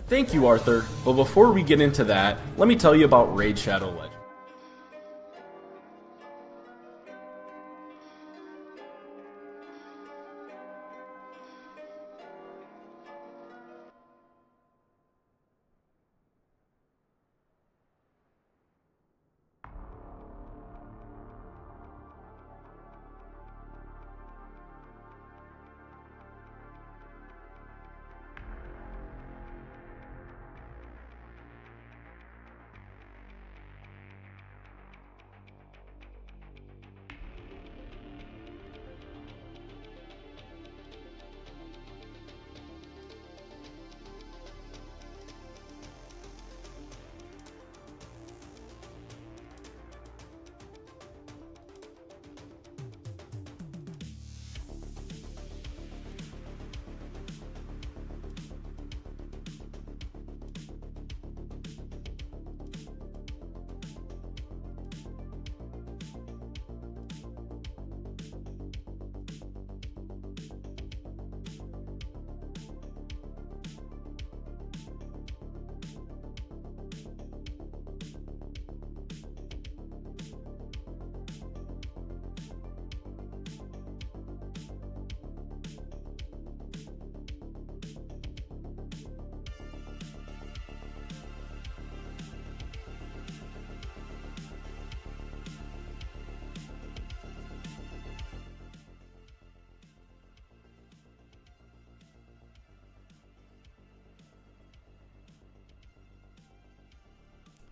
Thank you, Arthur, but before we get into that, let me tell you about Raid Shadow Legends.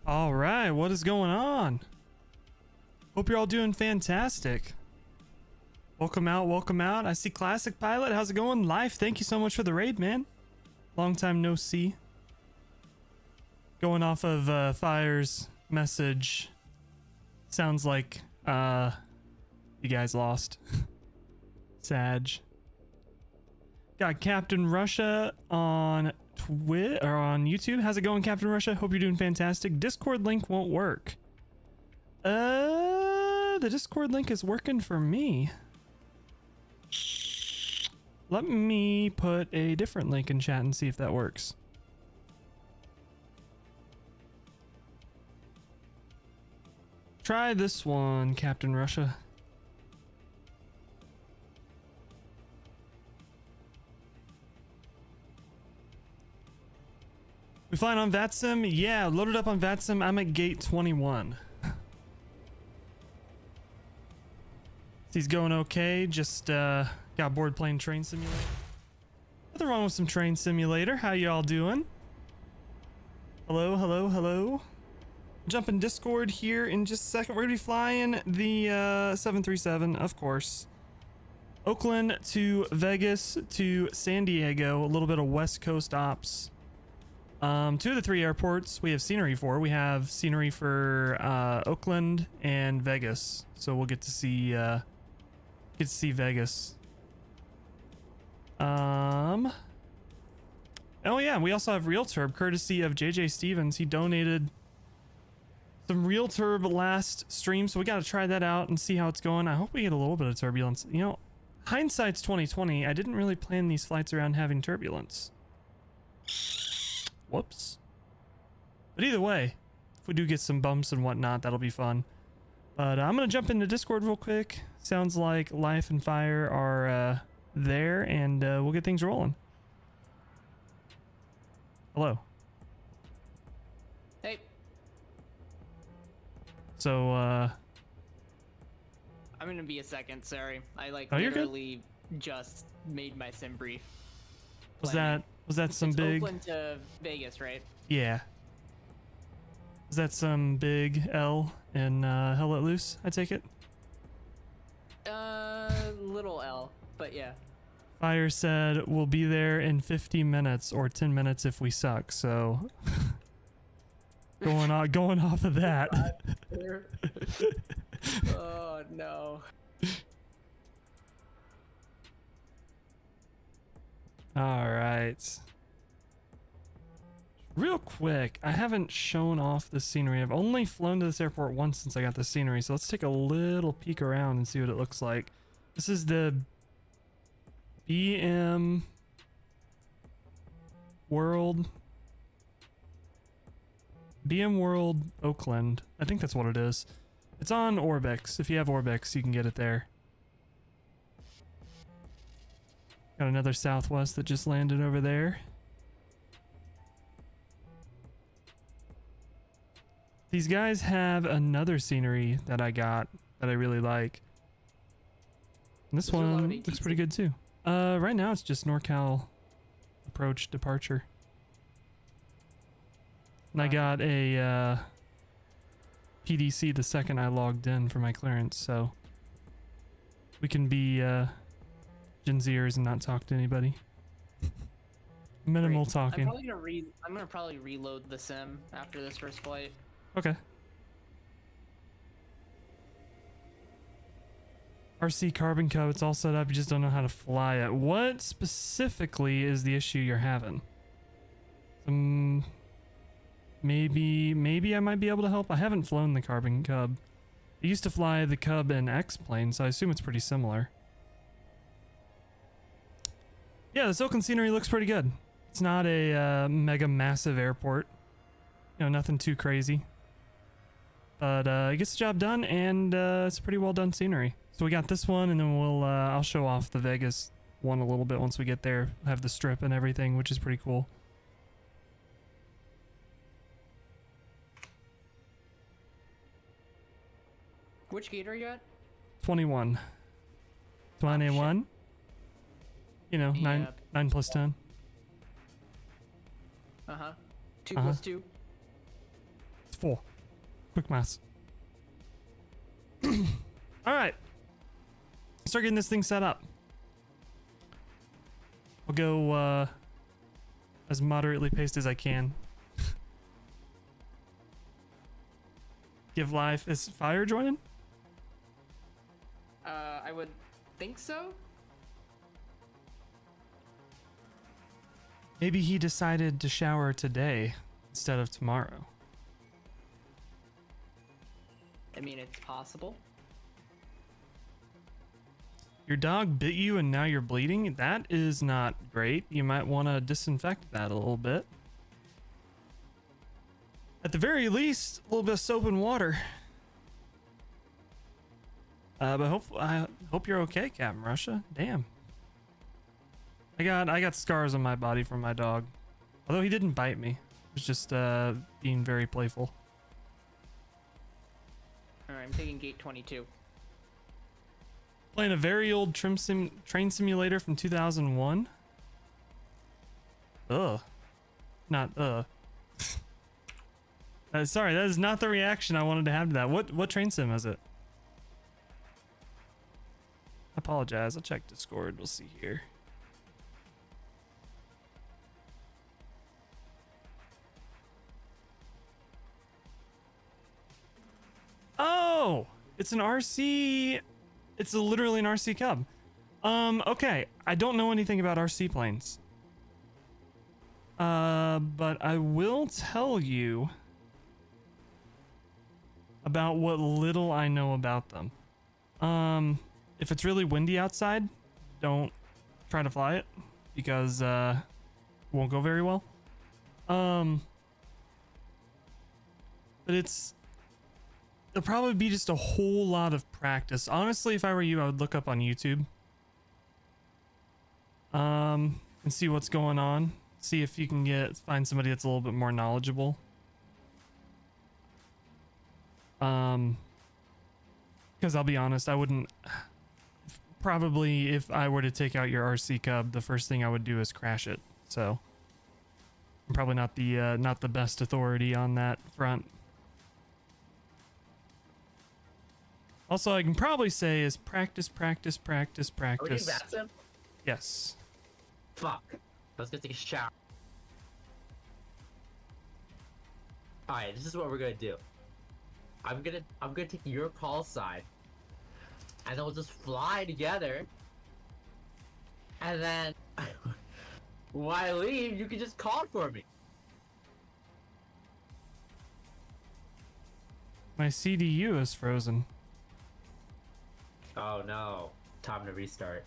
All right, what is going on? Hope you're all doing fantastic. Welcome out, welcome out. I see Classic Pilot. How's it going? Life, thank you so much for the raid, man. Long time no see. Going off of Fire's message. Sounds like you guys lost. Sag. Got Captain Russia on Twitter or on YouTube. How's it going, Captain Russia? Hope you're doing fantastic. Discord link won't work. The Discord link is working for me. Let me put a different link in chat and see if that works. Try this one, Captain Russia. We flying on VATSIM? Yeah, loaded up on VATSIM. I'm at gate 21. He's going okay. Just got bored playing Train Simulator. Nothing wrong with some Train Simulator. How y'all doing? Hello, hello, hello. Jump in Discord here in just a second. We're gonna be flying the 737, of course. Oakland to Vegas to San Diego. A little bit of West Coast ops. 2 of the 3 airports we have scenery for. We have scenery for Oakland and Vegas, so we'll get to see Vegas. Oh yeah, we also have REALTURB, courtesy of JJ Stevens. He donated some REALTURB last stream, so we got to try that out and see how it's going. I hope we get a little bit of turbulence. You know, hindsight's 2020. I didn't really plan these flights around having turbulence. Whoops. But either way, if we do get some bumps and whatnot, that'll be fun. But I'm going to jump into Discord real quick. Sounds like Life and Fire are there, and we'll get things rolling. Hello. Hey. So, I'm going to be a second, sorry. I literally just made my sim brief. Was that some it's big Oakland to Vegas, right? Yeah. Is that some big L in Hell Let Loose, I take it? Little L, but yeah. Fire said we'll be there in 50 minutes or 10 minutes if we suck, so going off of that. Oh no. All right. Real quick, I haven't shown off the scenery. I've only flown to this airport once since I got the scenery, so let's take a little peek around and see what it looks like. This is the BM World BM World Oakland. I think that's what it is. It's on Orbix. If you have Orbix, you can get it there. Got another Southwest that just landed over there. These guys have another scenery that I got that I really like. And this one looks pretty good too. Right now it's just NorCal approach departure. And I got a PDC the second I logged in for my clearance, so we can be Gen Zers and not talk to anybody. Minimal talking. I'm gonna probably reload the sim after this first flight. Okay. RC Carbon Cub, it's all set up, you just don't know how to fly it. What specifically is the issue you're having? Maybe I might be able to help. I haven't flown the Carbon Cub. I used to fly the Cub in X-Plane, so I assume it's pretty similar. Yeah, this Oakland scenery looks pretty good. It's not a mega massive airport. You know, nothing too crazy. But it gets the job done, and it's a pretty well done scenery. So we got this one, and then I'll show off the Vegas one a little bit once we get there. Have the strip and everything, which is pretty cool. Which gate are you at? 21. 21. You know, yeah. 9 plus 10. Uh-huh. 2 plus 2. It's 4. Quick maths. Alright. Start getting this thing set up. I'll go as moderately paced as I can. Give life. Is Fire joining? I would think so. Maybe he decided to shower today instead of tomorrow. I mean, it's possible. Your dog bit you and now you're bleeding? That is not great. You might want to disinfect that a little bit. At the very least, a little bit of soap and water. But I hope you're okay, Captain Russia. Damn. I got scars on my body from my dog. Although he didn't bite me. He was just being very playful. Alright, I'm taking gate 22. Playing a very old train simulator from 2001. Ugh. Not sorry, that is not the reaction I wanted to have to that. What train sim is it? I apologize. I'll check Discord. We'll see here. Oh, it's an RC. It's literally an RC Cub. Okay. I don't know anything about RC planes. But I will tell you about what little I know about them. If it's really windy outside, don't try to fly it because it won't go very well. But it'll probably be just a whole lot of practice. Honestly, if I were you, I would look up on YouTube and see what's going on. See if you can find somebody that's a little bit more knowledgeable. Because I'll be honest, I wouldn't. Probably, if I were to take out your RC Cub, the first thing I would do is crash it. So I'm probably not the best authority on that front. Also, I can probably say is practice, practice, practice, practice. Are we doing VATSIM? Yes. Fuck. Let's go take a shower. Alright, this is what we're gonna do. I'm gonna take your call sign, and then we'll just fly together. And then when I leave, you can just call for me. My CDU is frozen. Oh no. Time to restart.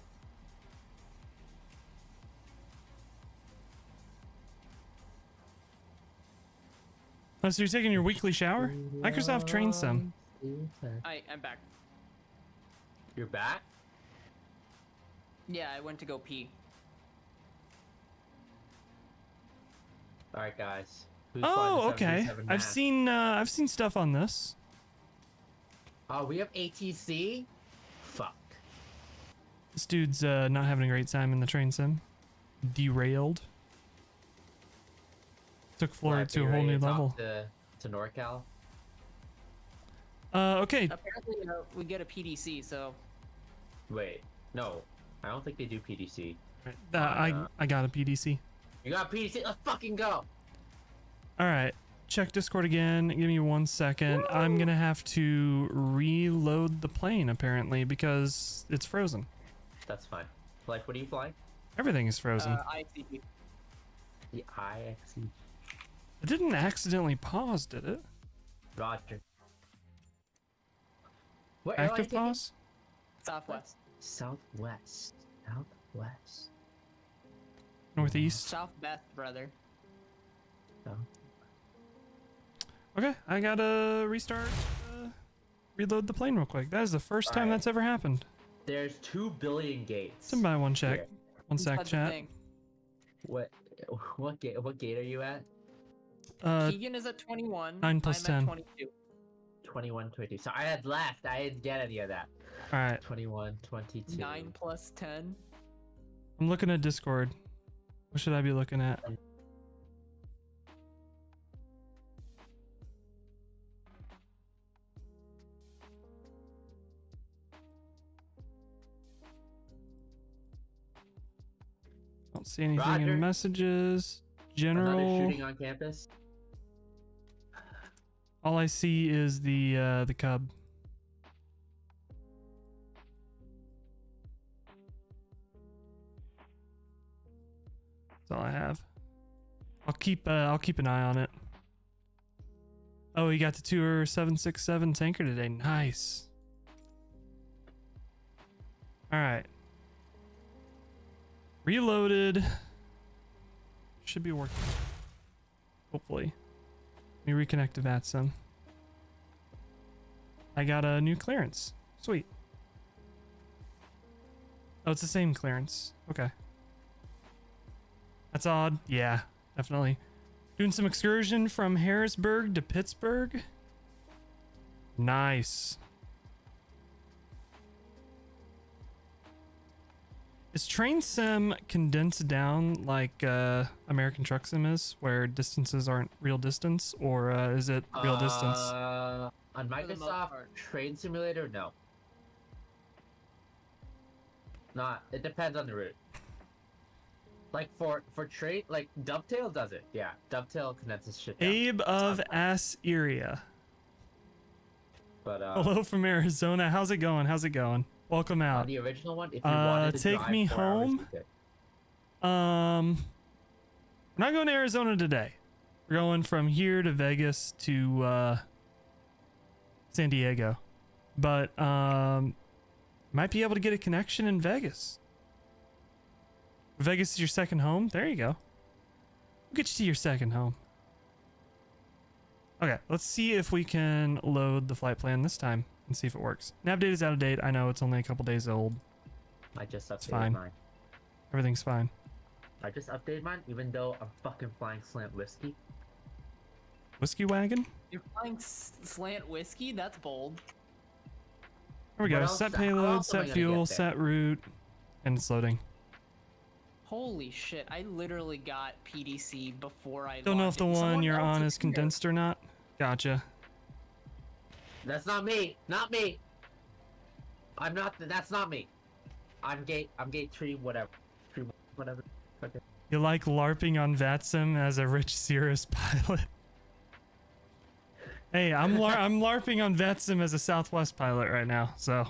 Oh, so you're taking your weekly shower? Microsoft Train Sim. I'm back. You're back? Yeah, I went to go pee. Alright, guys. Oh, okay. I've seen stuff on this. Oh, we have ATC? Fuck. This dude's not having a great time in the train sim. Derailed. Took Florida to a whole new level. To NorCal? Okay. Apparently, we get a PDC, so... Wait, no. I don't think they do PDC. I got a PDC. You got PDC? Let's fucking go! Alright. Check Discord again. Give me 1 second. Woo! I'm gonna have to reload the plane, apparently, because it's frozen. That's fine. Like, what are you flying? Everything is frozen. IXCP. The IXC. It didn't accidentally pause, did it? Roger. What Active pause? Southwest. Southwest. Southwest. Northeast. Southwest, brother. Oh. Okay, I gotta restart, reload the plane real quick. That is the first time that's ever happened. There's 2 billion gates. Somebody one check. Here. One sec, chat. What gate are you at? Keegan is at 21. 9 plus I'm 10. At 22. 21, 22. So I had left. I didn't get any of that. Alright. 21, 22. 9 plus 10. I'm looking at Discord. What should I be looking at? Don't see anything in messages. General. Another shooting on campus. All I see is the Cub. That's all I have. I'll keep an eye on it. Oh, you got the Tour 767 tanker today. Nice. All right. Reloaded. Should be working. Hopefully. Let me reconnect to VATSIM. I got a new clearance. Sweet. Oh, it's the same clearance. Okay. That's odd. Yeah, definitely. Doing some excursion from Harrisburg to Pittsburgh. Nice. Is Train Sim condensed down like American Truck Sim is, where distances aren't real distance, or is it real distance? On Microsoft Train Simulator, no. Not. It depends on the route. Like for train, like Dovetail does it. Yeah, Dovetail condenses shit down. Abe of Assyria. But hello from Arizona. How's it going? How's it going? Welcome out. The original one, if you wanted to take drive me 4 hours, home. you could. We're not going to Arizona today. We're going from here to Vegas to San Diego, but might be able to get a connection in Vegas. Vegas is your second home. There you go. We'll get you to your second home. Okay, let's see if we can load the flight plan this time and see if it works. Nav data is out of date. I know it's only a couple days old. I just updated fine. mine. Everything's fine. I just updated mine, even though I'm fucking flying slant whiskey. Whiskey wagon? You're flying slant whiskey? That's bold. There we go. Set payload, set fuel, set route, and it's loading. Holy shit, I literally got PDC before I don't know if the one you're on is condensed or not. Gotcha. That's not me. Not me. I'm not. That's not me. I'm gate 3 whatever. 3 whatever. Okay. You like LARPing on VATSIM as a rich Cirrus pilot? Hey, I'm LARPing on VATSIM as a Southwest pilot right now. So.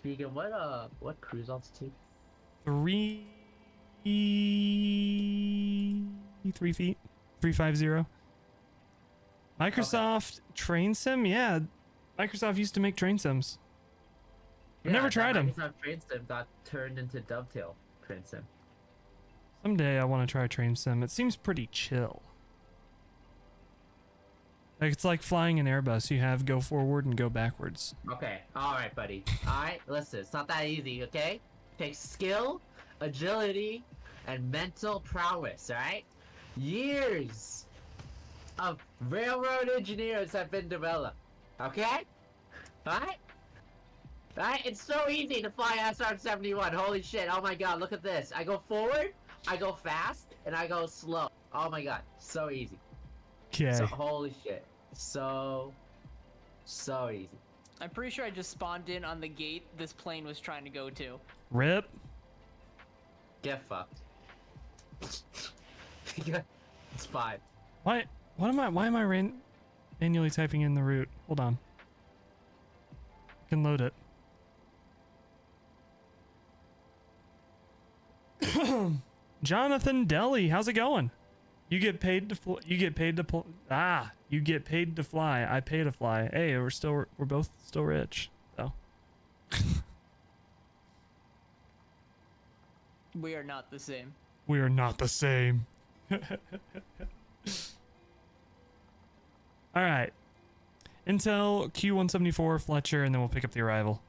Vegan, what cruise altitude? 3 feet. 350. Microsoft Train Sim? Yeah. Microsoft used to make train sims. I've never tried them. Microsoft Train Sim got turned into Dovetail Train Sim. Someday I want to try Train Sim. It seems pretty chill. Like it's like flying an Airbus. You have go forward and go backwards. Okay, alright, buddy. Alright, listen, it's not that easy, okay? It takes skill, agility, and mental prowess, alright? Years of railroad engineers have been developed, okay? Alright? Alright, it's so easy to fly SR-71. Holy shit, oh my god, look at this. I go forward, I go fast, and I go slow. Oh my god, so easy. Okay. So, holy shit. So easy. I'm pretty sure I just spawned in on the gate this plane was trying to go to. Rip. Get fucked. It's fine. Why am I manually typing in the route? Hold on. I can load it. Jonathan Deli, how's it going? You get paid to you get paid to fly. I pay to fly. Hey, we're both still rich. So. We are not the same. We are not the same. All right. Intel Q174 Fletcher, and then we'll pick up the arrival.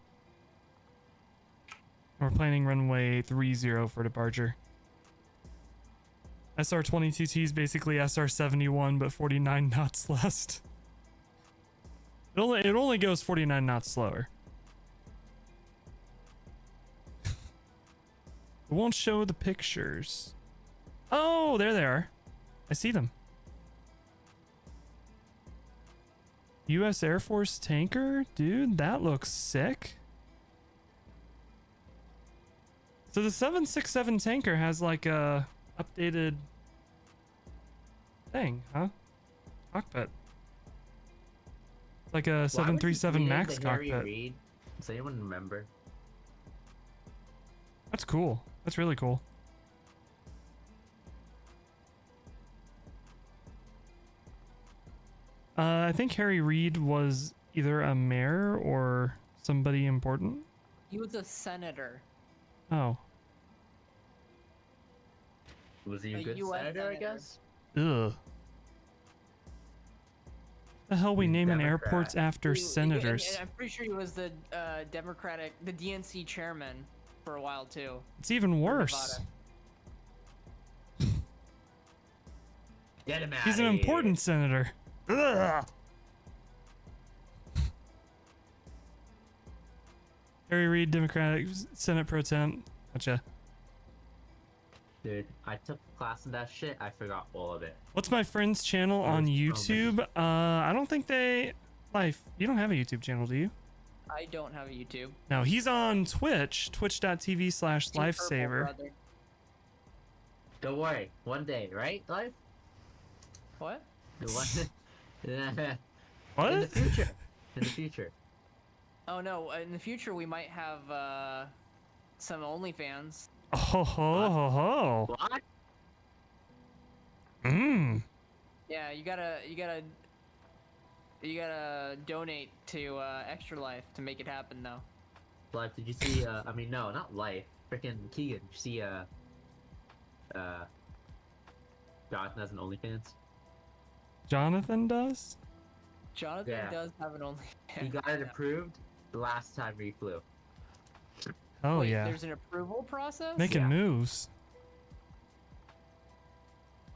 We're planning runway 30 for departure. SR-22T is basically SR-71, but 49 knots less. It only goes 49 knots slower. It won't show the pictures. Oh, there they are. I see them. U.S. Air Force tanker? Dude, that looks sick. So the 767 tanker has like a updated thing, huh? Cockpit. It's like a 737 Max cockpit. Does anyone remember? That's cool. That's really cool. I think Harry Reid was either a mayor or somebody important. He was a senator. Oh. Was he a good US senator, I guess? Ugh. The hell we He's naming Democrat. airports after senators? And I'm pretty sure he was the the DNC chairman for a while too. It's even worse. Get him out. He's an important senator. Ugh. Harry Reid, Democratic Senate Pro Temp. Gotcha. Dude, I took class in that shit. I forgot all of it. What's my friend's channel on YouTube? I don't think they... Life, you don't have a YouTube channel, do you? I don't have a YouTube. No, he's on Twitch. Twitch.tv/lifesaver. Don't worry. One day, right, Life? What? What? In the future. In the future. Oh no, in the future we might have some OnlyFans. Oh ho ho ho. What? Yeah, you gotta donate to Extra Life to make it happen though. Life, did you see, I mean, no, not Life. Freaking Keegan, did you see, Jonathan has an OnlyFans? Jonathan does? Jonathan Yeah. does have an OnlyFans. He got it approved the last time he flew. Oh Wait, yeah. there's an approval process? Making Yeah. moves.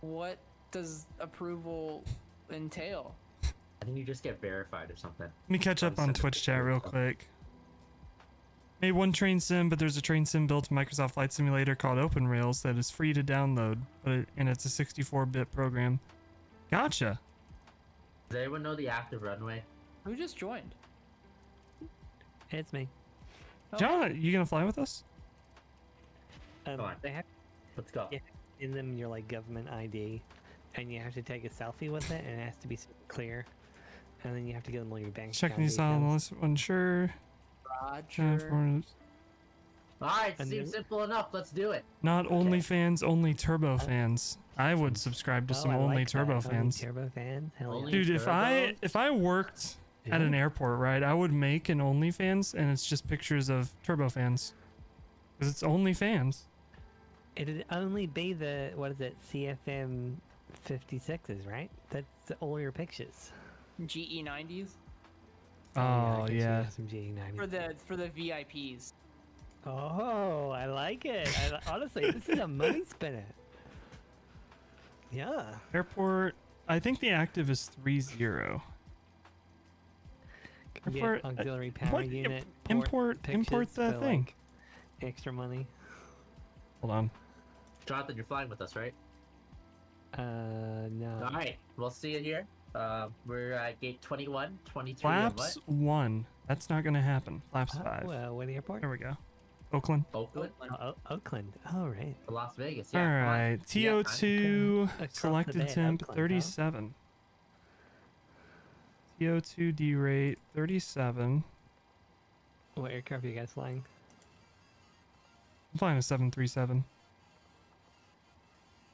What does approval entail? I think you just get verified or something. Let me catch up on Twitch chat real quick. Made one train sim, but there's a train sim built in Microsoft Flight Simulator called OpenRails that is free to download, and it's a 64-bit program. Gotcha. Does anyone know the active runway? Who just joined? It's me. Oh. John, you gonna fly with us? Come on. They have Let's go. Yeah. in them your like government ID, and you have to take a selfie with it, and it has to be super clear, and then you have to give them all your bank. Checking these out on the list. Unsure. Roger. Alright, And seems then- simple enough. Let's do it. Not OnlyFans, only Turbo fans. I would subscribe to some I Only like Turbo that. fans. Only Turbo fans. Hell Only- yeah. Dude, Turbo? if I worked at an airport, right, I would make an OnlyFans, and it's just pictures of Turbo fans, because it's OnlyFans. It'd only be the what is it? CFM 56s, right? That's all your pictures. GE90s Oh, I can see yeah. some GE90. for the VIPs. Oh, I like it. Honestly, this is a money spinner. Yeah. Airport. I think the active is 3.0. Airport, Get auxiliary power what? unit. Import pictures the for, thing. like, extra money. Hold on. Jonathan, you're flying with us, right? No. All right, we'll see you here. We're at gate 21, 23. Flaps 1. That's not gonna happen. Flaps Oh, 5. what airport? There we go. Oakland. Oakland, Oakland. Oh, right. Las Vegas. All Yeah, come on. right. Yeah, TO2 Across the selected bay, temp Oakland, huh? 37. TO2 D rate 37. What aircraft are you guys flying? I'm flying a 737.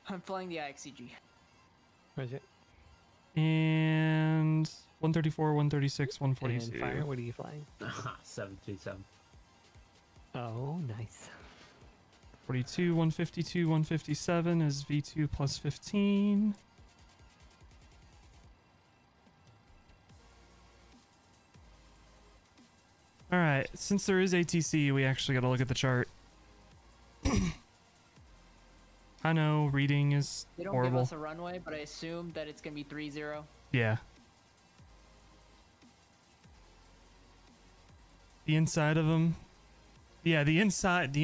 I'm flying the IXCG. Where's it? And 134, 136, And 142. fire, what are you flying? 737. Oh, nice. 42, 152, 157 is V2 plus 15. All right, since there is ATC, we actually got to look at the chart. I know reading is They don't horrible. give us a runway, but I assume that it's gonna be 3-0. Yeah. The inside of them. Yeah, the inside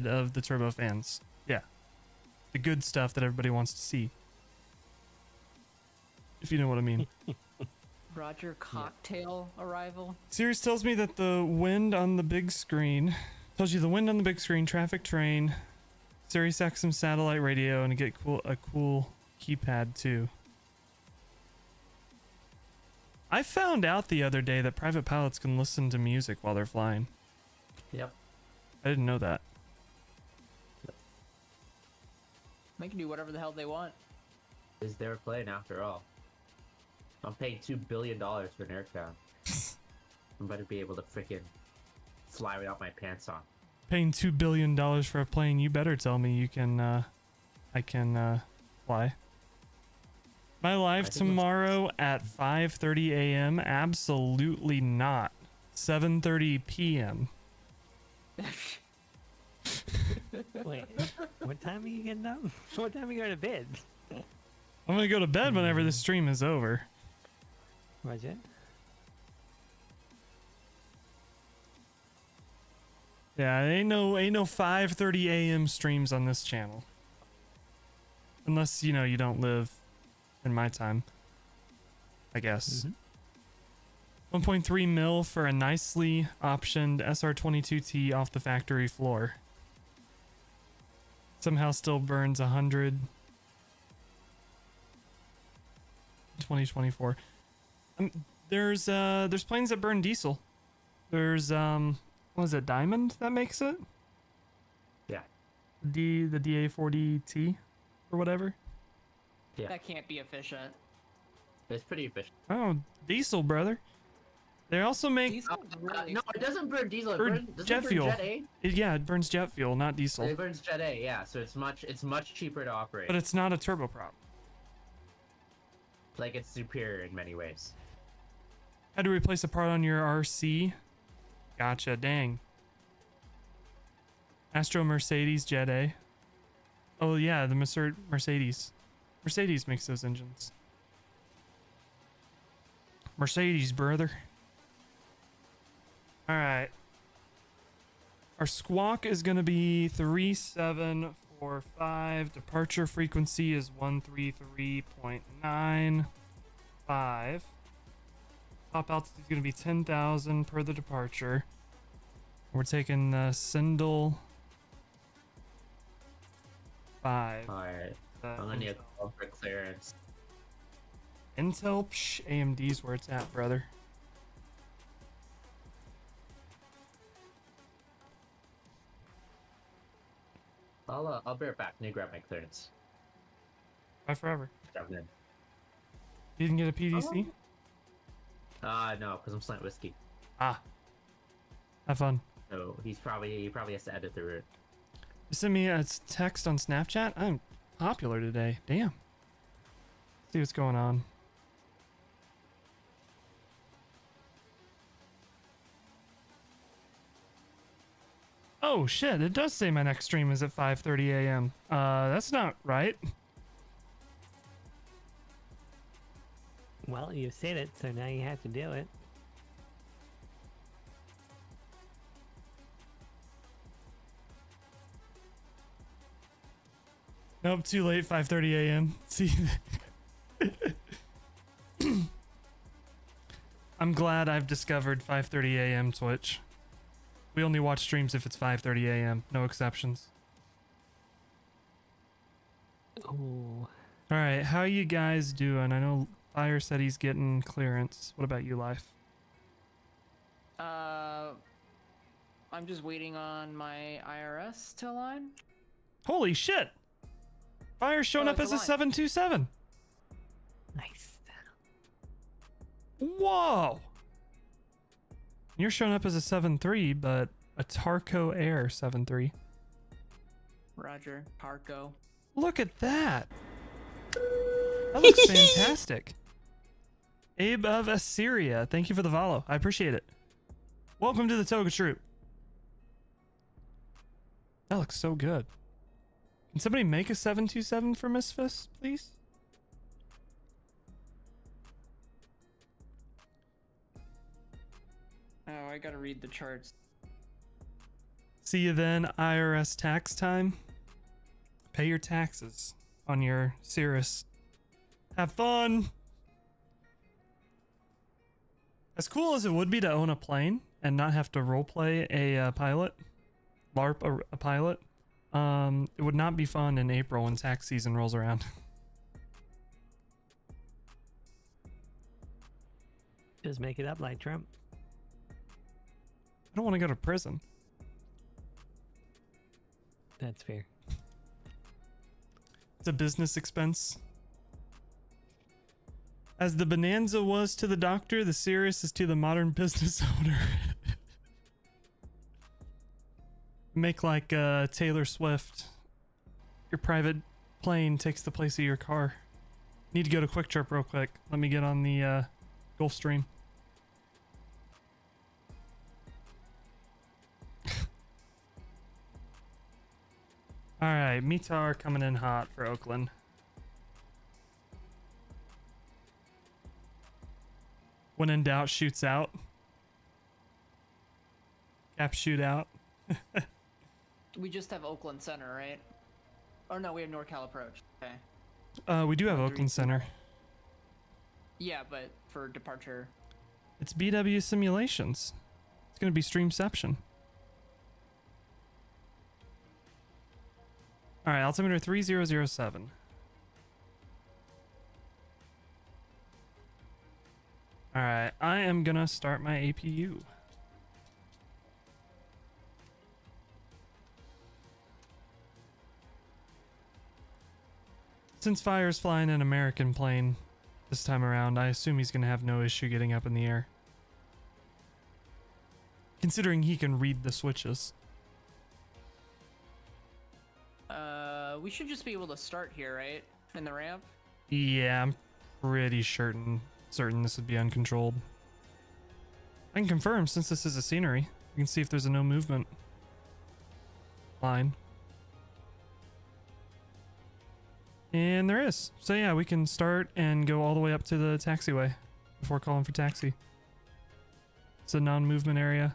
of the turbofans. Yeah. The good stuff that everybody wants to see. If you know what I mean. Roger, cocktail arrival. Sirius tells me that the wind on the big screen tells you the wind on the big screen, traffic train, Sirius XM satellite radio, and get a cool keypad too. I found out the other day that private pilots can listen to music while they're flying. Yep. I didn't know that. They can do whatever the hell they want. Is their plane after all? I'm paying $2 billion for an aircraft. I better be able to freaking fly without my pants on. Paying $2 billion for a plane, you better tell me you can, I can, fly. Am I live I think tomorrow at 5:30 a.m.? Absolutely not. 7:30 p.m. Wait, what time are you getting up? What time are you going to bed? I'm gonna go to bed whenever the stream is over. Roger. Yeah, ain't no 5:30 a.m. streams on this channel. Unless, you know, you don't live in my time. I guess. 1.3 mil for a nicely optioned SR22T off the factory floor. Somehow still burns 100. 2024. There's planes that burn diesel. There's what is it, Diamond that makes it? Yeah. The DA40T or whatever. Yeah. That can't be efficient. It's pretty efficient. Oh, diesel, brother. They also make Diesel's really No, it doesn't burn diesel. It burn doesn't jet burn fuel. Jet A. Yeah, it burns jet fuel, not diesel. It burns Jet A, yeah. So it's much cheaper to operate. But it's not a turboprop. Like, it's superior in many ways. Had to replace a part on your RC. Gotcha, dang. Astro Mercedes Jet A. Oh yeah, the Mercedes. Mercedes makes those engines. Mercedes, brother. Alright. Our squawk is going to be 3745. Departure frequency is 133.95. Top altitude is going to be 10,000 per the departure. We're taking Sindel 5. Alright. I'm gonna need a call for clearance. Intel, psh, AMD's where it's at, brother. I'll be right back. Need to grab my clearance. Bye forever. Jumping in. You didn't get a PDC? No, because I'm slant whiskey. Ah. Have fun. So he probably has to edit the route. You sent me a text on Snapchat? I'm popular today. Damn. See what's going on. Oh shit, it does say my next stream is at 5:30 a.m. That's not right. Well, you said it, so now you have to do it. Nope, too late, 5:30 a.m. See, I'm glad I've discovered 5:30 a.m. Twitch. We only watch streams if it's 5:30 a.m. No exceptions. Oh, All right, how you guys doing? I know Fire said he's getting clearance. What about you, Life? I'm just waiting on my IRS to align. Holy shit! Fire's showing Oh, up as it's a a 727. nice. Whoa! You're showing up as a 7.3, but a Tarco Air 7.3. Roger, Parco. Look at that! That looks fantastic. Abe of Assyria, thank you for the follow. I appreciate it. Welcome to the Toga Troop. That looks so good. Can somebody make a 727 for MSFS, please? Oh, I gotta read the charts. See you then, IRS tax time. Pay your taxes on your Cirrus. Have fun! As cool as it would be to own a plane and not have to roleplay a pilot, LARP a pilot, it would not be fun in April when tax season rolls around. Just make it up like Trump. I don't want to go to prison. That's fair. It's a business expense. As the Bonanza was to the doctor, the Cirrus is to the modern business owner. Make like Taylor Swift. Your private plane takes the place of your car. Need to go to Quick Trip real quick. Let me get on the Gulfstream. Alright, Mitar coming in hot for Oakland. When in doubt, shoots out. Cap shootout. We just have Oakland Center, right? Oh no, we have NorCal Approach. Okay. We do have 1, 3, Oakland Center. Yeah, but for departure. It's BW Simulations. It's gonna be Streamception. Alright, altimeter 3007. Alright, I am gonna start my APU. Since Fire's flying an American plane this time around, I assume he's gonna have no issue getting up in the air. Considering he can read the switches. We should just be able to start here, right? In the ramp? Yeah, I'm pretty certain this would be uncontrolled. I can confirm since this is a scenery. We can see if there's a no movement line. And there is. So yeah, we can start and go all the way up to the taxiway before calling for taxi. It's a non-movement area.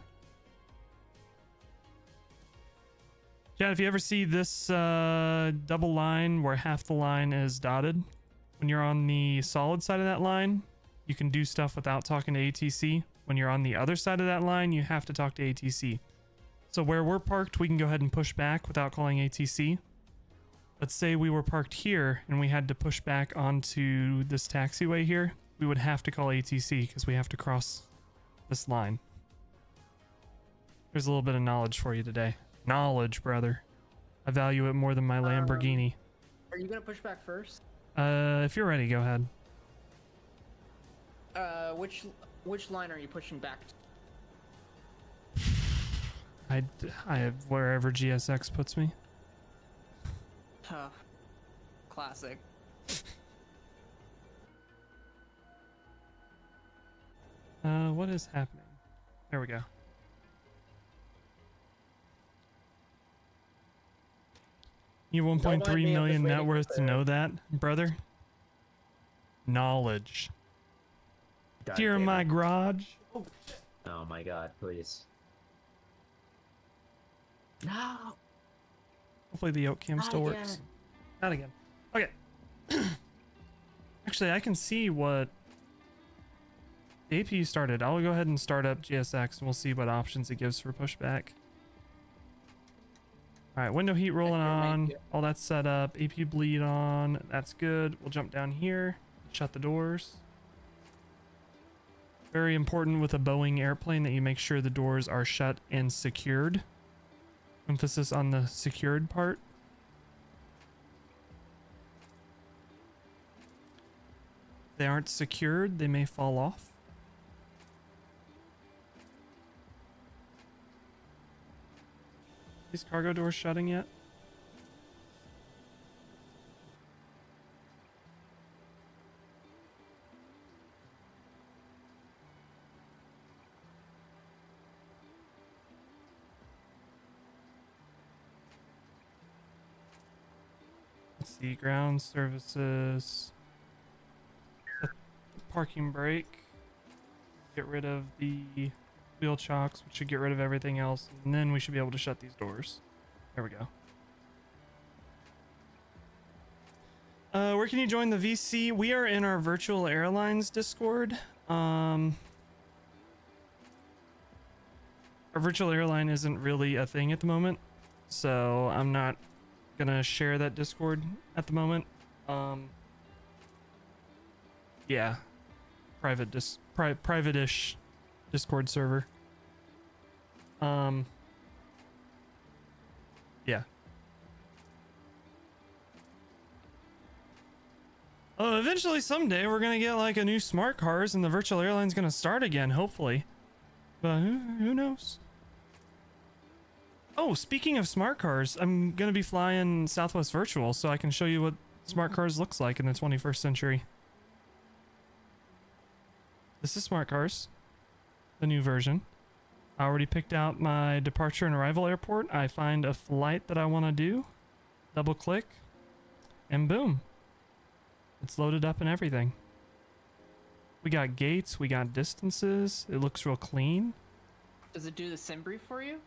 Chad, if you ever see this double line where half the line is dotted, when you're on the solid side of that line, you can do stuff without talking to ATC. When you're on the other side of that line, you have to talk to ATC. So where we're parked, we can go ahead and push back without calling ATC. Let's say we were parked here and we had to push back onto this taxiway here, we would have to call ATC because we have to cross this line. There's a little bit of knowledge for you today. Knowledge, brother. I value it more than my Lamborghini. Are you gonna push back first? If you're ready, go ahead. Which line are you pushing back to? I have wherever GSX puts me. Huh. Classic. What is happening? There we go. You have Don't mind 1.3 me, I'm million just net waiting worth for to the- know that, brother. Knowledge. God Here in damn my it. garage. Oh my god, please. No! Hopefully the Yoke cam Not still again. works. Not again. Okay. Actually, I can see what the APU started. I'll go ahead and start up GSX and we'll see what options it gives for pushback. Alright, window heat rolling on. All that's set up. APU bleed on. That's good. We'll jump down here. Shut the doors. Very important with a Boeing airplane that you make sure the doors are shut and secured. Emphasis on the secured part. If they aren't secured, they may fall off. These cargo doors shutting yet? Let's see, ground services. Set the parking brake. Get rid of the wheel chocks, which should get rid of everything else, and then we should be able to shut these doors. There we go. Where can you join the VC? We are in our Virtual Airlines Discord. Our virtual airline isn't really a thing at the moment, so I'm not gonna share that Discord at the moment. Yeah, private-ish Discord server. Yeah. Eventually someday we're gonna get like a new smart cars and the virtual airline's gonna start again, hopefully. But who knows? Oh, speaking of smart cars, I'm gonna be flying Southwest Virtual so I can show you what smart cars looks like in the 21st century. This is smart cars, the new version. I already picked out my departure and arrival airport. I find a flight that I want to do, double click, and boom. It's loaded up and everything. We got gates, we got distances. It looks real clean. Does it do the sim brief for you?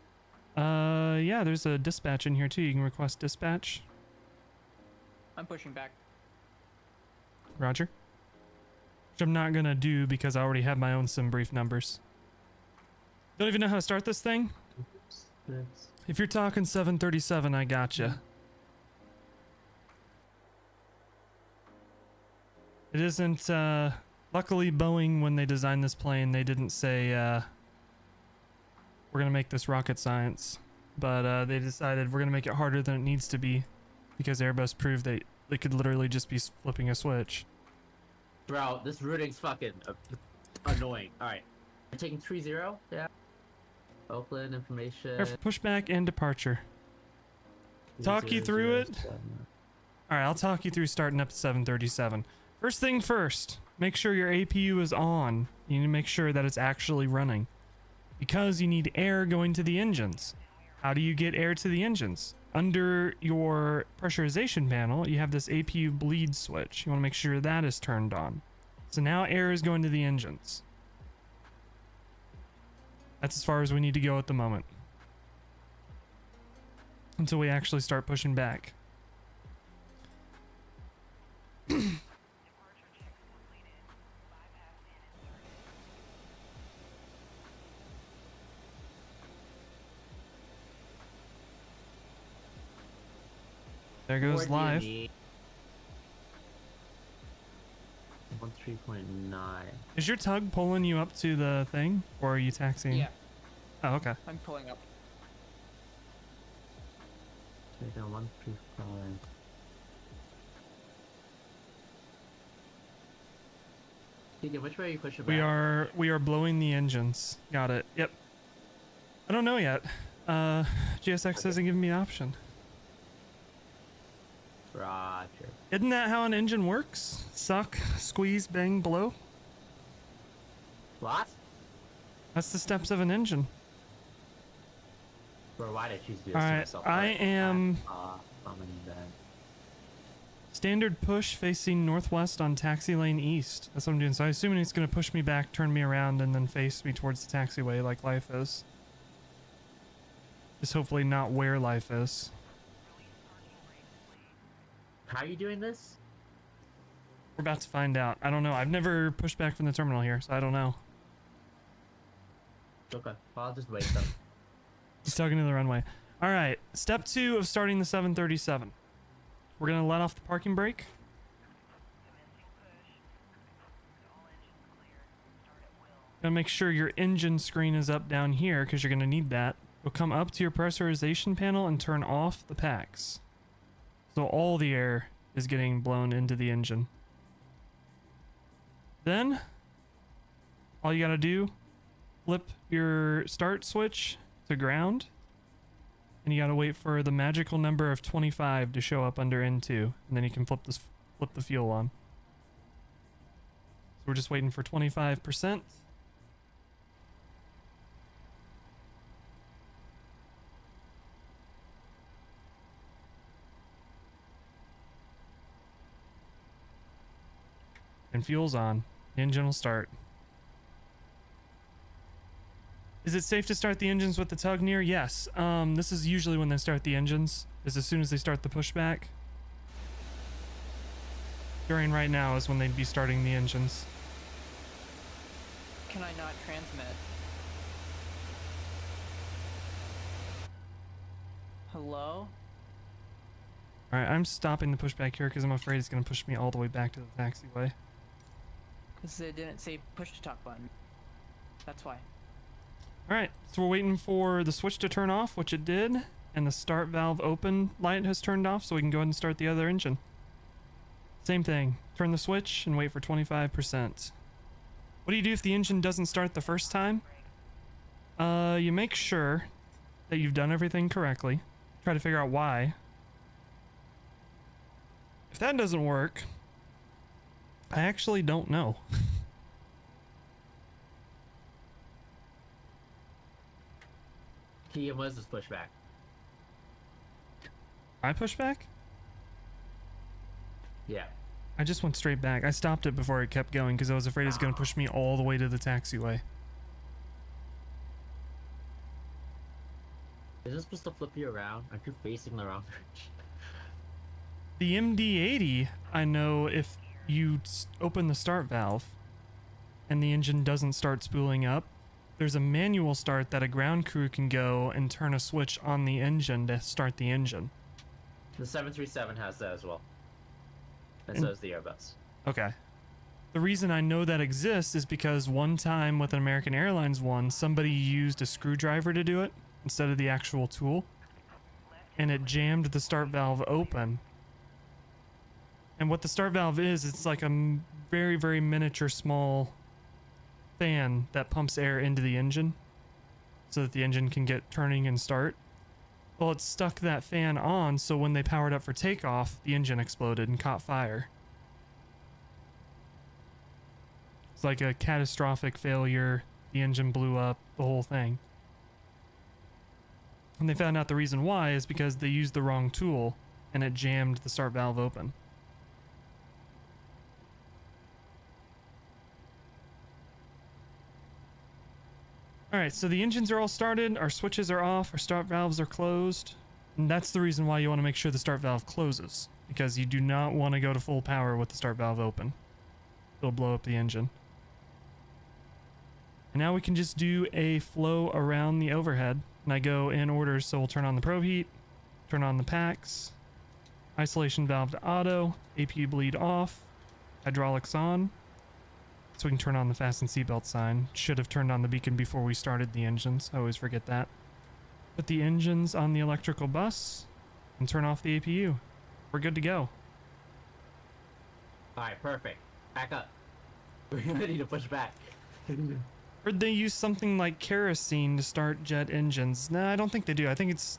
Yeah, there's a dispatch in here too. You can request dispatch. I'm pushing back. Roger. Which I'm not gonna do because I already have my own sim brief numbers. Don't even know how to start this thing? If you're talking 737, I gotcha. It isn't, luckily Boeing, when they designed this plane, they didn't say, we're gonna make this rocket science. But, they decided we're gonna make it harder than it needs to be because Airbus proved that they could literally just be flipping a switch. Bro, this routing's fucking annoying. Alright. I'm taking 3-0. Yeah. Oakland information. Pushback and departure. Talk you through it. Alright, I'll talk you through starting up at 737. First thing first, make sure your APU is on. You need to make sure that it's actually running. Because you need air going to the engines. How do you get air to the engines? Under your pressurization panel, you have this APU bleed switch. You want to make sure that is turned on. So now air is going to the engines. That's as far as we need to go at the moment. Until we actually start pushing back. There goes live. 13.9. Is your tug pulling you up to the thing? Or are you taxiing? Yeah, Oh, okay. I'm pulling up. Okay, down 135. Deacon, which way are you pushing back? We are blowing the engines. Got it. Yep. I don't know yet. GSX hasn't given me an option. Roger. Isn't that how an engine works? Suck, squeeze, bang, blow? What? That's the steps of an engine. Bro, why did I choose to do this All to right, myself? I am I'm in bed. Standard push facing northwest on taxi lane east. That's what I'm doing. So I assume it's going to push me back, turn me around, and then face me towards the taxiway like life is. Just hopefully not where life is. How are you doing this? We're about to find out. I don't know. I've never pushed back from the terminal here, so I don't know. Okay, well, I'll just wait then. He's talking to the runway. All right, step 2 of starting the 737. We're gonna let off the parking brake. Gonna make sure your engine screen is up down here because you're gonna need that. You'll come up to your pressurization panel and turn off the packs. So all the air is getting blown into the engine. Then, all you gotta do, flip your start switch to ground. And you gotta wait for the magical number of 25 to show up under N2, and then you can flip the fuel on. So we're just waiting for 25%. And fuel's on. The engine will start. Is it safe to start the engines with the tug near? Yes. This is usually when they start the engines, is as soon as they start the pushback. During right now is when they'd be starting the engines. Can I not transmit? Hello? Alright, I'm stopping the pushback here because I'm afraid it's going to push me all the way back to the taxiway. Because it didn't say push to talk button. That's why. Alright, so we're waiting for the switch to turn off, which it did, and the start valve open light has turned off, so we can go ahead and start the other engine. Same thing, turn the switch and wait for 25%. What do you do if the engine doesn't start the first time? You make sure that you've done everything correctly. Try to figure out why. If that doesn't work, I actually don't know. Key, and what is this pushback? I push back? Yeah. I just went straight back. I stopped it before it kept going because I was afraid it was going to push me all the way to the taxiway. Is this supposed to flip you around? Aren't you facing the wrong direction? The MD-80, I know if you open the start valve and the engine doesn't start spooling up, there's a manual start that a ground crew can go and turn a switch on the engine to start the engine. The 737 has that as well. And so does the Airbus. Okay. The reason I know that exists is because one time with an American Airlines one, somebody used a screwdriver to do it instead of the actual tool, and it jammed the start valve open. And what the start valve is, it's like a very, very miniature small fan that pumps air into the engine so that the engine can get turning and start. Well, it stuck that fan on, so when they powered up for takeoff, the engine exploded and caught fire. It's like a catastrophic failure. The engine blew up, the whole thing. And they found out the reason why is because they used the wrong tool and it jammed the start valve open. Alright, so the engines are all started, our switches are off, our start valves are closed. And that's the reason why you want to make sure the start valve closes, because you do not want to go to full power with the start valve open. It'll blow up the engine. And now we can just do a flow around the overhead. And I go in order, so we'll turn on the probe heat, turn on the packs, isolation valve to auto, APU bleed off, hydraulics on. So we can turn on the fasten seatbelt sign. Should have turned on the beacon before we started the engines. I always forget that. Put the engines on the electrical bus and turn off the APU. We're good to go. Alright, perfect. Back up. We're ready to push back. Heard they use something like kerosene to start jet engines. No, I don't think they do. I think it's...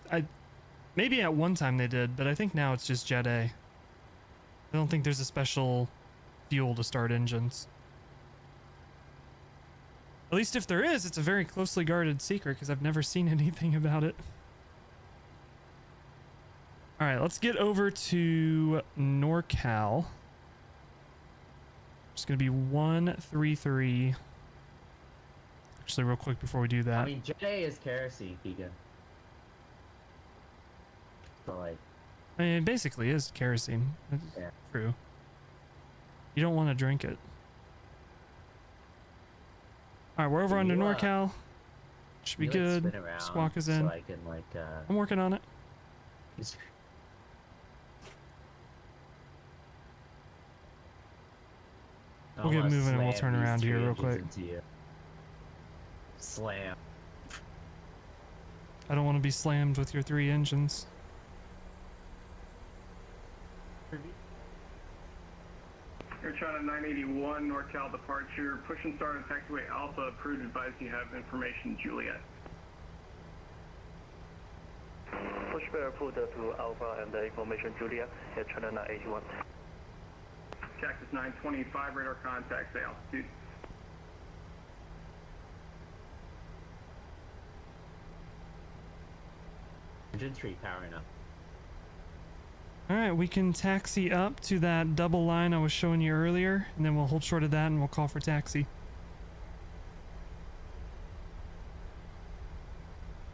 maybe at one time they did, but I think now it's just Jet A. I don't think there's a special fuel to start engines. At least if there is, it's a very closely guarded secret because I've never seen anything about it. All right, let's get over to NorCal. It's going to be 133. Actually, real quick before we do that. I mean, J is kerosene, Keegan. So, like... I mean, it basically is kerosene. That's Yeah. true. You don't want to drink it. All right, we're over onto NorCal. Should be you, like, good. spin around Squawk is in. So I can, like, I'm working on it. We'll get moving and we'll turn around here real quick. Slam. I don't want to be slammed with your 3 engines. Air China 981, NorCal departure. Push and start on taxiway Alpha. Approved. Advise you have information, Juliet. Push bear approved to Alpha and information, Juliet. Air China 981. Cactus 925, radar contact, say altitude. Engine 3 powering up. All right, we can taxi up to that double line I was showing you earlier, and then we'll hold short of that and we'll call for taxi.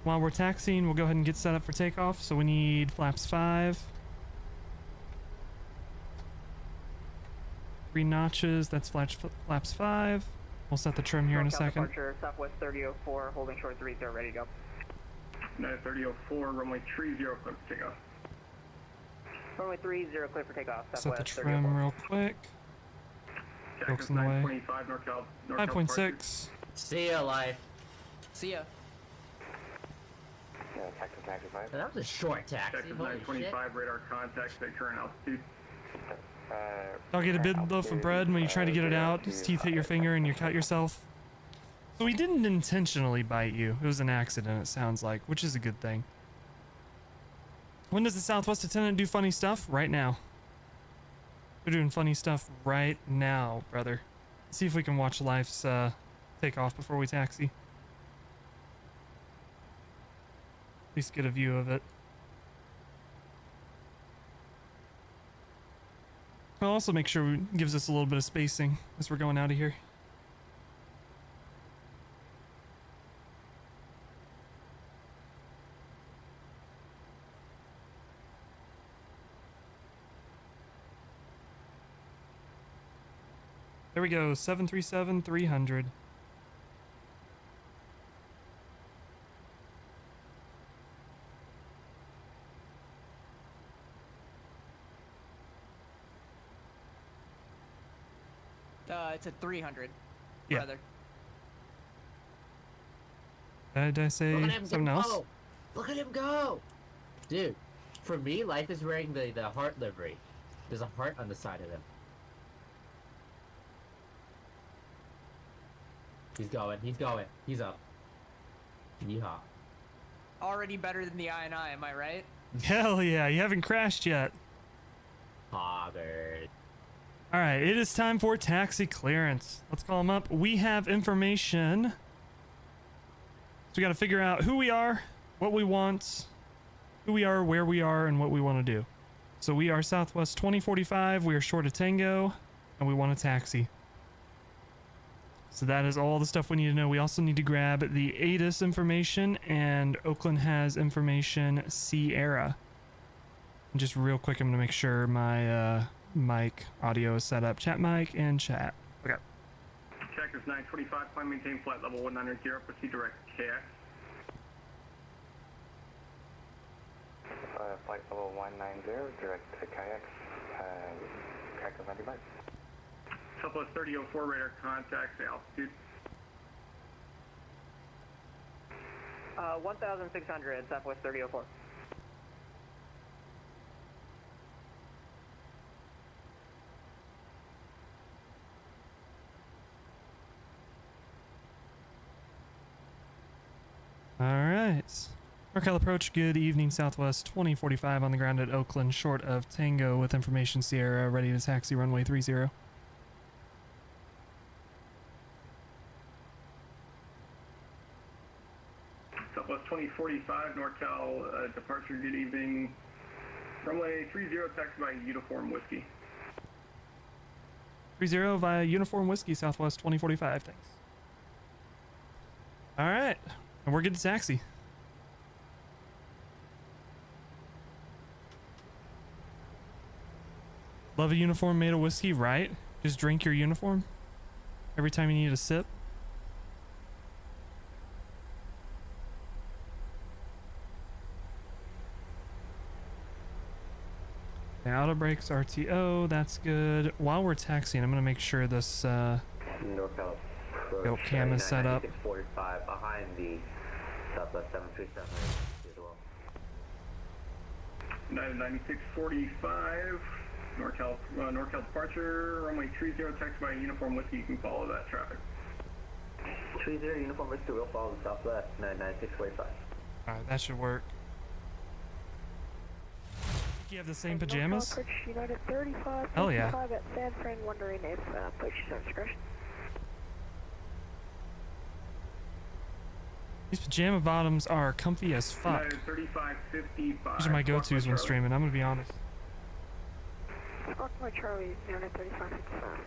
While we're taxiing, we'll go ahead and get set up for takeoff. So we need flaps 5. 3 notches, that's flaps 5. We'll set the trim here in a second. Departure, Southwest 3004, holding short 30, ready to go. 3004, runway 30, clear for takeoff. Runway 30, clear for takeoff. Set the trim real quick. Cactus in the way. 925, NorCal 5.6. See ya, life. See ya. Cactus 95. That was a short taxi. Cactus Holy shit. 925, radar contact, say current altitude. I'll get a big loaf of bread, and when you try to get it out, his teeth hit your finger and you cut yourself. So he didn't intentionally bite you. It was an accident, it sounds like, which is a good thing. When does the Southwest attendant do funny stuff? Right now. They're doing funny stuff right now, brother. Let's see if we can watch Life's take off before we taxi. At least get a view of it. I'll also make sure it gives us a little bit of spacing as we're going out of here. There we go, 737-300. It's at 300. Yeah. Rather. Did I say Look at him something go. else? Look at him go! Dude, for me, Life is wearing the heart livery. There's a heart on the side of him. He's going, he's up. Yeehaw. Already better than the I&I, am I right? Hell yeah, you haven't crashed yet. Hoggard. All right, it is time for taxi clearance. Let's call them up. We have information. So we got to figure out who we are, what we want, who we are, where we are, and what we want to do. So we are Southwest 2045. We are short of Tango, and we want a taxi. So that is all the stuff we need to know. We also need to grab the ATIS information, and Oakland has information Sierra. And just real quick, I'm going to make sure my mic audio is set up. Chat mic and chat. Okay. Cactus 925, climb maintain flight level 190, proceed direct KX. Flight level 190, direct to KX, Cactus 95. Southwest 3004, radar contact, say altitude. 1,600, Southwest 3004. All right. NorCal approach, good evening, Southwest 2045 on the ground at Oakland, short of Tango with information Sierra, ready to taxi runway 30. Southwest 2045, NorCal departure, good evening. Runway 30, taxi by Uniform Whiskey. 30 via Uniform Whiskey, Southwest 2045. Thanks. All right, and we're good to taxi. Love a uniform made of whiskey, right? Just drink your uniform every time you need a sip. The auto brakes RTO, that's good. While we're taxiing, I'm gonna make sure this NorCal Yoke cam is set up. 645 behind the Southwest 737 as well. 9645, NorCal departure, runway 30, taxi by Uniform Whiskey. You can follow that traffic. 30 Uniform Whiskey will follow the Southwest 99645. Alright, that should work. You have the same pajamas? United 35, Hell yeah. 55 at San Fran, wondering if purchase on discretion. These pajama bottoms are comfy as fuck. United 35, 55. These are my go-tos when Charlie. streaming, I'm gonna be honest. Rockaway Charlie, United 35, 55.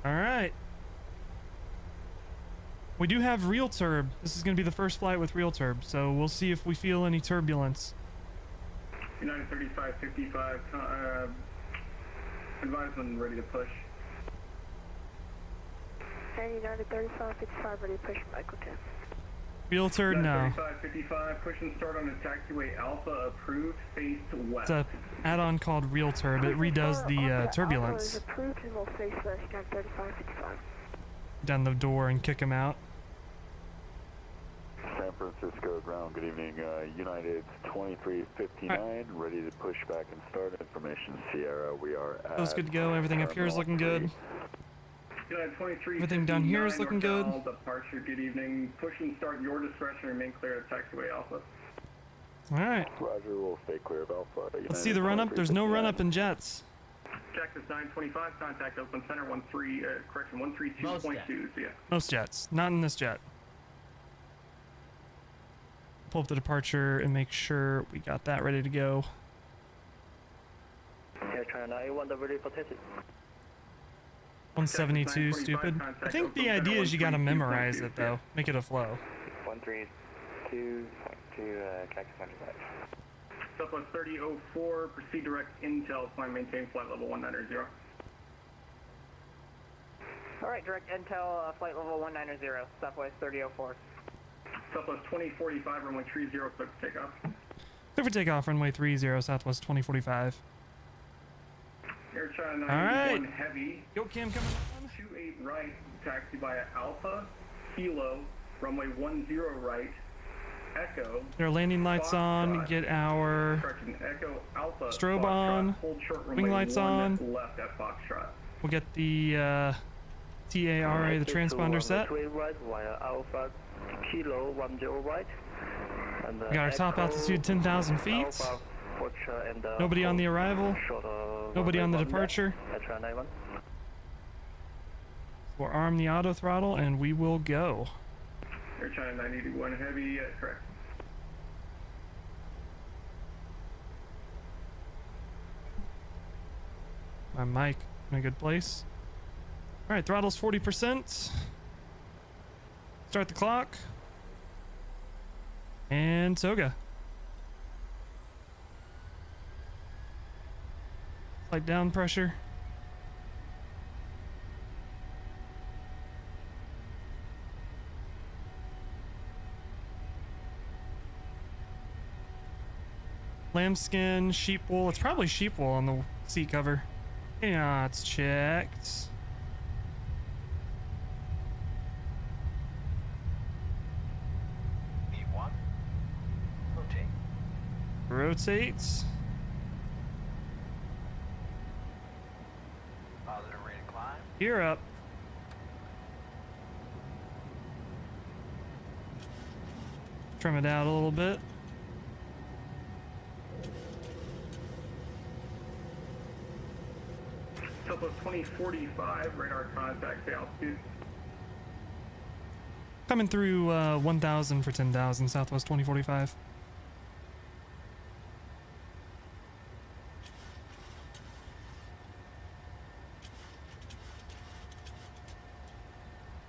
All right. We do have REALTURB. This is going to be the first flight with REALTURB, so we'll see if we feel any turbulence. United 35, 55, advise when ready to push. And United 35, 55, ready to push Michael 10. REALTURB, no. 35, 55, push and start on the taxiway Alpha approved, face west. It's a add-on called REALTURB. It redoes the turbulence. Approved and will face west, United 35, 55. Down the door and kick him out. San Francisco ground, good evening. United 2359, ready to push back and start. Information Sierra, we are at... Feels good to go. Everything up here is looking good. United 23, Everything down here is looking good. Departure, good evening. Push and start your discretion, remain clear of taxiway Alpha. Alright. Roger, we'll stay clear of Alpha. Let's see the run-up. There's no run-up in jets. Cactus 925, contact Oakland Center 132.2. See ya. Most jets. Not in this jet. Pull up the departure and make sure we got that ready to go. Air China 91, ready for taxi. 172, stupid. I think the idea is you gotta memorize it though. Make it a flow. 132, Cactus 95. Southwest 3004, proceed direct intel, climb maintain flight level 190. Alright, direct intel, flight level 190, Southwest 3004. Southwest 2045, runway 30, clear for takeoff. Clear for takeoff, runway 30, Southwest 2045. Air China Alright. 91 heavy. Yoke cam coming on. 28 right, taxi via Alpha, Kilo, runway 10 right, Echo. There are landing lights on. Get our Correction, Echo, Alpha, strobe Foxtrot, on. hold short Wing runway lights 1 on. left at Foxtrot. We'll get the TARA, the transponder set. Right via Alpha, Kilo 10 right. And, We got our top altitude 10,000 feet. Alpha, and, Nobody on the arrival. Nobody on the runway 1 departure. left, Air China 91. We'll arm the auto throttle and we will go. Air China 981 heavy, correct. My mic in a good place. All right, throttle's 40%. Start the clock. And toga. Slight down pressure. Lambskin, sheep wool. It's probably sheep wool on the seat cover. Yeah, it's checked. B1. Rotate. Rotates. Positive rate of climb. Gear up. Trim it out a little bit. Southwest 2045, radar contact to altitude. Coming through 1,000 for 10,000, Southwest 2045.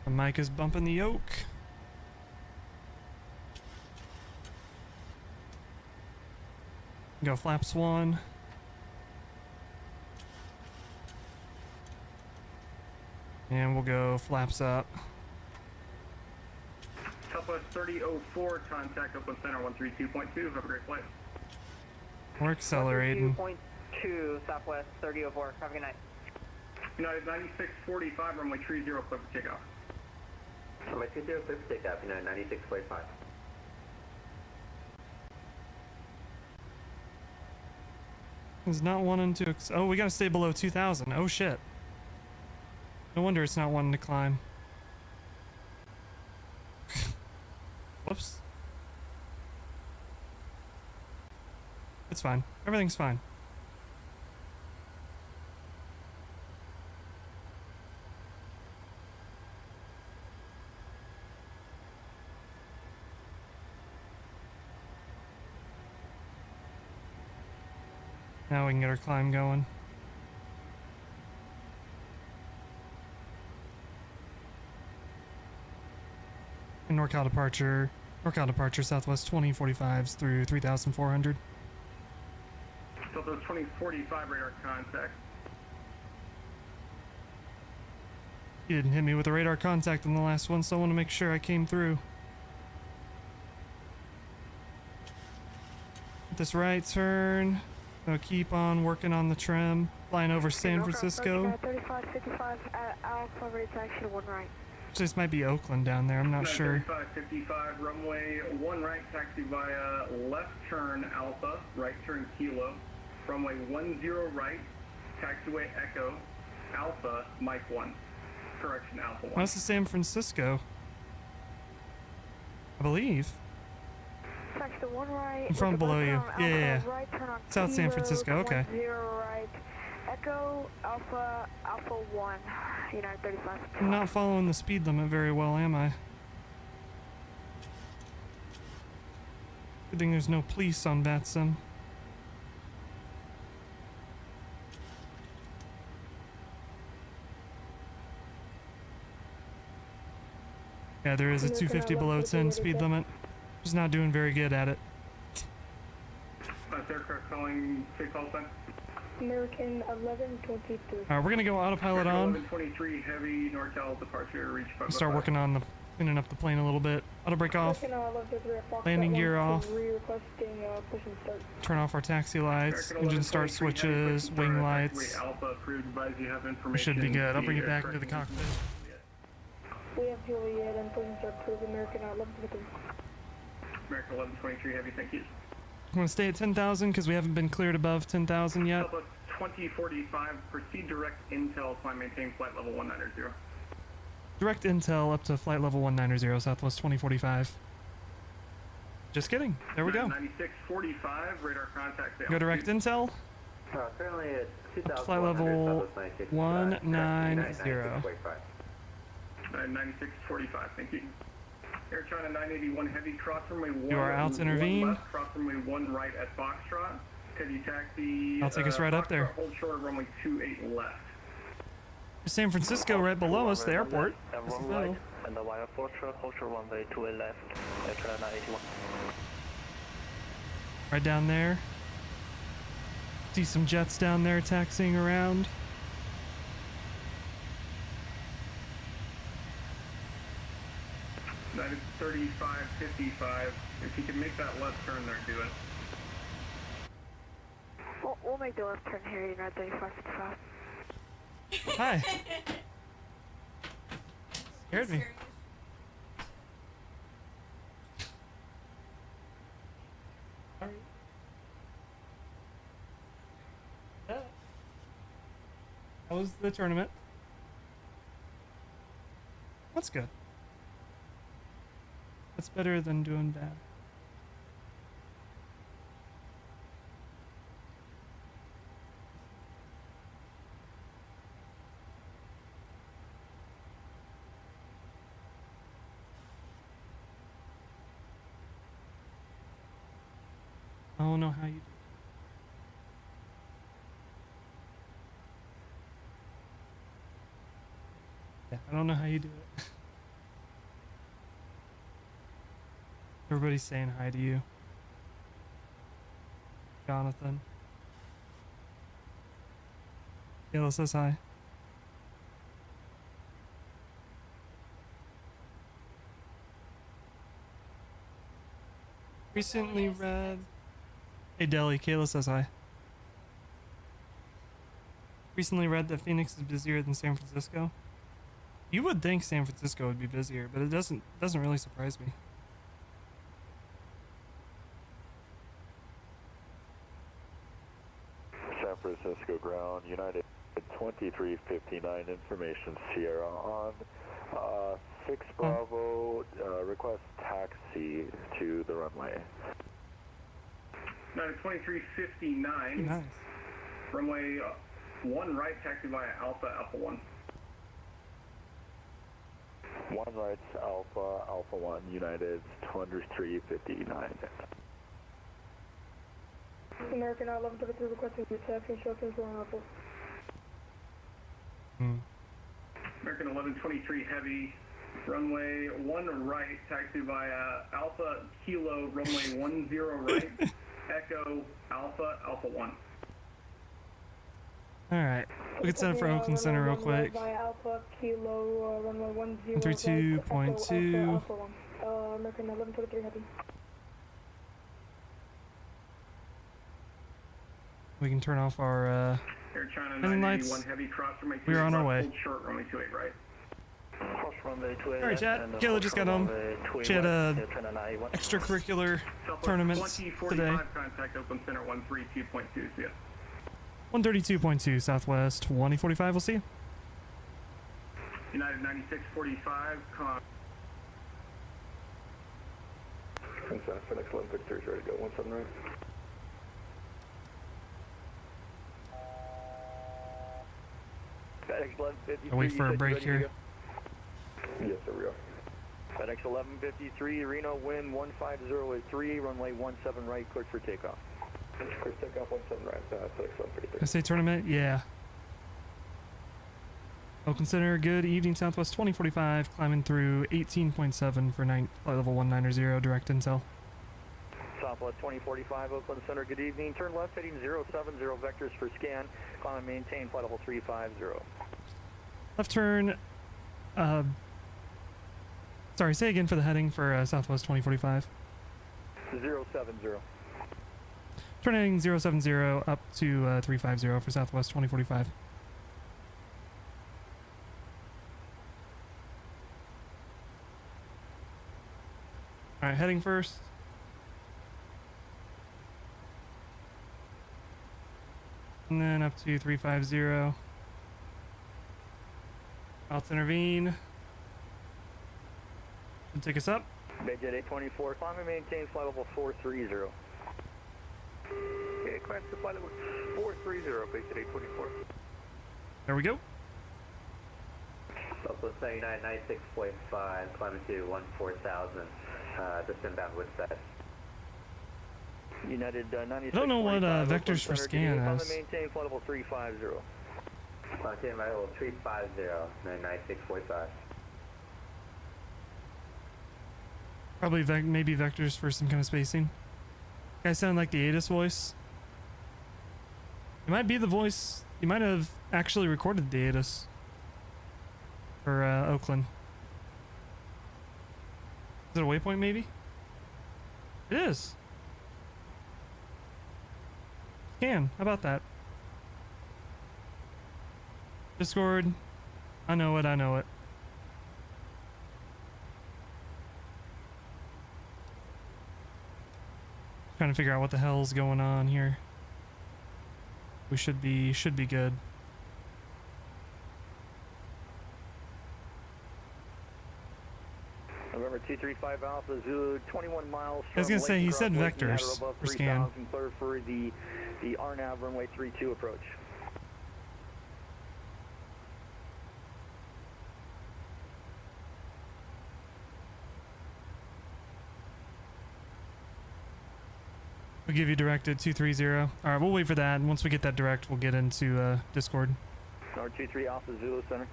The mic is bumping the yoke. Go flaps 1. And we'll go flaps up. Southwest 3004, contact Oakland Center 132.2. Have a great flight. We're accelerating. 2 Southwest 3004. Have a good night. United 9645, runway 30, clear for takeoff. Runway 20, clear for takeoff, United 9645. It's not wanting to. Oh, we gotta stay below 2,000. Oh shit. No wonder it's not wanting to climb. Whoops. It's fine. Everything's fine. Now we can get our climb going. And NorCal departure, Southwest 2045s through 3,400. Southwest 2045, radar contact. He didn't hit me with a radar contact in the last one, so I want to make sure I came through. This right turn. I'll keep on working on the trim. Flying over San Francisco. 3555 Alpha, ready to action, 1 right. This might be Oakland down there, I'm not sure. 3555, runway 1 right, taxi via left turn Alpha, right turn Kilo. Runway 10 right, taxiway Echo, Alpha, Mike 1. Correction, Alpha 1. That's the San Francisco. I believe. Taxi 1 right. In front below you. Yeah. Right turn on South Kilo, San Francisco, okay. 10 right. Echo, Alpha 1, United 35. I'm not following the speed limit very well, am I? Good thing there's no police on VATSIM. Yeah, there is a 250 below 10 speed limit. Just not doing very good at it. Aircraft calling, take call sign. American 1122. Alright, we're gonna go autopilot on. 1123, heavy NorCal departure, reach 5. Start working on the cleaning up the plane a little bit. Auto brake off. Landing gear off. Turn off our taxi lights. Engine start switches. Wing lights. We should be good. I'll bring you back into the cockpit. We have Juliet and pushing start cruise American 1123. American 1123, heavy, thank you. I'm gonna stay at 10,000 because we haven't been cleared above 10,000 yet. 2045, proceed direct intel, climb maintain flight level 190. Direct intel up to flight level 190, Southwest 2045. Just kidding. There we go. 9645, radar contact. Go direct intel. Currently at 2,000. Flight level 190. 9645, thank you. Air China 981 heavy, cross runway 1. You are out to intervene. Left, cross runway 1 right at Foxtrot. Heavy taxi. I'll take us right up there. Hold short, runway 28 left. San Francisco right below us, the airport. One right, and the wire Foxtrot, hold short runway 28 left. Air China 981. Right down there. See some jets down there taxiing around. That is 3555. If you can make that left turn there, do it. We'll make the left turn here, United 3555. Hi. Scared me. How was the tournament? That's good. That's better than doing bad. I don't know how you do it. Yeah, I don't know how you do it. Everybody's saying hi to you. Jonathan. Kayla says hi. Recently read. Hey Deli, Kayla says hi. Recently read that Phoenix is busier than San Francisco. You would think San Francisco would be busier, but it doesn't really surprise me. San Francisco ground, United 2359, information Sierra on 6 Bravo, request taxi to the runway. United 2359, Nice. runway 1 right, taxi via Alpha, Alpha 1. 1 right, Alpha, Alpha 1, United 2359. American 1133 requesting your taxi instructions on Alpha. American 1123 heavy, runway 1 right, taxi via Alpha Kilo, runway 10 right, Echo Alpha, Alpha 1. Alright. We can set it for Oakland Center real quick. Via Alpha Kilo, runway 10 132.2. Alpha 1. American 1123 heavy. We can turn off our Air China heading 981 lights. heavy, cross runway 28 We are on our right, way. hold short, runway 28 right. Cross runway 28. Alright, chat. Kayla just got home. She had a extracurricular tournament today. Contact Oakland Center 132.2, see ya. 132.2 Southwest 2045. We'll see you. United 9645, Consent for next 1153 is ready to go. 17 right. FedEx 1153. I'll wait for a break here. Yes, sir, we are. FedEx 1153, Reno, wind 15083, runway 17 right, cleared for takeoff. Cleared for takeoff, 17 right, FedEx 1153. SA tournament, yeah. Oakland Center, good evening, Southwest 2045, climbing through 18.7 for flight level 190, direct intel. Southwest 2045, Oakland Center, good evening. Turn left heading 070 vectors for scan. Climb and maintain flight level 350. Left turn, sorry, say again for the heading for Southwest 2045. 070. Turn heading 070 up to 350 for Southwest 2045. Alright, heading first. And then up to 350. About to intervene. Should take us up. Bayjet 824, climb and maintain flight level 430. Okay, climb to flight level 430, Bayjet 824. There we go. Southwest 9996.5, climbing to 14,000, just inbound Woodfed. United 96. I don't know what vectors for scan is. Maintain flight level 350. Maintain flight level 350, 96.5. Probably maybe vectors for some kind of spacing. Guy sound like the ATIS voice. It might be the voice. You might have actually recorded the ATIS for Oakland. Is it a waypoint maybe? It is. Scan. How about that? Discord. I know it. I know it. Trying to figure out what the hell's going on here. We should be good. November 235 Alpha Zulu, 21 miles. I was gonna say, he said vectors for scan. Clear for the RNAV runway 32 approach. We'll give you direct at 230. All right, we'll wait for that. And once we get that direct, we'll get into Discord. R23 Alpha Zulu Center.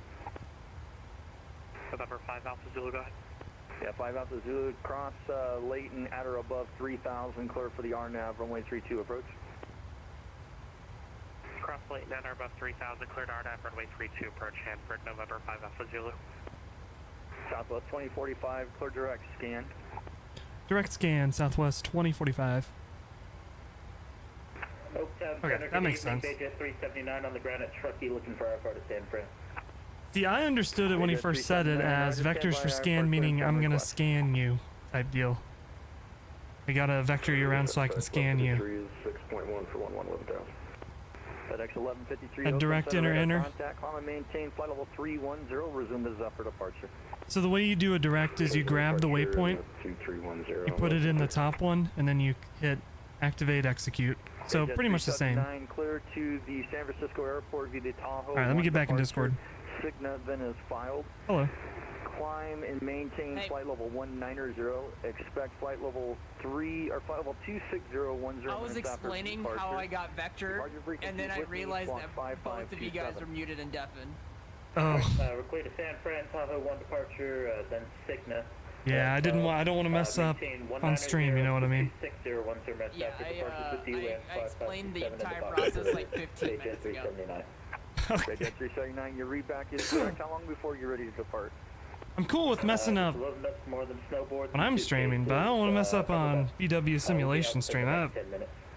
November 5 Alpha Zulu, go ahead. Yeah, 5 Alpha Zulu, cross Layton at or above 3,000, clear for the RNAV, runway 32 approach. Cross Layton at or above 3,000, cleared RNAV, runway 32 approach, Hanford, November 5 Alpha Zulu. Southwest 2045, clear direct, scan. Direct scan, Southwest 2045. Okay, that makes sense. 379 on the ground at Truckee, looking for airport to San Fran. See, I understood it when he first said it as vectors for scan, meaning I'm gonna scan you type deal. I gotta vector you around so I can scan you. 6.1 for 11 lift down. FedEx 1153. A direct enter. Contact, climb and maintain flight level 310. Resume as upper departure. So the way you do a direct is you grab the waypoint, you put it in the top one, and then you hit activate execute. So pretty much the same. Clear to the San Francisco airport via the Tahoe. All right, let me get back in Discord. Cigna then is filed. Hello. Climb and maintain flight level 190. Expect flight level 3 or flight level 26010. I was explaining how I got vector, and then I realized that both of you guys are muted and deafened. Oh. We're clear to San Fran, Tahoe 1 departure, then Cigna. Yeah, I don't want to mess up on stream, you know what I mean? Yeah, I explained the entire process like 15 minutes ago. Okay. 379, your readback is correct. How long before you're ready to depart? I'm cool with messing up when I'm streaming, but I don't want to mess up on BW simulation stream. I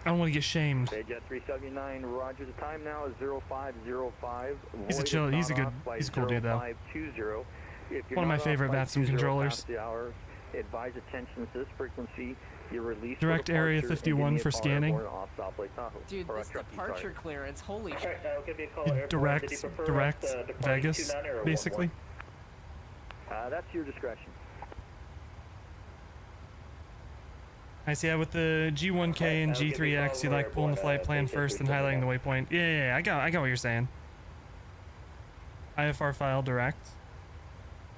don't want to get shamed. Jet 379, roger. The time now is 0505. He's a cool dude though. One of my favorite VATSIM controllers. Advise attention to this frequency. You're released direct area 51 for scanning. Dude, this departure clearance, holy shit. Direct Vegas, basically. That's your discretion. I see. Yeah, with the G1K and G3X, you like pulling the flight plan first and highlighting the waypoint. Yeah, I got what you're saying. IFR file direct.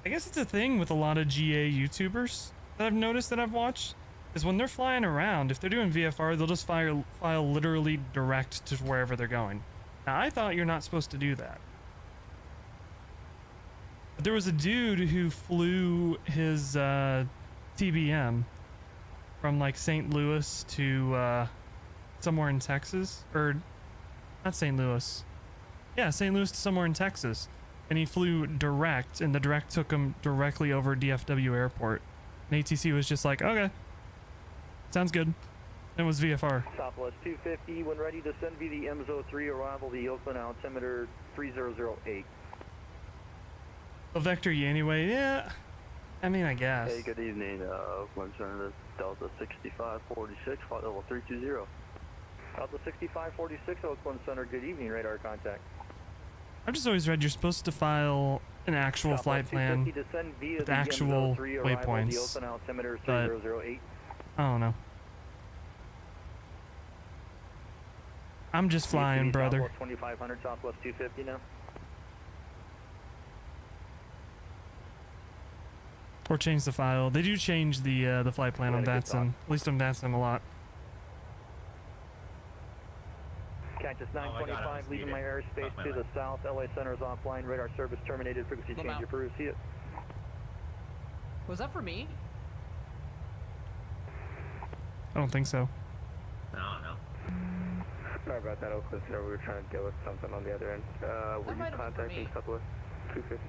I guess it's a thing with a lot of GA YouTubers that I've noticed that I've watched, is when they're flying around, if they're doing VFR, they'll just file literally direct to wherever they're going. Now, I thought you're not supposed to do that. But there was a dude who flew his TBM from like St. Louis to somewhere in Texas, or not St. Louis. Yeah, St. Louis to somewhere in Texas. And he flew direct, and the direct took him directly over DFW airport. And ATC was just like, okay, sounds good. It was VFR. Southwest 250, when ready to send via the MZO3, arrival the Oakland altimeter 3008. They'll vector you anyway, yeah. I mean, I guess. Hey, good evening, Oakland Center, Delta 6546, flight level 320. Delta 6546, Oakland Center, good evening, radar contact. I've just always read you're supposed to file an actual flight plan with actual waypoints, but I don't know. I'm just flying, brother. 2500 Southwest 250 now. Or change the file. They do change the flight plan on VATSIM. At least on VATSIM a lot. Cactus 925, leaving my airspace to the south. LA Center is offline. Radar service terminated. Frequency change approved. See it. Was that for me? I don't think so. No. Sorry about that, Oakland Center. We were trying to deal with something on the other end. Were you contacting Southwest 250?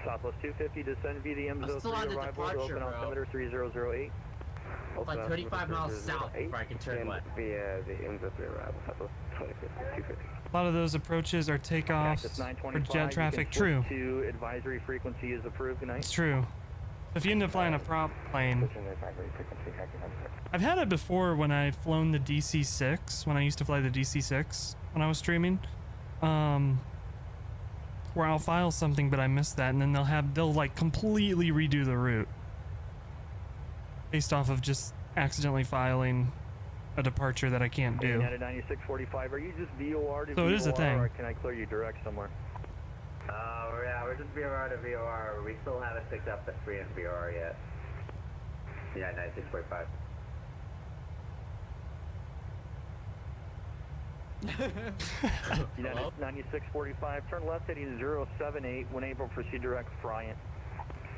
Southwest 250, descend via the MZO3 arrival to Oakland altimeter 3008. Like 35 miles south before I can turn west. Via the MZO3 arrival, Southwest 250. A lot of those approaches are takeoffs for jet traffic. True. To advisory frequency is approved tonight. It's true. If you end up flying a prop plane, I've had it before when I've flown the DC-6, when I used to fly the DC-6 when I was streaming, where I'll file something but I missed that, and then they'll like completely redo the route based off of just accidentally filing a departure that I can't do. At 9645, are you just VOR to so VOR, it is a thing. Or can I clear you direct somewhere? Yeah, we're just VOR to VOR. We still haven't picked up the free and VOR yet. Yeah, 9645. United 9645, turn left heading 078, when able proceed direct Bryant.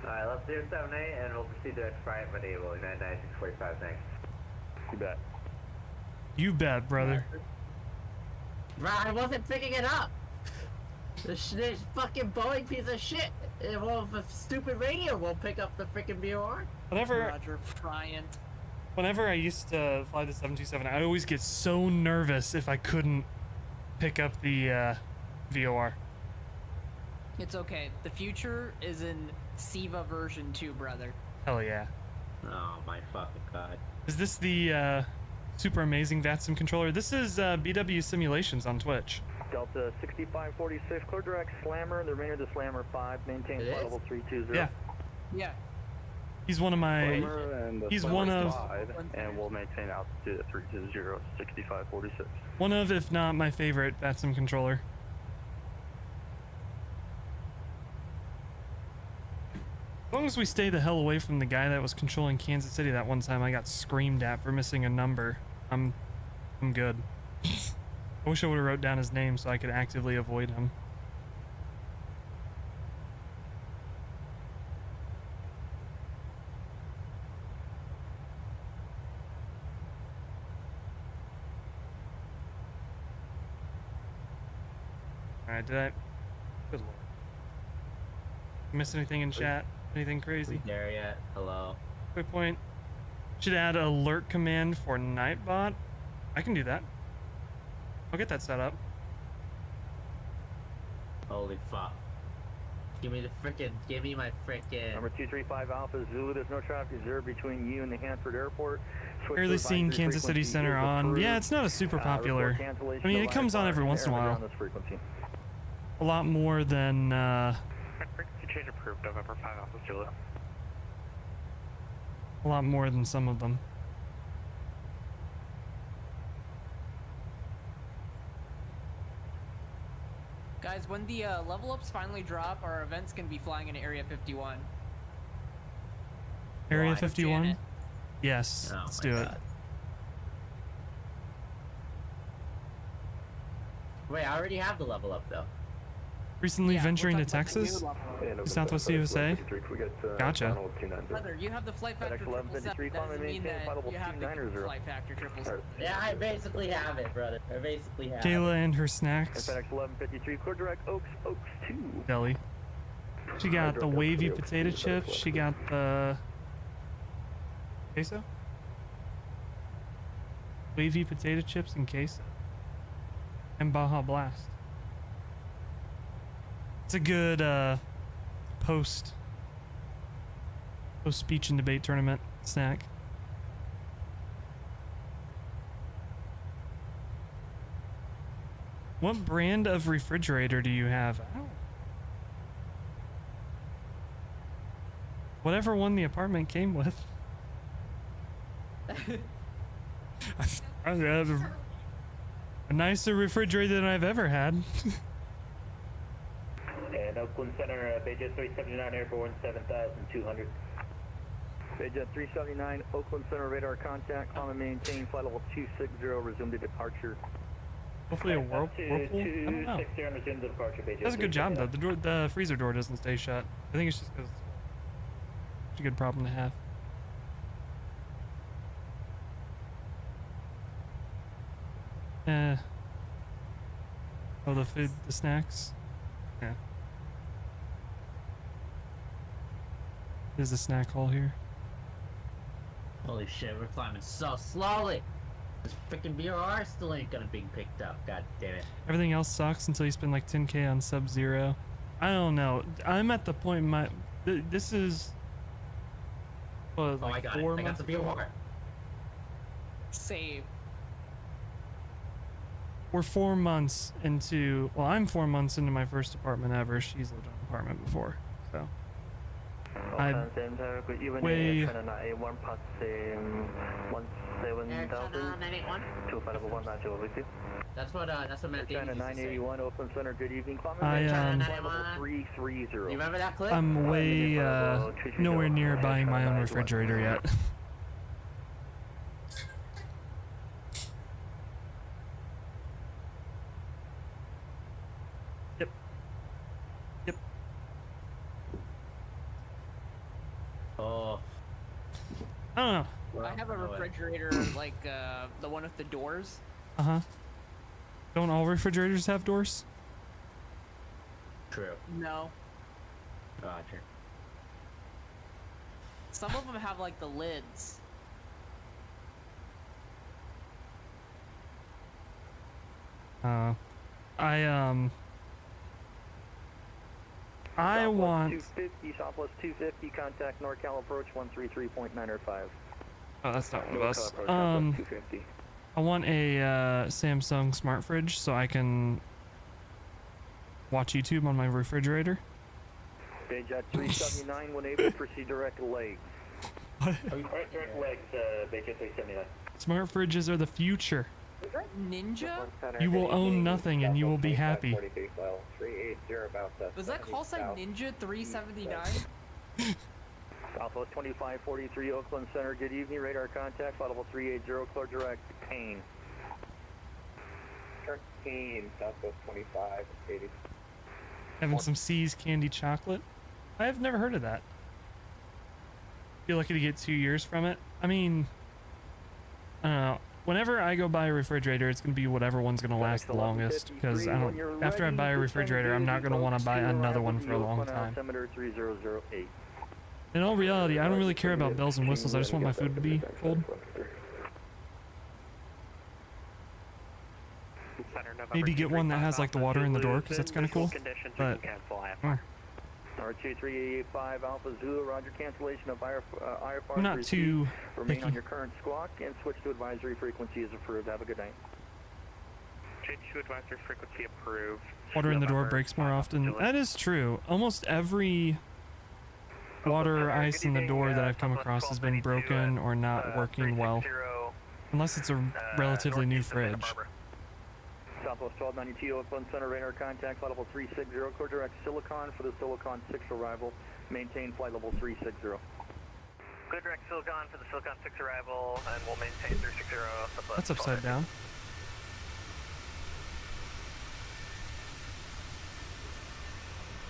Alright, left 078 and we'll proceed direct Bryant when able. United 9645, thanks. You bet. You bet, brother. Bro, I wasn't picking it up. This fucking Boeing piece of shit. The stupid radio won't pick up the freaking BOR. Roger Bryant. Whenever I used to fly the 727, I always get so nervous if I couldn't pick up the VOR. It's okay. The future is in SIVA version 2, brother. Hell yeah. Oh my fucking god. Is this the super amazing VATSIM controller? This is BW Simulations on Twitch. Delta 6546, clear direct Slammer, the remainder of the Slammer 5, maintain flight level 320. Yeah. Yeah. He's one of my... He's one of... And we'll maintain altitude at 320, 6546. One of, if not my favorite, VATSIM controller. As long as we stay the hell away from the guy that was controlling Kansas City that one time I got screamed at for missing a number, I'm good. I wish I would have wrote down his name so I could actively avoid him. Alright, did I... Good lord. Miss anything in chat? Anything crazy? There yet? Hello. Quick point. Should add alert command for Nightbot. I can do that. I'll get that set up. Holy fuck. Give me my frickin'... Number 235 Alpha Zulu, there's no traffic zero between you and the Hanford Airport. Barely seen Kansas City Center on. Yeah, it's not a super popular. I mean, it comes on every once in a while. A lot more than, Frequency change approved, November 5 Alpha Zulu. a lot more than some of them. Guys, when the level ups finally drop, our event's gonna be flying into Area 51. Area 51? Janet. Yes, Oh let's my do it. God. Wait, I already have the level up though. Recently Yeah, venturing we're to talking about the Texas? new level up. Southwest USA? Gotcha. Brother, you have the flight factor 777. That doesn't mean that you have the flight factor 777. Yeah, I basically have it, brother. I basically have Kayla it. and her snacks. FedEx 1153, clear direct Oaks 2. Deli. She got the wavy potato chips. She got the queso? Wavy potato chips and queso. And Baja Blast. It's a good post speech and debate tournament snack. What brand of refrigerator do you have? I don't... Whatever one the apartment came with. I have a nicer refrigerator than I've ever had. And Oakland Center, Bayjet 379, airborne 7,200. Bayjet 379, Oakland Center, radar contact, climb and maintain, flight level 260, resume to departure. Hopefully a whirlpool? I don't know. Resume to departure, Bayjet. Does a good job though. The freezer door doesn't stay shut. I think it's just because it's a good problem to have. Oh, the food, the snacks? Yeah. There's a snack hall here. Holy shit, we're climbing so slowly. This freaking BRR still ain't gonna be picked up. God damn it. Everything else sucks until you spend like 10K on Sub-Zero. I don't know. I'm at the point in my... This is... What, like I got 4 it. I got months? the BRR. Save. We're 4 months into... Well, I'm 4 months into my first apartment ever. She's lived in an apartment before, so... I'm way... That's what Matt China 981, Oakland Center, good evening. I, You remember that clip? I'm way, nowhere near buying my own refrigerator yet. I don't know. I have a refrigerator like the one with the doors. Uh-huh. Don't all refrigerators have doors? True. No. Roger. Some of them have like the lids. I want. 250, Southwest 250, contact NorCal approach 133.905. Oh, that's not one of us. Approach, Southwest 250. I want a Samsung smart fridge so I can watch YouTube on my refrigerator. Page at 379, when able, proceed direct legs. What? Alright, direct legs, Page at 379. Smart fridges are the future. Ninja? You will own nothing and you will be happy. Was that call sign Ninja 379? Southwest 2543 Oakland Center, good evening, radar contact, flight level 380, clear direct, Kane. 13, Southwest 2580. Having some C's candy chocolate? I have never heard of that. Feel lucky to get 2 years from it. I mean, I don't know. Whenever I go buy a refrigerator, it's going to be whatever one's going to last the longest. Because I don't. After I buy a refrigerator, I'm not going to want to buy another one for a long time. In all reality, I don't really care about bells and whistles. I just want my food to be cold. Maybe get one that has like the water in the door, because that's kind of cool. But R2385 Alpha Zulu, Roger, cancellation of IFR. I'm not too remain picky. on your current squawk and switch to advisory frequency is approved. Have a good night. Change to advisory frequency approved. Water in the door breaks more often. That is true. Almost every water or ice in the door that I've come across has been broken or not working well. Unless it's a relatively new fridge. Southwest 1292 Oakland Center, radar contact, flight level 360, clear direct Silicon for the Silicon 6 arrival. Maintain flight level 360. Good direct Silicon for the Silicon 6 arrival, and we'll maintain 360. That's upside down.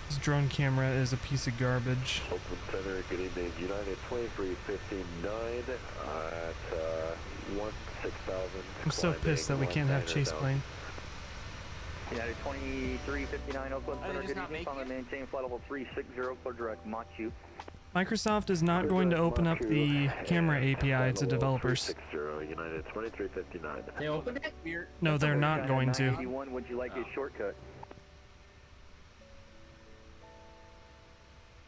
This drone camera is a piece of garbage. Oakland Center, good evening. United 2359 at 16,000. I'm so pissed that we can't have chase plane. United 2359 Oakland Center, good evening. Follow maintain flight level 360, clear direct Machu. Microsoft is not going to open up the camera API to developers. United 2359. They opened it? No, they're not going to. Would you like a shortcut?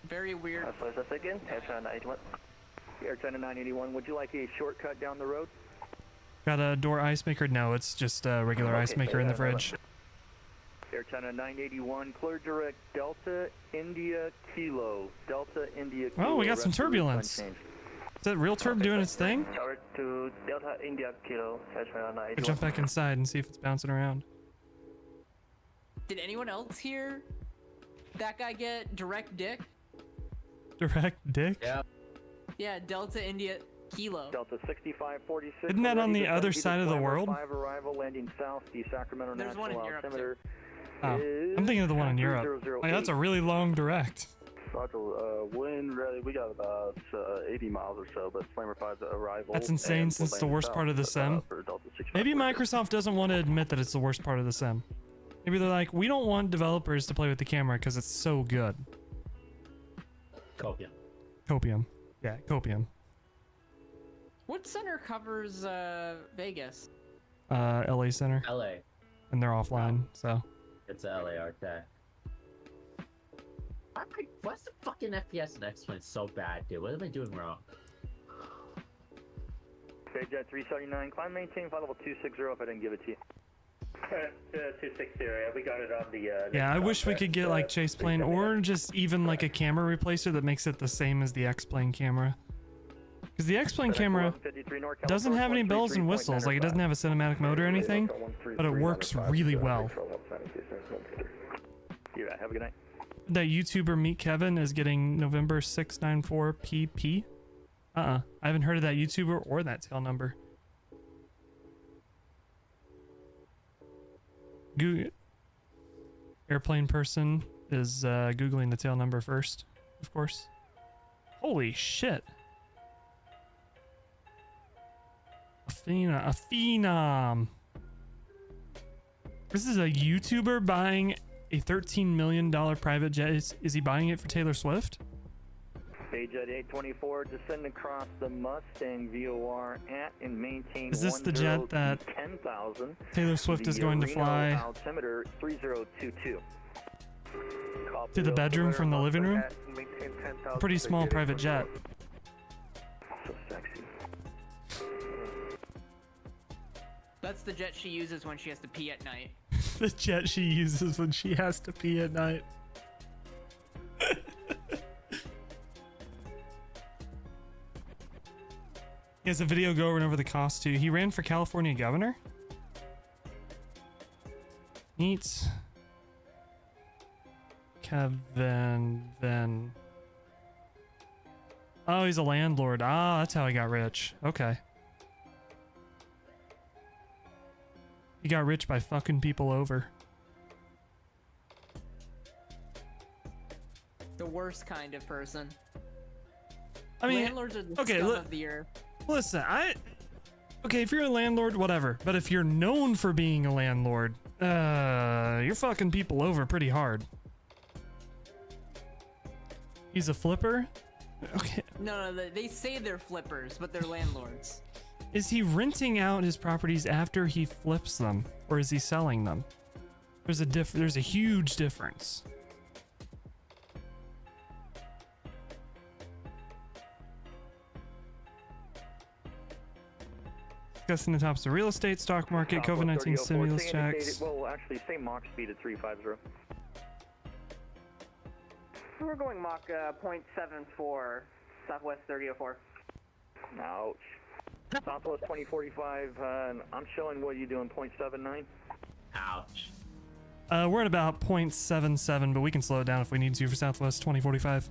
Very weird. Again, Air China 981, would you like a shortcut down the road? Got a door ice maker? No, it's just a regular ice maker in the fridge. Air China 981, clear direct Delta India Kilo. Delta India Kilo. Oh, we got some turbulence. Is that REALTURB doing its thing? Tower to Delta India Kilo, Air China 981. I'll jump back inside and see if it's bouncing around. Did anyone else hear that guy get direct dick? Direct dick? Yeah. Yeah, Delta India Kilo. Delta 6546. Isn't that on the other side of the world? 5 arrival landing south, the Sacramento There's one in National Europe Altimeter. Oh, I'm thinking of the one in Europe. Like, that's a really long direct. Roger, wind ready, we got about 80 miles or so, but Flamer 5's arrival. That's insane since it's the worst part of the SEM. Maybe Microsoft doesn't want to admit that it's the worst part of the SEM. Maybe they're like, we don't want developers to play with the camera because it's so good. Copium. Copium. Yeah, Copium. What center covers Vegas? LA Center. LA. And they're offline, so. It's LA, okay. Why's the fucking FPS in X-Plane so bad, dude? What am I doing wrong? Jet 379, climb maintain flight level 260 if I didn't give it to you. 260, we got it on the... Yeah, I wish we could get like chase plane or just even like a camera replacer that makes it the same as the X-Plane camera. Because the X-Plane camera doesn't have any bells and whistles, like it doesn't have a cinematic mode or anything, but it works really well. Yeah, have a good night. That YouTuber Meet Kevin is getting November 694 PP. I haven't heard of that YouTuber or that tail number. Google airplane person is googling the tail number first, of course. Holy shit. A phenom. This is a YouTuber buying a $13 million private jet. Is he buying it for Taylor Swift? Jet 824, descend across the Mustang VOR at and maintain. Is this the jet that 10,000. Taylor Swift is going to fly altimeter 3022. to the bedroom from the living room? A pretty small private jet. So sexy. That's the jet she uses when she has to pee at night. The jet she uses when she has to pee at night. He has a video going over the cost too. He ran for California governor. Neat. Kevin. Oh, he's a landlord. Ah, that's how he got rich. Okay. He got rich by fucking people over. The worst kind of person. I mean, landlords are the okay, scum of the earth. Listen, okay, if you're a landlord, whatever. But if you're known for being a landlord, you're fucking people over pretty hard. He's a flipper? Okay. No, they say they're flippers, but they're landlords. Is he renting out his properties after he flips them, or is he selling them? There's a huge difference. Discussing the tops of real estate, stock market, COVID-19 stimulus checks. Well, actually, say Mach speed at 350. We're going Mach 0.74, Southwest 3004. Ouch. Southwest 2045, I'm showing what are you doing, 0.79? Ouch. We're at about 0.77, but we can slow it down if we need to for Southwest 2045.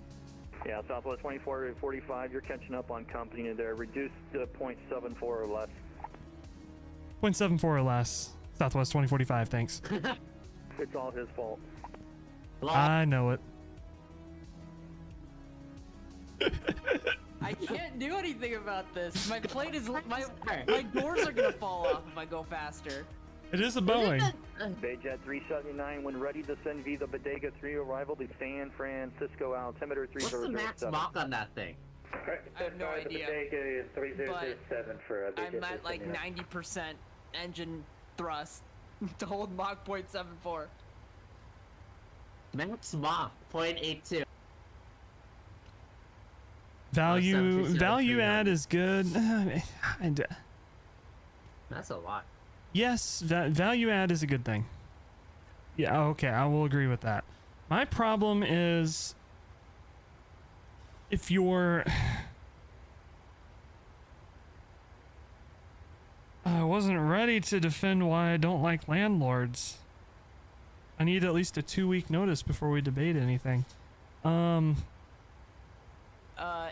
Yeah, Southwest 2445, you're catching up on company there. Reduce to 0.74 or less. 0.74 or less. Southwest 2045, thanks. It's all his fault. I know it. I can't do anything about this. My plate is my doors are gonna fall off if I go faster. It is a Boeing. Bayjet 379, when ready to send via the Bodega 3 arrival to San Francisco, altimeter 3007. What's the max Mach on that thing? I have no idea. Bodega is 3007 for I'm at like 90% engine thrust to hold Mach 0.74. Max Mach 0.82. Value add is good. That's a lot. Yes, value add is a good thing. Yeah, okay, I will agree with that. My problem is if you're... I wasn't ready to defend why I don't like landlords. I need at least a 2-week notice before we debate anything.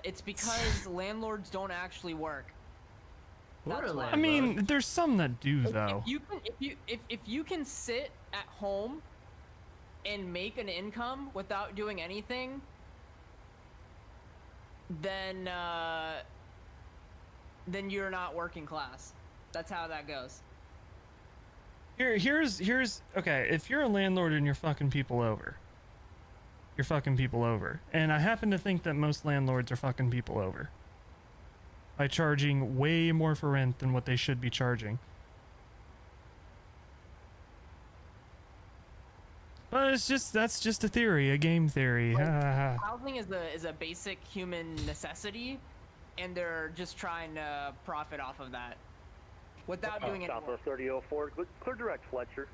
It's because landlords don't actually work. That's why. I mean, there's some that do though. If you can sit at home and make an income without doing anything, then you're not working class. That's how that goes. Here's okay, if you're a landlord and you're fucking people over, you're fucking people over. And I happen to think that most landlords are fucking people over by charging way more for rent than what they should be charging. But that's just a theory, a game theory. Like, housing is a basic human necessity, and they're just trying to profit off of that without doing any Southwest 3004, clear direct Fletcher.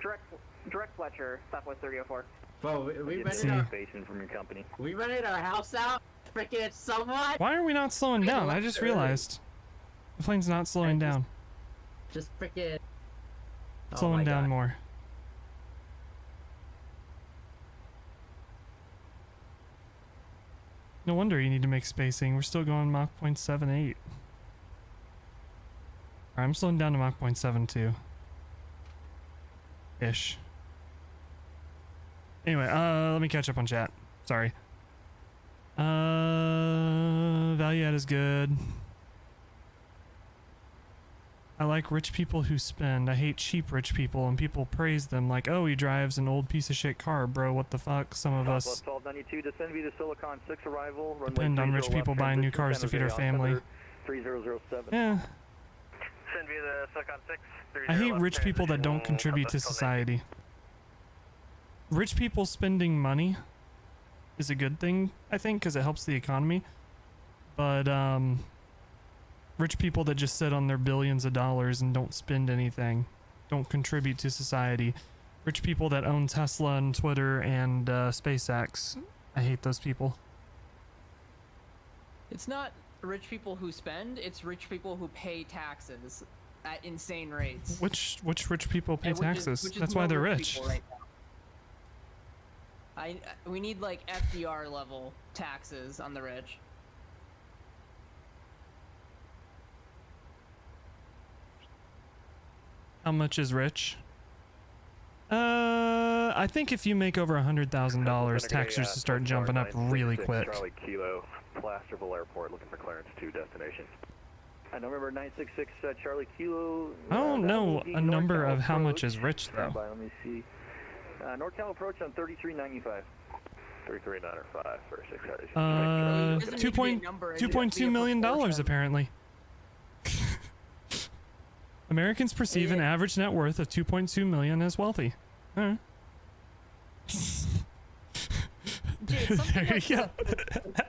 Direct Fletcher, Southwest 3004. Bro, we rented our house out. Freaking somewhat. Why are we not slowing down? I just realized the plane's not slowing down. Just freaking slowing down more. No wonder you need to make spacing. We're still going Mach 0.78. Alright, I'm slowing down to Mach 0.72. Ish. Anyway, let me catch up on chat. Sorry. Value add is good. I like rich people who spend. I hate cheap rich people, and people praise them like, oh, he drives an old piece of shit car, bro. What the fuck? Some of us 1292, descend via Silicon 6 arrival. depend on rich people buying new cars to feed our family. 3007. Yeah. Send via the Silicon 6. I hate rich people that don't contribute to society. Rich people spending money is a good thing, I think, because it helps the economy. But, rich people that just sit on their billions of dollars and don't spend anything, don't contribute to society. Rich people that own Tesla and Twitter and SpaceX, I hate those people. It's not rich people who spend, it's rich people who pay taxes at insane rates. Which rich people pay And taxes? which is That's why more they're rich rich. people right now. We need like FDR level taxes on the rich. How much is rich? I think if you make over $100,000, taxes should start jumping up really quick. Charlie Kilo, Placerville Airport, looking for clearance to destination. November 966 Charlie Kilo. I don't know a number of how much is rich though. Let me see. NorCal approach on 3395. 3395 for 6 $2.2 million apparently. Americans perceive an average net worth of 2.2 million as wealthy. Alright. Dude, something There you like go.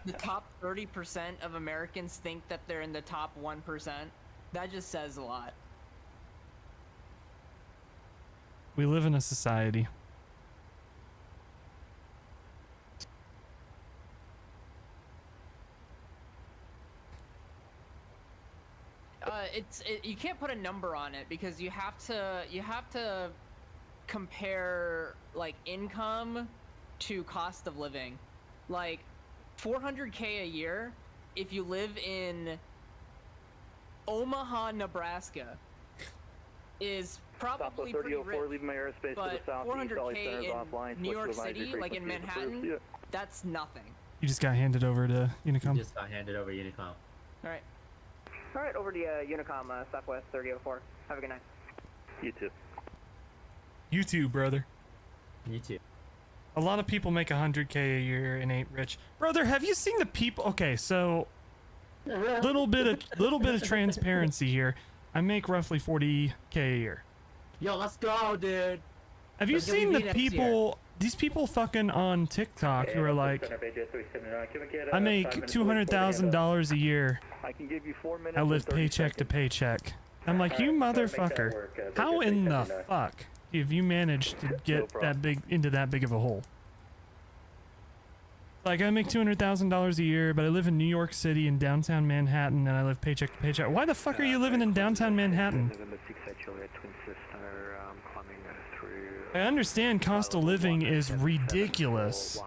the top 30% of Americans think that they're in the top 1%. That just says a lot. We live in a society. You can't put a number on it because you have to compare like income to cost of living. Like $400K a year if you live in Omaha, Nebraska is probably pretty rich. Leaving my airspace But to the south. 400K in New York City, like in Manhattan, that's nothing. You just got handed over to Unicom. You just got handed over Unicom. All right. All right, over to Unicom, Southwest 3004. Have a good night. You too. You too, brother. You too. A lot of people make 100K a year and ain't rich. Brother, have you seen the people? Okay, so little bit of transparency here. I make roughly 40K a year. Yo, let's go, dude. Have you seen the people? These people fucking on TikTok who are like, I make $200,000 a year. I can give you 4 minutes. I live paycheck to paycheck. I'm like, you motherfucker. How in the fuck have you managed to get that big into that big of a hole? Like, I make $200,000 a year, but I live in New York City in downtown Manhattan, and I live paycheck to paycheck. Why the fuck are you living in downtown Manhattan? I understand cost of living is ridiculous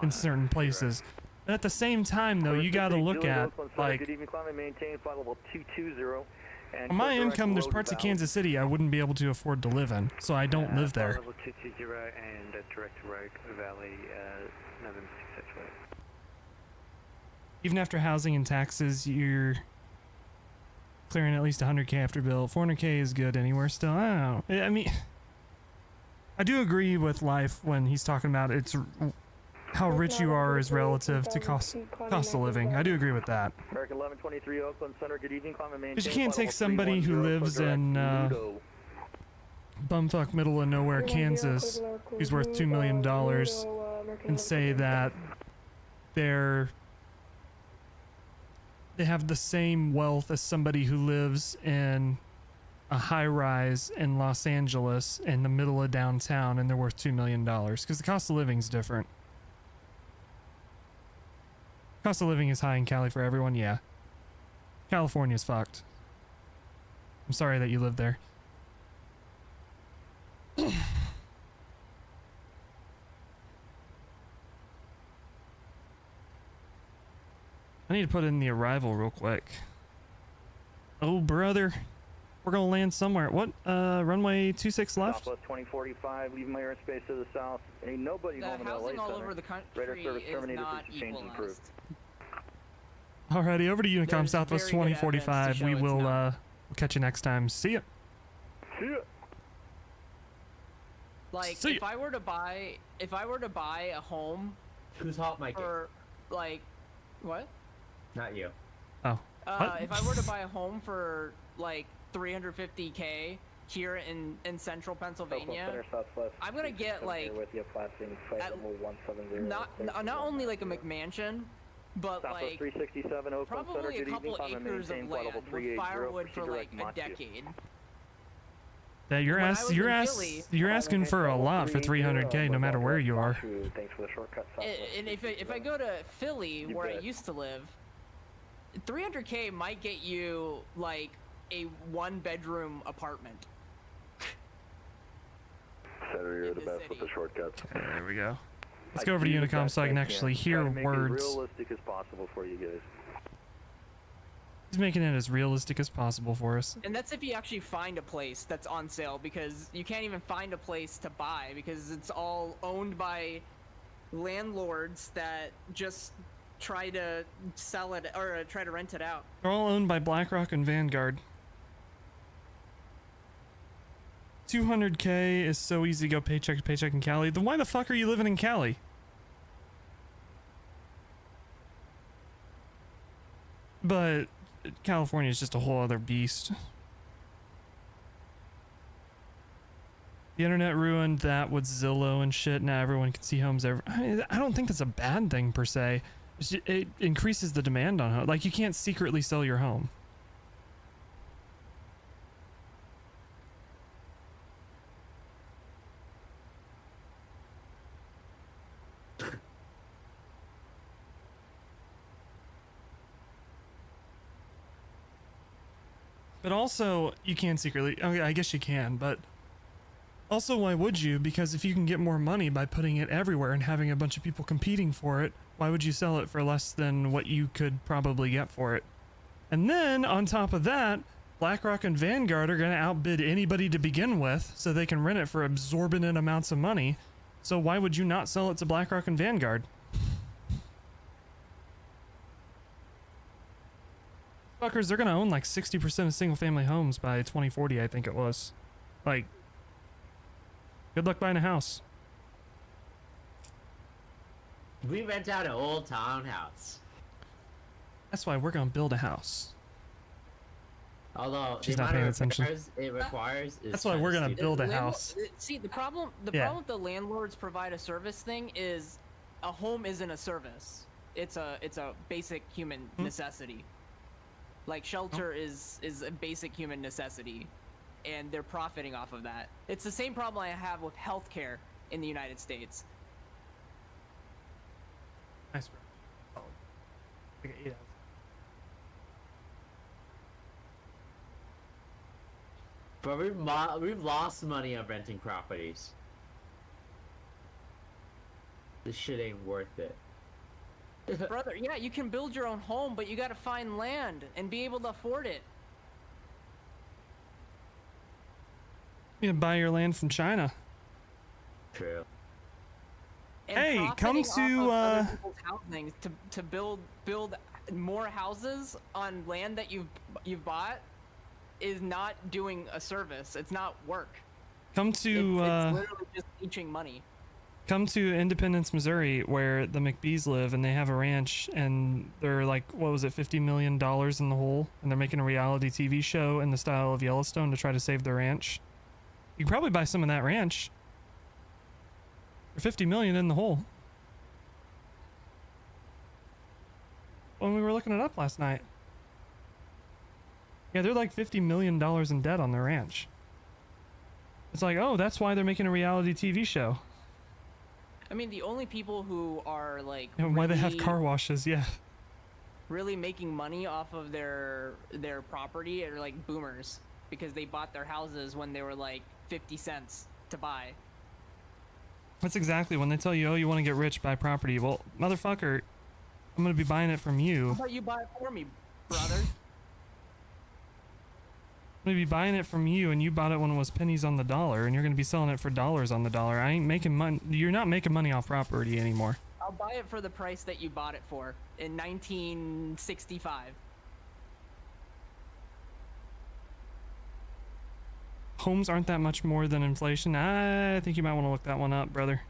in certain places. But at the same time, though, you gotta look at, like, on my income, there's parts of Kansas City I wouldn't be able to afford to live in, so I don't live there. Even after housing and taxes, you're clearing at least 100K after bill. 400K is good anywhere still. I don't know. I mean, I do agree with Life when he's talking about it's how rich you are is relative to cost of living. I do agree with that. American 1123 Oakland Center. Good evening. But you can't take somebody who lives in bumfuck middle of nowhere Kansas, who's worth $2 million, and say that they have the same wealth as somebody who lives in a high-rise in Los Angeles in the middle of downtown and they're worth $2 million, because the cost of living is different. Cost of living is high in Cali for everyone, yeah. California's fucked. I'm sorry that you live there. I need to put in the arrival real quick. Oh, brother. We're gonna land somewhere. What? Runway 26 left? Southwest 2045, leaving my airspace to the south. Ain't nobody The going to LA housing all Center. over the country Radar service is terminated. not Please change and approve. equalized. Alrighty, over to Unicom, There's Southwest very good 2045. evidence to We show will it's not. catch you next time. See ya. See ya. Like, See if I were to buy a home Who's hot mic? for, like, what? Not you. Oh. If I were to buy a home for, like, $350K here in central Pennsylvania, I'm gonna get, like, not only, like, a McMansion, but, like, 367 Oakland Center. probably a Good couple evening. Climb and acres of maintain flight land level with 380. firewood for, Proceed like, direct a Mach 2. decade. Yeah, you're asking for a lot for 300K, no matter where you are. Thanks for the shortcut. And if I go to Philly, You where I bet. used to live, 300K might get you like a 1-bedroom apartment. Senator, you're the best with the shortcuts. Okay, there we go. Let's go over to Unicom so I can actually hear Try to make words. it realistic as possible for you guys. He's making it as realistic as possible for us. And that's if you actually find a place that's on sale, because you can't even find a place to buy because it's all owned by landlords that just try to sell it or try to rent it out. They're all owned by BlackRock and Vanguard. 200K is so easy to go paycheck to paycheck in Cali. Then why the fuck are you living in Cali? But California is just a whole other beast. The internet ruined that with Zillow and shit. Now everyone can see homes I mean, I don't think that's a bad thing per se. It increases the demand on home. Like, you can't secretly sell your home. But also, you can secretly, okay, I guess you can, but also, why would you? Because if you can get more money by putting it everywhere and having a bunch of people competing for it, why would you sell it for less than what you could probably get for it? And then, on top of that, BlackRock and Vanguard are going to outbid anybody to begin with, so they can rent it for exorbitant amounts of money. So why would you not sell it to BlackRock and Vanguard? Fuckers, they're gonna own like 60% of single-family homes by 2040, I think it was. Like, good luck buying a house. We rent out an old townhouse. That's why we're gonna build a house. Although She's the not amount paying it attention. requires is That's why we're gonna stupid. build a house. See, the problem Yeah. with the landlords provide a service thing is a home isn't a service. It's a basic human necessity. Like, shelter is a basic human necessity, and they're profiting off of that. It's the same problem I have with healthcare in the United States. Nice. But we've lost money on renting properties. This shit ain't worth it. Brother, yeah, you can build your own home, but you gotta find land and be able to afford it. You can buy your land from China. True. And Hey, come profiting to, off of other people's housing to build more houses on land that you've bought is not doing a service. It's not work. Come It's to, literally just leeching money. come to Independence, Missouri, where the McBees live, and they have a ranch, and they're like, what was it, $50 million in the hole, and they're making a reality TV show in the style of Yellowstone to try to save their ranch. You can probably buy some of that ranch for $50 million in the hole. When we were looking it up last night. Yeah, they're like $50 million in debt on their ranch. It's like, oh, that's why they're making a reality TV show. I mean, the only people who are like And why they have really- car washes, yeah. really making money off of their property are like boomers, because they bought their houses when they were like 50 cents to buy. That's exactly when they tell you, oh, you want to get rich, buy property. Well, motherfucker, I'm going to be buying it from you. How about you buy it for me, brother? I'm going to be buying it from you, and you bought it when it was pennies on the dollar, and you're going to be selling it for dollars on the dollar. I ain't making money. You're not making money off property anymore. I'll buy it for the price that you bought it for in 1965. homes aren't that much more than inflation. I think you might want to look that one up, brother.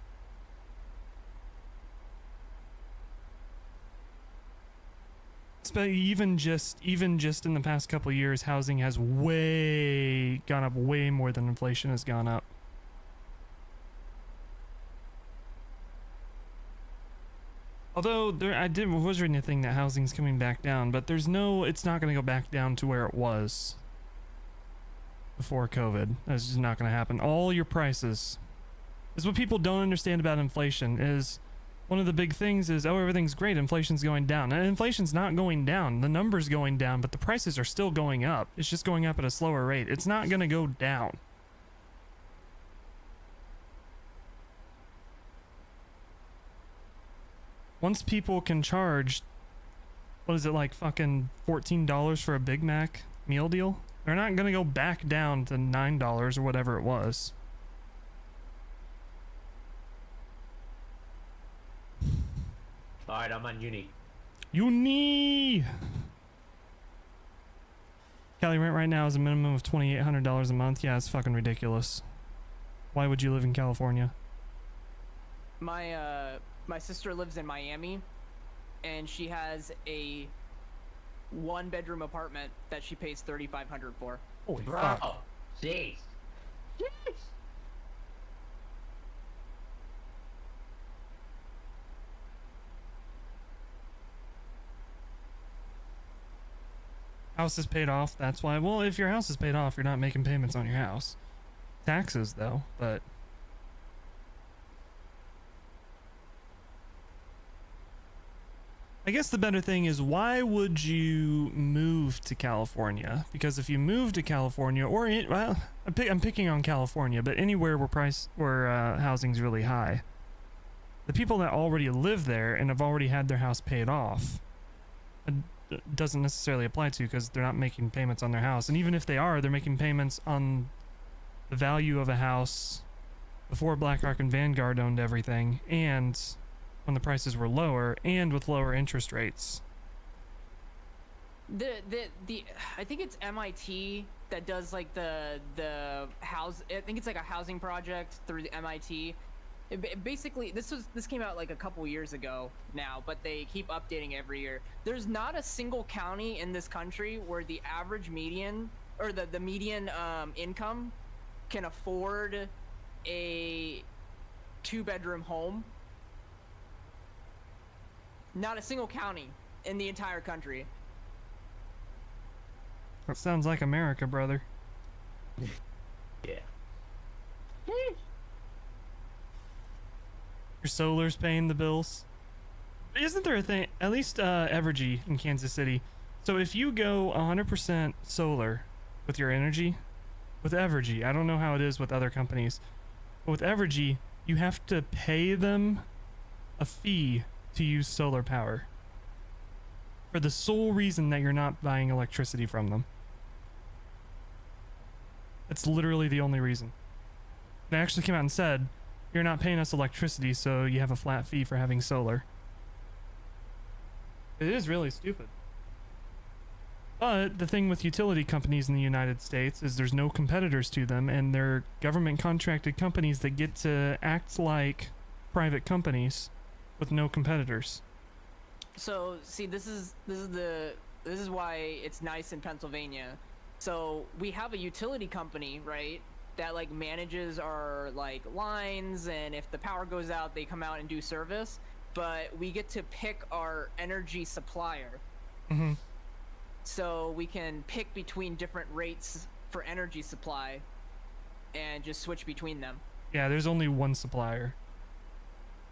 Even just in the past couple of years, housing has gone up way more than inflation has gone up. Although was reading a thing that housing's coming back down, but it's not going to go back down to where it was before COVID. That's just not going to happen. All your prices is what people don't understand about inflation. Is one of the big things is, oh, everything's great, inflation's going down. And inflation's not going down. The number's going down, but the prices are still going up. It's just going up at a slower rate. It's not going to go down. Once people can charge, what is it, like fucking $14 for a Big Mac meal deal? They're not going to go back down to $9 or whatever it was. Alright, I'm on Uni. Cali rent right now is a minimum of $2,800 a month. Yeah, it's fucking ridiculous. Why would you live in California? My sister lives in Miami, and she has a 1-bedroom apartment that she pays $3,500 for. Holy Bro, fuck. jeez. House is paid off, that's why. Well, if your house is paid off, you're not making payments on your house. Taxes, though, but... I guess the better thing is, why would you move to California? Because if you move to California, or well, I'm picking on California, but anywhere where housing's really high, the people that already live there and have already had their house paid off, it doesn't necessarily apply to, because they're not making payments on their house. And even if they are, they're making payments on the value of a house before BlackRock and Vanguard owned everything, and when the prices were lower, and with lower interest rates. I think it's MIT that does like the house. I think it's like a housing project through the MIT. Basically, this came out like a couple years ago now, but they keep updating every year. There's not a single county in this country where the average median, or the median income, can afford a 2-bedroom home. Not a single county in the entire country. That sounds like America, brother. Yeah. Your solar's paying the bills. Isn't there a thing, at least Evergy in Kansas City, so if you go 100% solar with your energy, with Evergy, I don't know how it is with other companies, but with Evergy, you have to pay them a fee to use solar power, for the sole reason that you're not buying electricity from them. That's literally the only reason. They actually came out and said, you're not paying us electricity, so you have a flat fee for having solar. It is really stupid. But the thing with utility companies in the United States is there's no competitors to them, and they're government contracted companies that get to act like private companies with no competitors. So see, this is why it's nice in Pennsylvania. So we have a utility company, right, that like manages our like lines, and if the power goes out, they come out and do service, but we get to pick our energy supplier. Mm-hmm. So we can pick between different rates for energy supply and just switch between them. Yeah, there's only one supplier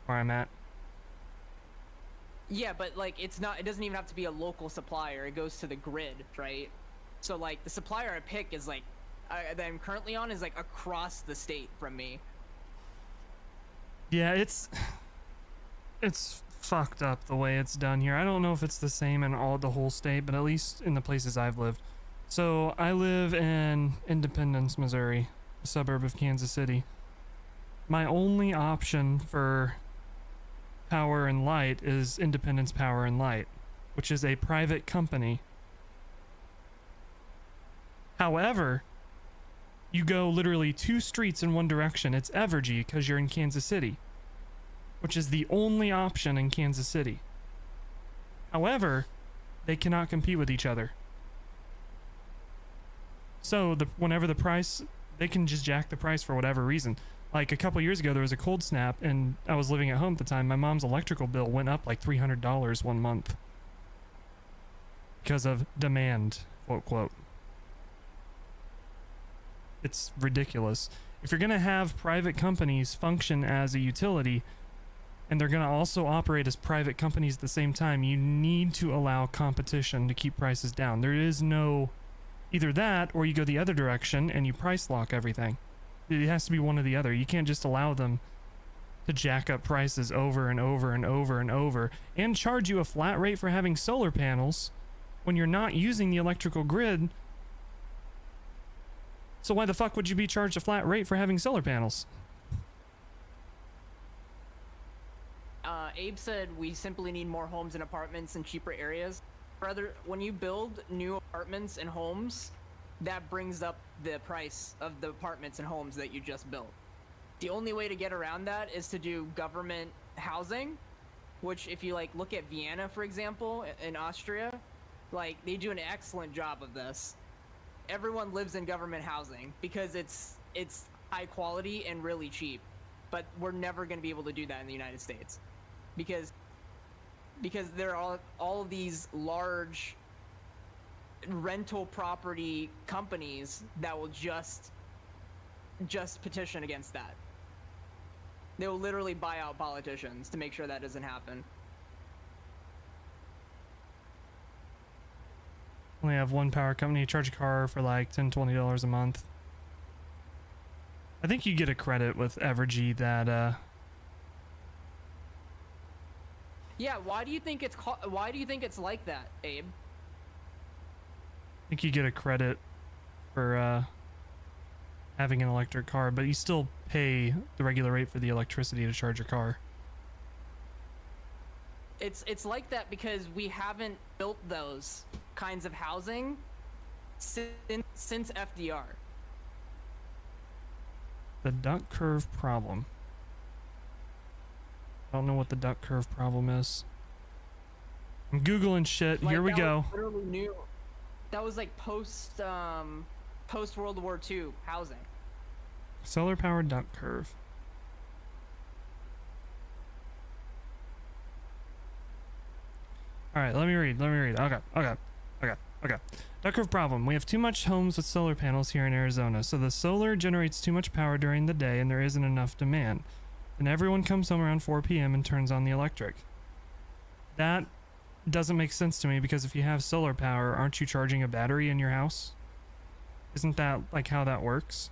where I'm at. Yeah, but like it doesn't even have to be a local supplier. It goes to the grid, right? So like the supplier I pick is like that I'm currently on is like across the state from me. Yeah, it's fucked up the way it's done here. I don't know if it's the same in the whole state, but at least in the places I've lived. So I live in Independence, Missouri, a suburb of Kansas City. My only option for Power and Light is Independence Power and Light, which is a private company. However, You go literally 2 streets in one direction. It's Evergy because you're in Kansas City, which is the only option in Kansas City. However, they cannot compete with each other. So whenever the price, they can just jack the price for whatever reason. Like a couple years ago, there was a cold snap, and I was living at home at the time. My mom's electrical bill went up like $300 one month because of demand, quote, quote. It's ridiculous. If you're going to have private companies function as a utility, and they're going to also operate as private companies at the same time, you need to allow competition to keep prices down. There is no either that, or you go the other direction and you price lock everything. It has to be one or the other. You can't just allow them to jack up prices over and over and over and over and charge you a flat rate for having solar panels when you're not using the electrical grid. So why the fuck would you be charged a flat rate for having solar panels? Abe said we simply need more homes and apartments in cheaper areas. Rather, when you build new apartments and homes, that brings up the price of the apartments and homes that you just built. The only way to get around that is to do government housing, which if you like look at Vienna, for example, in Austria, like they do an excellent job of this. Everyone lives in government housing because it's high quality and really cheap. But we're never going to be able to do that in the United States because there are all of these large rental property companies that will just petition against that. They will literally buy out politicians to make sure that doesn't happen. Only have one power company, charge a car for like $10-20 a month. I think you get a credit with Evergy that Yeah, why do you think it's like that, Abe? I think you get a credit for having an electric car, but you still pay the regular rate for the electricity to charge your car. It's like that because we haven't built those kinds of housing since FDR. The duck curve problem. I don't know what the duck curve problem is. I'm Googling shit. Like, here we go. Literally new. That was like post World War II housing. Solar powered duck curve. Alright, let me read. Okay. Duck curve problem. We have too much homes with solar panels here in Arizona, so the solar generates too much power during the day and there isn't enough demand. Then everyone comes home around 4 p.m. and turns on the electric. That doesn't make sense to me because if you have solar power, aren't you charging a battery in your house? Isn't that like how that works?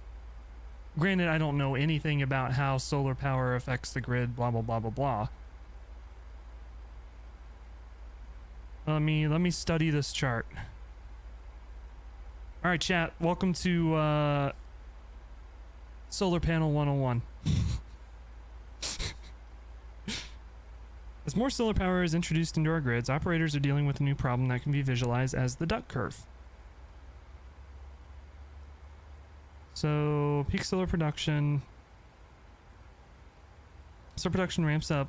Granted, I don't know anything about how solar power affects the grid, blah, blah, blah, blah, blah. Let me study this chart. Alright, chat, welcome to Solar Panel 101. As more solar power is introduced into our grids, operators are dealing with a new problem that can be visualized as the duck curve. So, peak solar production. Solar production ramps up.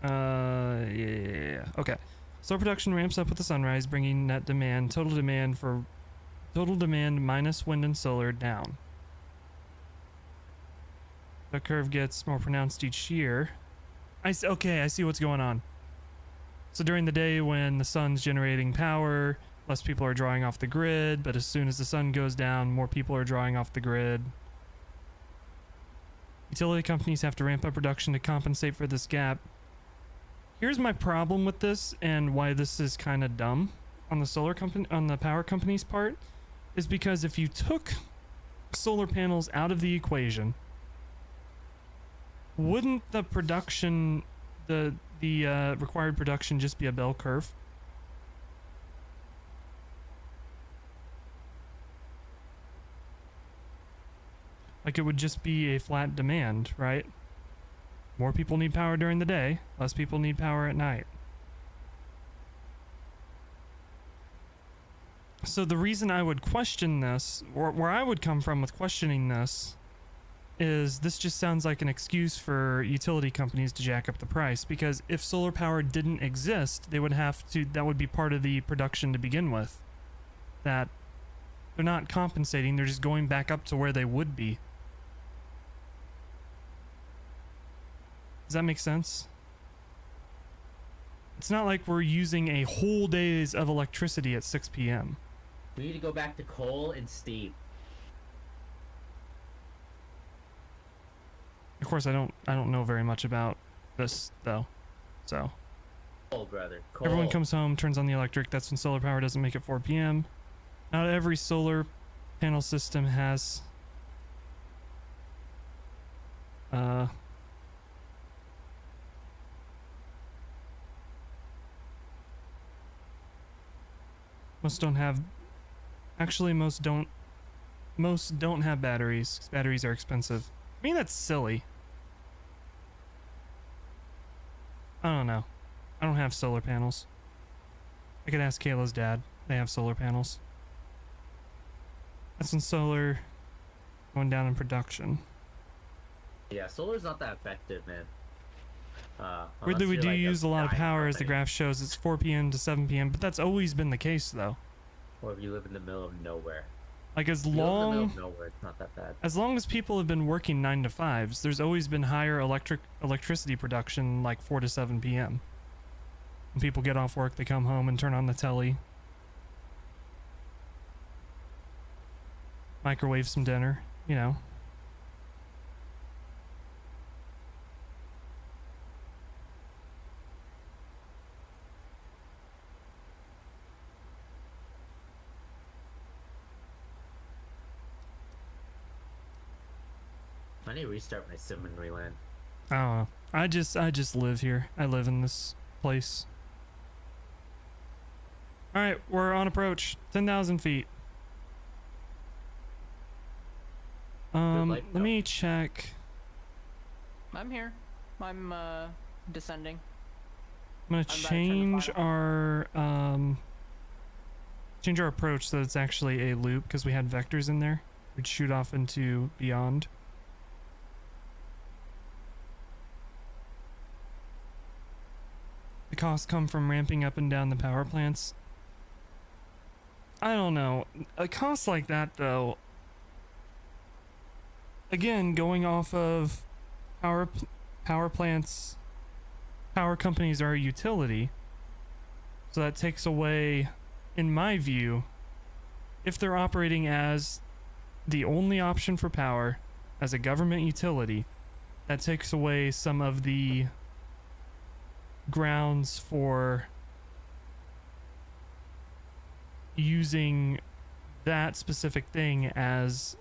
Okay. Solar production ramps up with the sunrise, bringing net demand, total demand minus wind and solar down. The curve gets more pronounced each year. Okay, I see what's going on. So during the day when the sun's generating power, less people are drawing off the grid, but as soon as the sun goes down, more people are drawing off the grid. Utility companies have to ramp up production to compensate for this gap. Here's my problem with this and why this is kind of dumb on the power company's part is because if you took solar panels out of the equation, wouldn't the production, the required production just be a bell curve? Like it would just be a flat demand, right? More people need power during the day, less people need power at night. So the reason I would question this, or where I would come from with questioning this, is this just sounds like an excuse for utility companies to jack up the price, because if solar power didn't exist, they would have to, that would be part of the production to begin with. That they're not compensating, they're just going back up to where they would be. Does that make sense? It's not like we're using a whole days of electricity at 6 p.m. We need to go back to coal and steam. Of course, I don't know very much about this though, so. Coal, brother. Coal. Everyone comes home, turns on the electric. That's when solar power doesn't make it 4 p.m. Not every solar panel system has most don't have, actually most don't have batteries, 'cause batteries are expensive. I mean, that's silly. I don't know. I don't have solar panels. I could ask Kayla's dad. They have solar panels. That's when solar going down in production. Yeah, solar's not that effective, man. Weirdly, we unless do you're, like, use a lot of giant power, as the company. graph shows. It's 4 p.m. to 7 p.m., but that's always been the case, though. Or if you live in the middle of nowhere. Like, as If you live in the middle long of nowhere, it's not that bad. as long as people have been working 9 to 5s, there's always been higher electricity production, like 4 to 7 p.m. When people get off work, they come home and turn on the telly, microwave some dinner, you know. I need to restart my sim when we land. I don't know. I just live here. I live in this place. All right, we're on approach. 10,000 feet. Let me check. I'm here. I'm descending. I'm gonna change our approach so that it's actually a loop, because we had vectors in there. We'd shoot off into beyond. The costs come from ramping up and down the power plants. I don't know. A cost like that, though, again, going off of power plants, power companies are a utility, so that takes away, in my view, if they're operating as the only option for power as a government utility, that takes away some of the grounds for using that specific thing as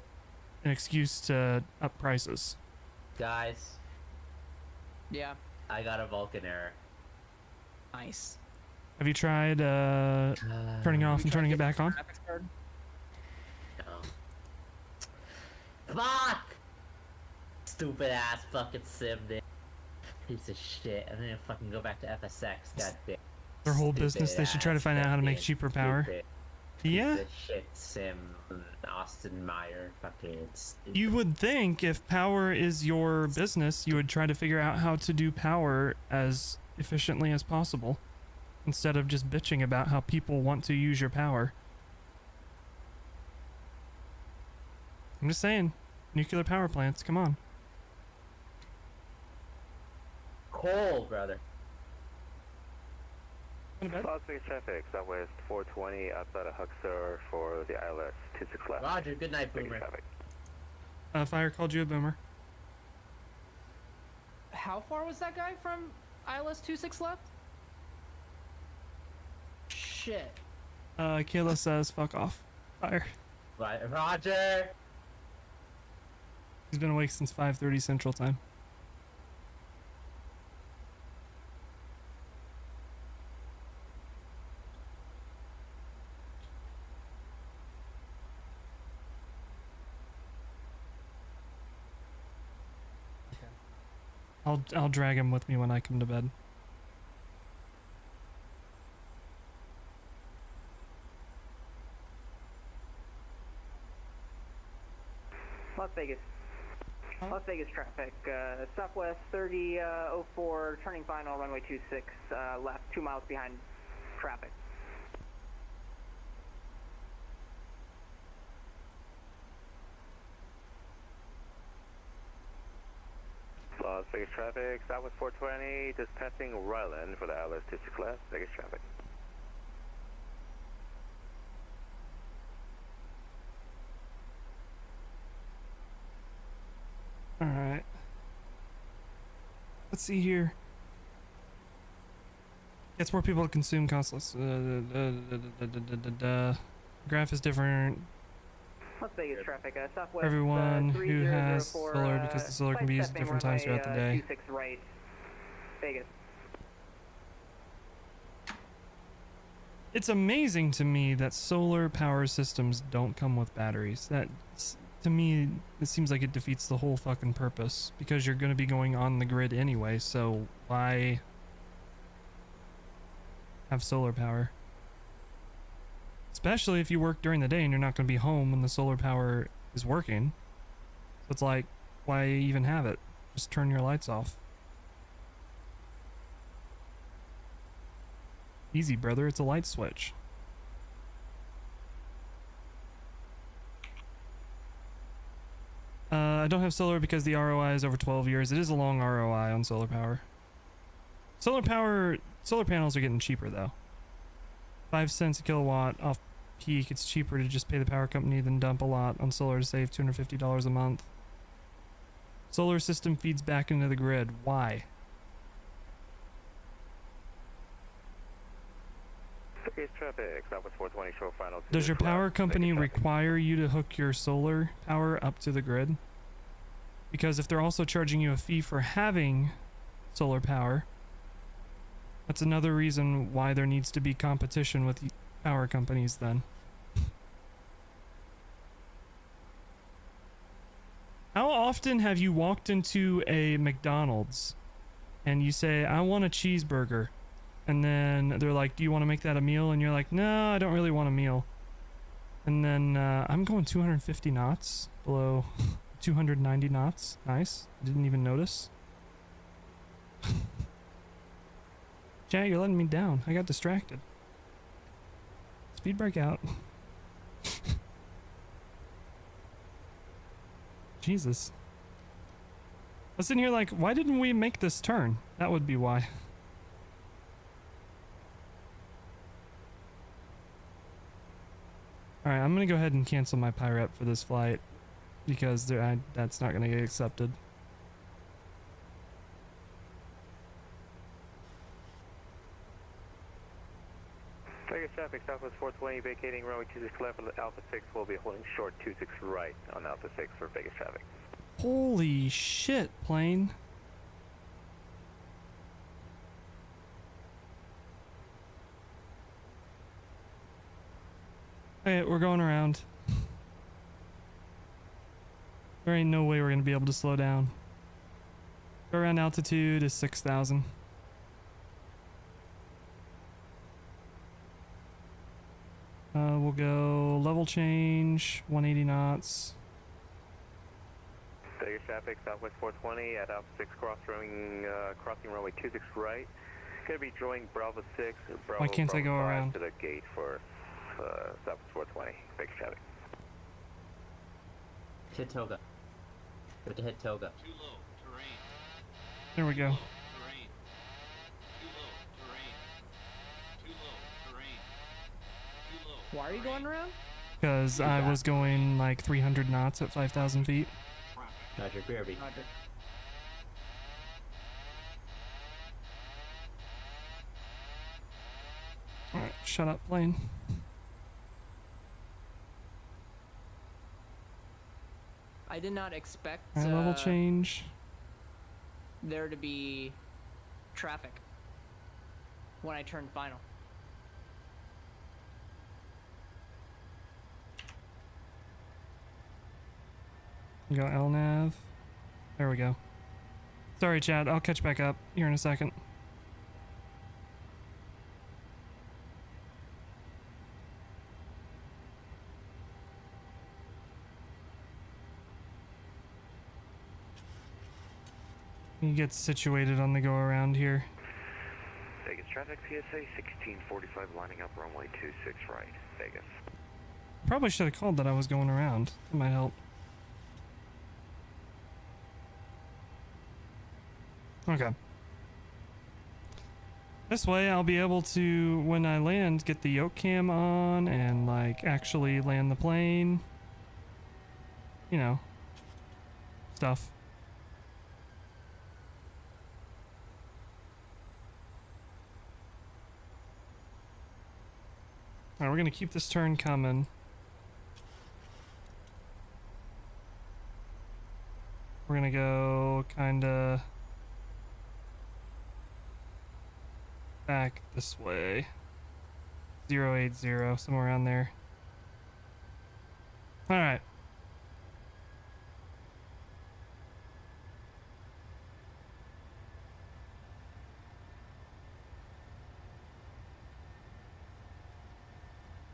an excuse to up prices. Guys. Yeah. I got a Vulcan error. Nice. Have you tried turning it off and turning it back on? No. Fuck! Stupid ass fucking sim, dude. Piece of shit. And then fucking go back to FSX, goddamn. Their whole business, they should try to find out how to make cheaper power. Yeah? Piece of shit sim, Austin Meyer, fucking stupid. You would think if power is your business, you would try to figure out how to do power as efficiently as possible, instead of just bitching about how people want to use your power. I'm just saying, nuclear power plants, come on. Coal, brother. Southwest traffic, southwest 420 outside of Huxor for the ILS 26 left. Roger, good night, Boomer. Fire called you a boomer. How far was that guy from ILS 26 left? Shit. Kayla says, fuck off. Fire. Right, Roger! He's been awake since 5:30 Central Time. I'll drag him with me when I come to bed. Las Vegas. Las Vegas traffic. Southwest 3004, turning final, runway 26, left, 2 miles behind traffic. Las Vegas traffic, Southwest 420, just passing Ryland for the ILS 26 left, Vegas traffic. Alright. Let's see here. Gets more people to consume console. Graph is different. Las Vegas traffic, Southwest. For everyone who has solar, because the solar can be used at different times throughout the day. 26 right, Vegas. It's amazing to me that solar power systems don't come with batteries. That, to me, it seems like it defeats the whole fucking purpose, because you're going to be going on the grid anyway, so why have solar power? Especially if you work during the day and you're not going to be home when the solar power is working. So it's like, why even have it? Just turn your lights off. Easy, brother. It's a light switch. I don't have solar because the ROI is over 12 years. It is a long ROI on solar power. Solar panels are getting cheaper though. 5 cents a kilowatt off peak. It's cheaper to just pay the power company than dump a lot on solar to save $250 a month. Solar system feeds back into the grid. Why? Traffic, Southwest 420, short final. Does your power company require you to hook your solar power up to the grid? Because if they're also charging you a fee for having solar power, that's another reason why there needs to be competition with power companies then. How often have you walked into a McDonald's and you say, I want a cheeseburger? And then they're like, do you want to make that a meal? And you're like, no, I don't really want a meal. And then I'm going 250 knots below 290 knots. Nice. Didn't even notice. Chat, you're letting me down. I got distracted. Speed brake out. Jesus. I was sitting here like, why didn't we make this turn? That would be why. Alright, I'm gonna go ahead and cancel my PIREP for this flight because that's not gonna get accepted. Vegas traffic, Southwest 420, vacating runway 26 left, Alpha 6 will be holding short 26 right on Alpha 6 for Vegas traffic. Holy shit, plane. Okay, we're going around. There ain't no way we're gonna be able to slow down. Go around altitude is 6,000. We'll go level change, 180 knots. Vegas traffic, Southwest 420 at Alpha 6 crossing runway 26 right. Gonna be joining Bravo 6. Bravo, Why can't I go Bravo 5 around? to the gate for Southwest 420, Vegas traffic. Hit Toga. You have to hit Toga. Too low, terrain. There we go. Terrain. Too low, terrain. Too low, terrain. Too low. Why are you going around? Because I was going like 300 knots at 5,000 feet. Roger, BRB. Roger. Alright, shut up, plane. I did not expect Alright, level change. there to be traffic when I turned final. Go LNAV. There we go. Sorry, Chad. I'll catch back up here in a second. You get situated on the go around here. Vegas traffic, PSA 1645 lining up runway 26 right, Vegas. Probably should have called that I was going around. That might help. Okay. This way I'll be able to, when I land, get the Yoke cam on and like actually land the plane. You know, stuff. Alright, we're gonna keep this turn coming. We're gonna go kinda back this way. 080, somewhere around there. Alright.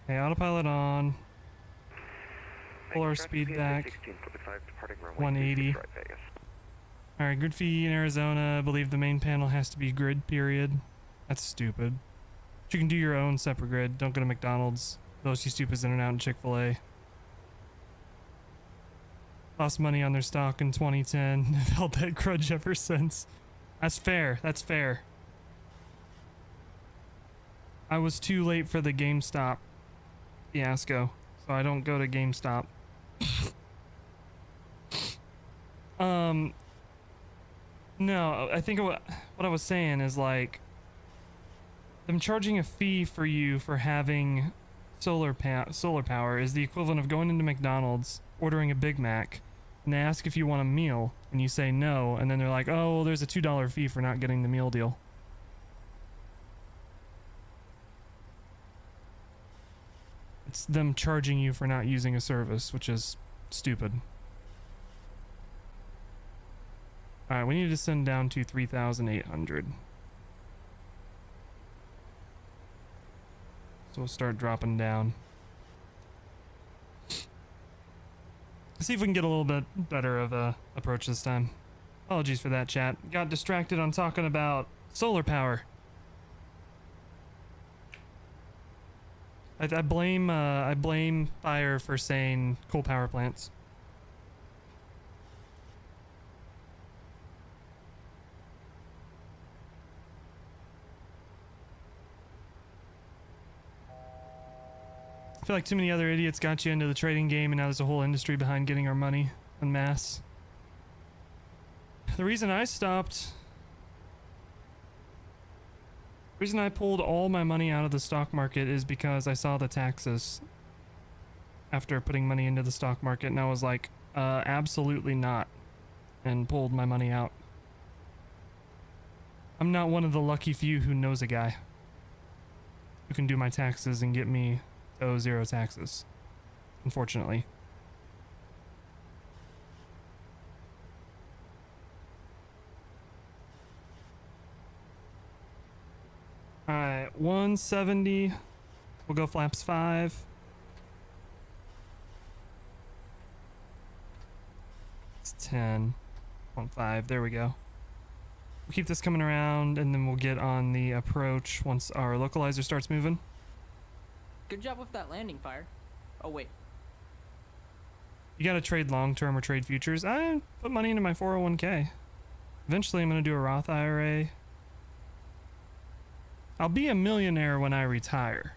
Okay, autopilot on. Pull our speed back. 180. Alright, grid fee in Arizona. I believe the main panel has to be grid, period. That's stupid. But you can do your own separate grid. Don't go to McDonald's. Those you stupids in and out in Chick-fil-A. Lost money on their stock in 2010. I've held that grudge ever since. That's fair. That's fair. I was too late for the GameStop fiasco, so I don't go to GameStop. No, I think what I was saying is like them charging a fee for you for having solar power is the equivalent of going into McDonald's, ordering a Big Mac, and they ask if you want a meal, and you say no, and then they're like, oh, well, there's a $2 fee for not getting the meal deal. It's them charging you for not using a service, which is stupid. Alright, we need to send down to 3,800. So we'll start dropping down. See if we can get a little bit better of a approach this time. Apologies for that, chat. Got distracted on talking about solar power. I blame fire for saying coal power plants. I feel like too many other idiots got you into the trading game, and now there's a whole industry behind getting our money en masse. The reason I stopped... The reason I pulled all my money out of the stock market is because I saw the taxes after putting money into the stock market, and I was like, absolutely not, and pulled my money out. I'm not one of the lucky few who knows a guy who can do my taxes and get me to owe zero taxes, unfortunately. Alright, 170. We'll go flaps 5. It's 10. 1.5. There we go. We'll keep this coming around, and then we'll get on the approach once our localizer starts moving. Good job with that landing fire. Oh, wait. You gotta trade long-term or trade futures. I put money into my 401k. Eventually I'm gonna do a Roth IRA. I'll be a millionaire when I retire.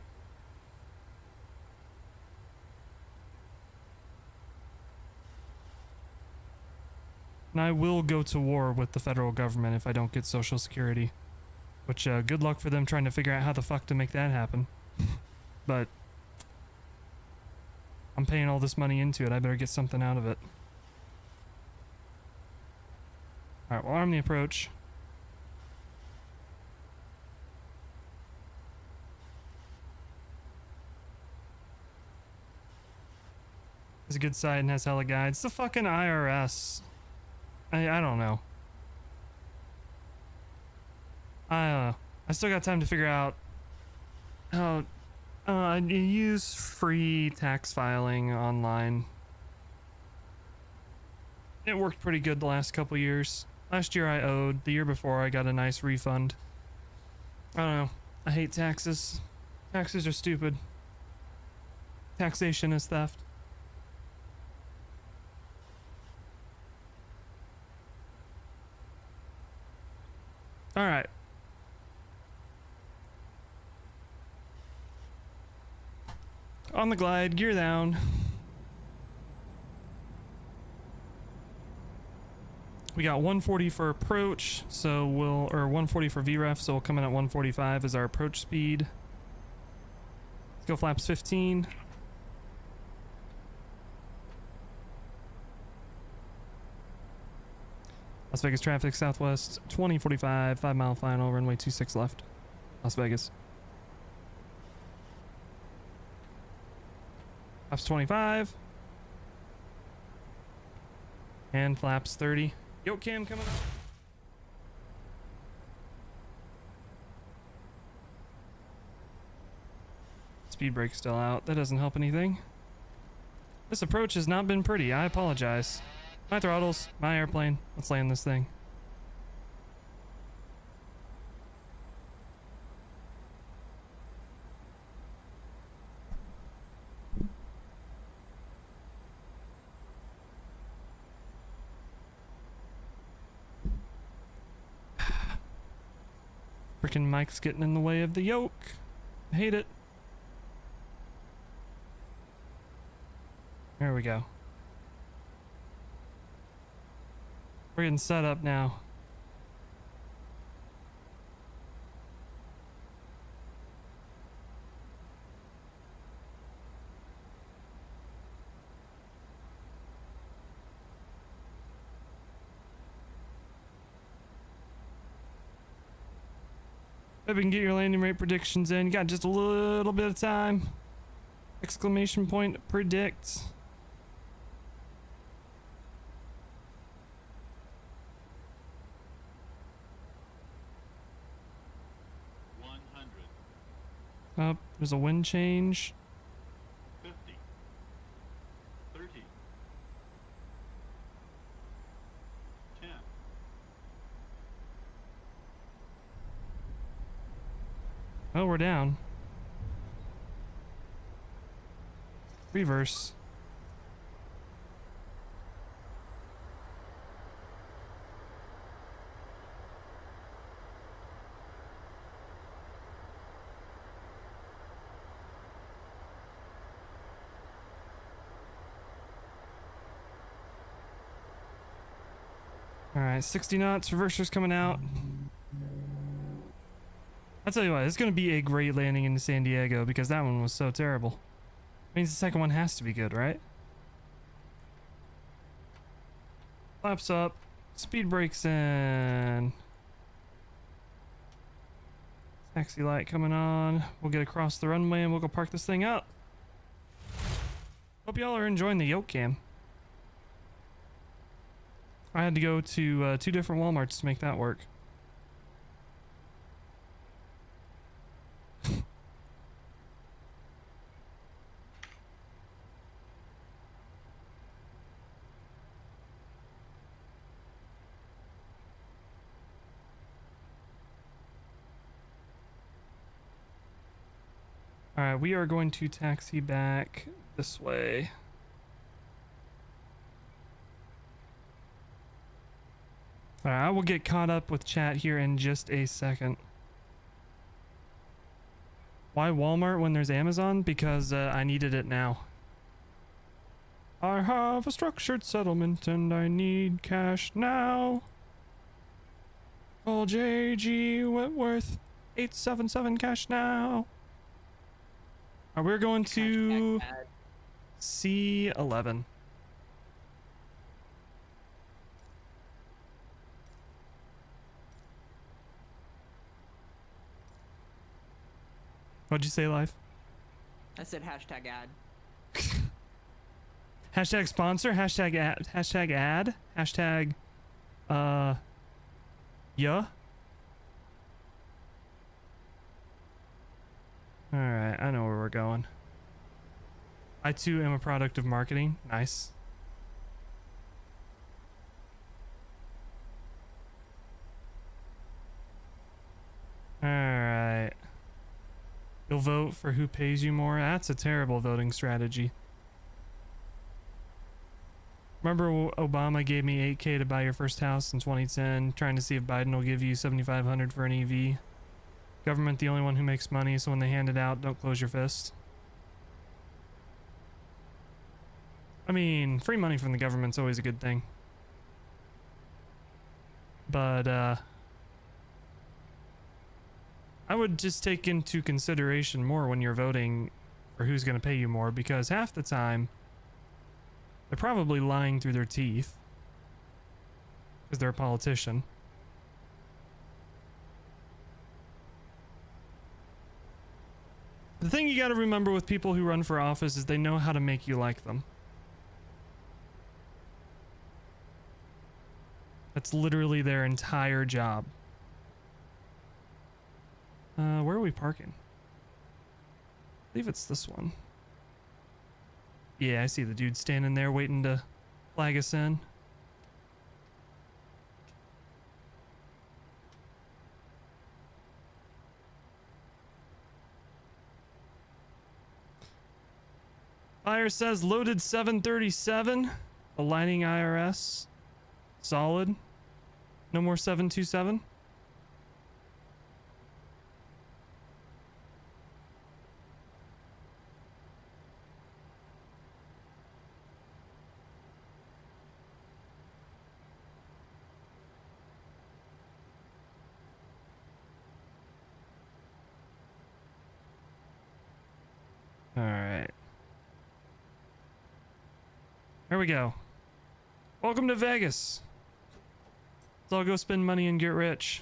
And I will go to war with the federal government if I don't get Social Security. Which, good luck for them trying to figure out how the fuck to make that happen. But I'm paying all this money into it. I better get something out of it. Alright, we'll arm the approach. It's a good site and has hella guides. It's the fucking IRS. I don't know. I still got time to figure out how I use free tax filing online. It worked pretty good the last couple years. Last year I owed. The year before I got a nice refund. I don't know. I hate taxes. Taxes are stupid. Taxation is theft. All right. On the glide, gear down. We got 140 for approach, so or 140 for VREF, so we'll come in at 145 as our approach speed. Let's go flaps 15. Las Vegas traffic, southwest, 2045, 5 mile final, runway 26 left. Las Vegas. Flaps 25. And flaps 30. Yoke cam coming up. Speed brake still out. That doesn't help anything. This approach has not been pretty. I apologize. My throttles, my airplane. Let's land this thing. Freaking mic's getting in the way of the yoke. I hate it. There we go. We're getting set up now. If we can get your landing rate predictions in, you got just a little bit of time. Exclamation point predict. Up, there's a wind change. 50, 30, 10. Oh, we're down. Reverse. Alright, 60 knots, reverser's coming out. I'll tell you what, it's going to be a great landing into San Diego because that one was so terrible. Means the second one has to be good, right? Flaps up, speed brakes in. Taxi light coming on. We'll get across the runway and we'll go park this thing up. Hope y'all are enjoying the Yoke cam. I had to go to 2 different Walmarts to make that work. Alright, we are going to taxi back this way. Alright, I will get caught up with chat here in just a second. Why Walmart when there's Amazon? Because I needed it now. I have a structured settlement and I need cash now. Call JG Wentworth 877 cash now. We're going to C11. What'd you say, Live? I said hashtag ad. Hashtag sponsor, hashtag ad, hashtag yeah. Alright, I know where we're going. I too am a product of marketing. Nice. You'll vote for who pays you more? That's a terrible voting strategy. Remember Obama gave me $8K to buy your first house in 2010, trying to see if Biden will give you $7,500 for an EV. Government the only one who makes money, so when they hand it out, don't close your fist. I mean, free money from the government's always a good thing. But, I would just take into consideration more when you're voting for who's going to pay you more, because half the time, they're probably lying through their teeth because they're a politician. The thing you got to remember with people who run for office is they know how to make you like them. That's literally their entire job. Where are we parking? I believe it's this one. Yeah, I see the dude standing there waiting to flag us in. Fire says loaded 737, aligning IRS, solid. No more 727. All right. There we go. Welcome to Vegas. Let's all go spend money and get rich.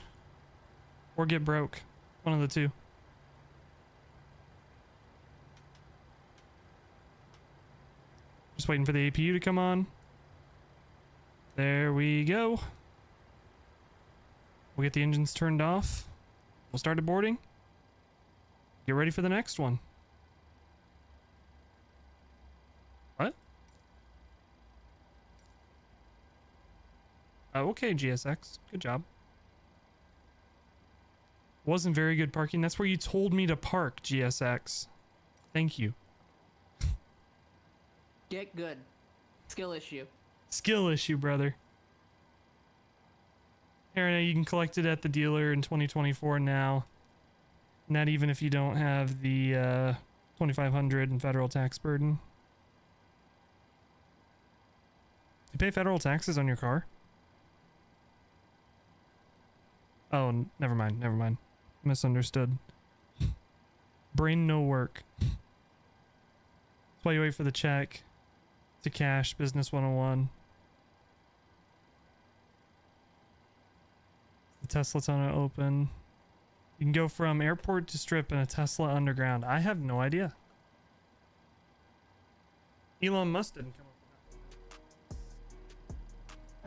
Or get broke. One of the two. Just waiting for the APU to come on. There we go. We'll get the engines turned off. We'll start boarding. Get ready for the next one. What? Okay, GSX. Good job. Wasn't very good parking. That's where you told me to park, GSX. Thank you. Get good. Skill issue. Skill issue, brother. Aaron, you can collect it at the dealer in 2024 now. Not even if you don't have the $2,500 in federal tax burden. You pay federal taxes on your car? Oh, never mind, never mind. Misunderstood. Brain no work. That's why you wait for the check to cash. Business 101. The Tesla tunnel open. You can go from airport to strip in a Tesla underground. I have no idea. Elon Musk didn't come up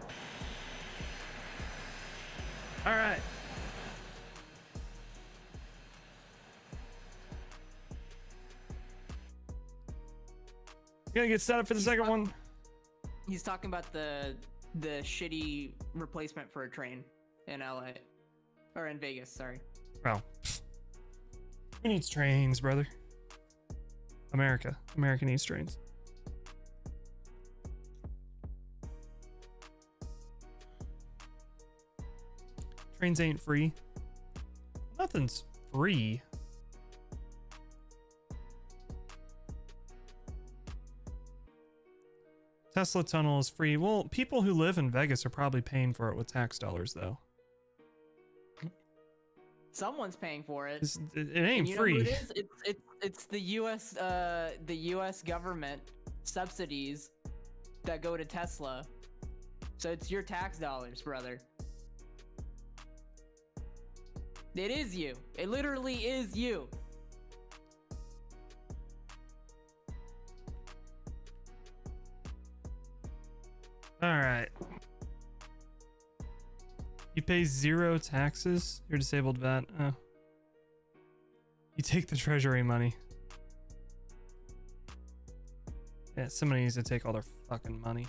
with that. All right. Gonna get set up for the second one. He's talking about the shitty replacement for a train in LA. Or in Vegas, sorry. Well, who needs trains, brother? America. America needs trains. Trains ain't free. Nothing's free. Tesla tunnel is free. Well, people who live in Vegas are probably paying for it with tax dollars, though. Someone's paying for it. It ain't free. Who it is? It's the U.S. government subsidies that go to Tesla. So it's your tax dollars, brother. It is you. It literally is you. All right. You pay 0 taxes. You're disabled VAT. Oh. You take the treasury money. Yeah, somebody needs to take all their fucking money.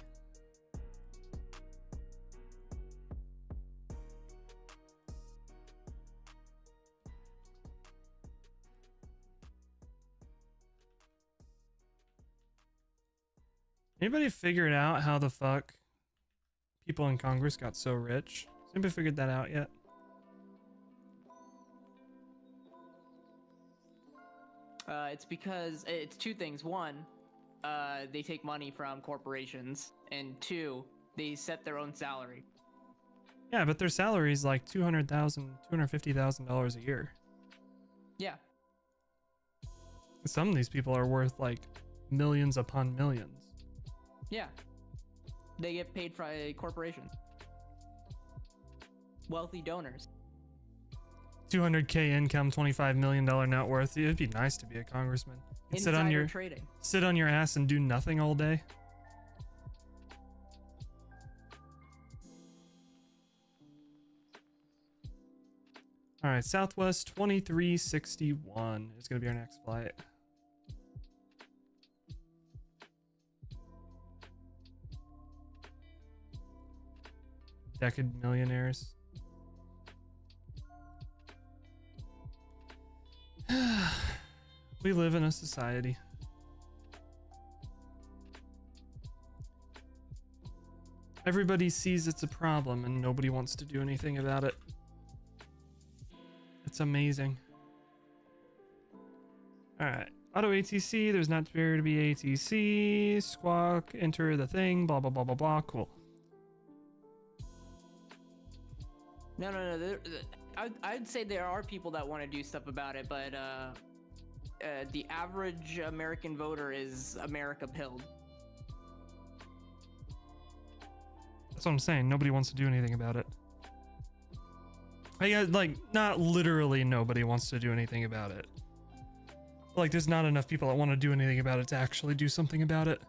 anybody figured out how the fuck people in Congress got so rich? Has anybody figured that out yet? It's because it's two things. One, they take money from corporations, and two, they set their own salary. Yeah, but their salary is like $250,000 a year. Yeah. Some of these people are worth like millions upon millions. Yeah. They get paid by corporations. Wealthy donors. 200K income, $25 million net worth. It'd be nice to be a congressman. And Insider trading. Sit on your ass and do nothing all day. All right, Southwest 2361 is going to be our next flight. Decade millionaires. We live in a society. Everybody sees it's a problem and nobody wants to do anything about it. It's amazing. Alright. Auto ATC, there's not supposed to be ATC. Squawk, enter the thing, blah blah blah blah blah. Cool. No. I'd say there are people that want to do stuff about it, but the average American voter is America pilled. That's what I'm saying. Nobody wants to do anything about it. Like, not literally nobody wants to do anything about it. Like, there's not enough people that want to do anything about it to actually do something about it.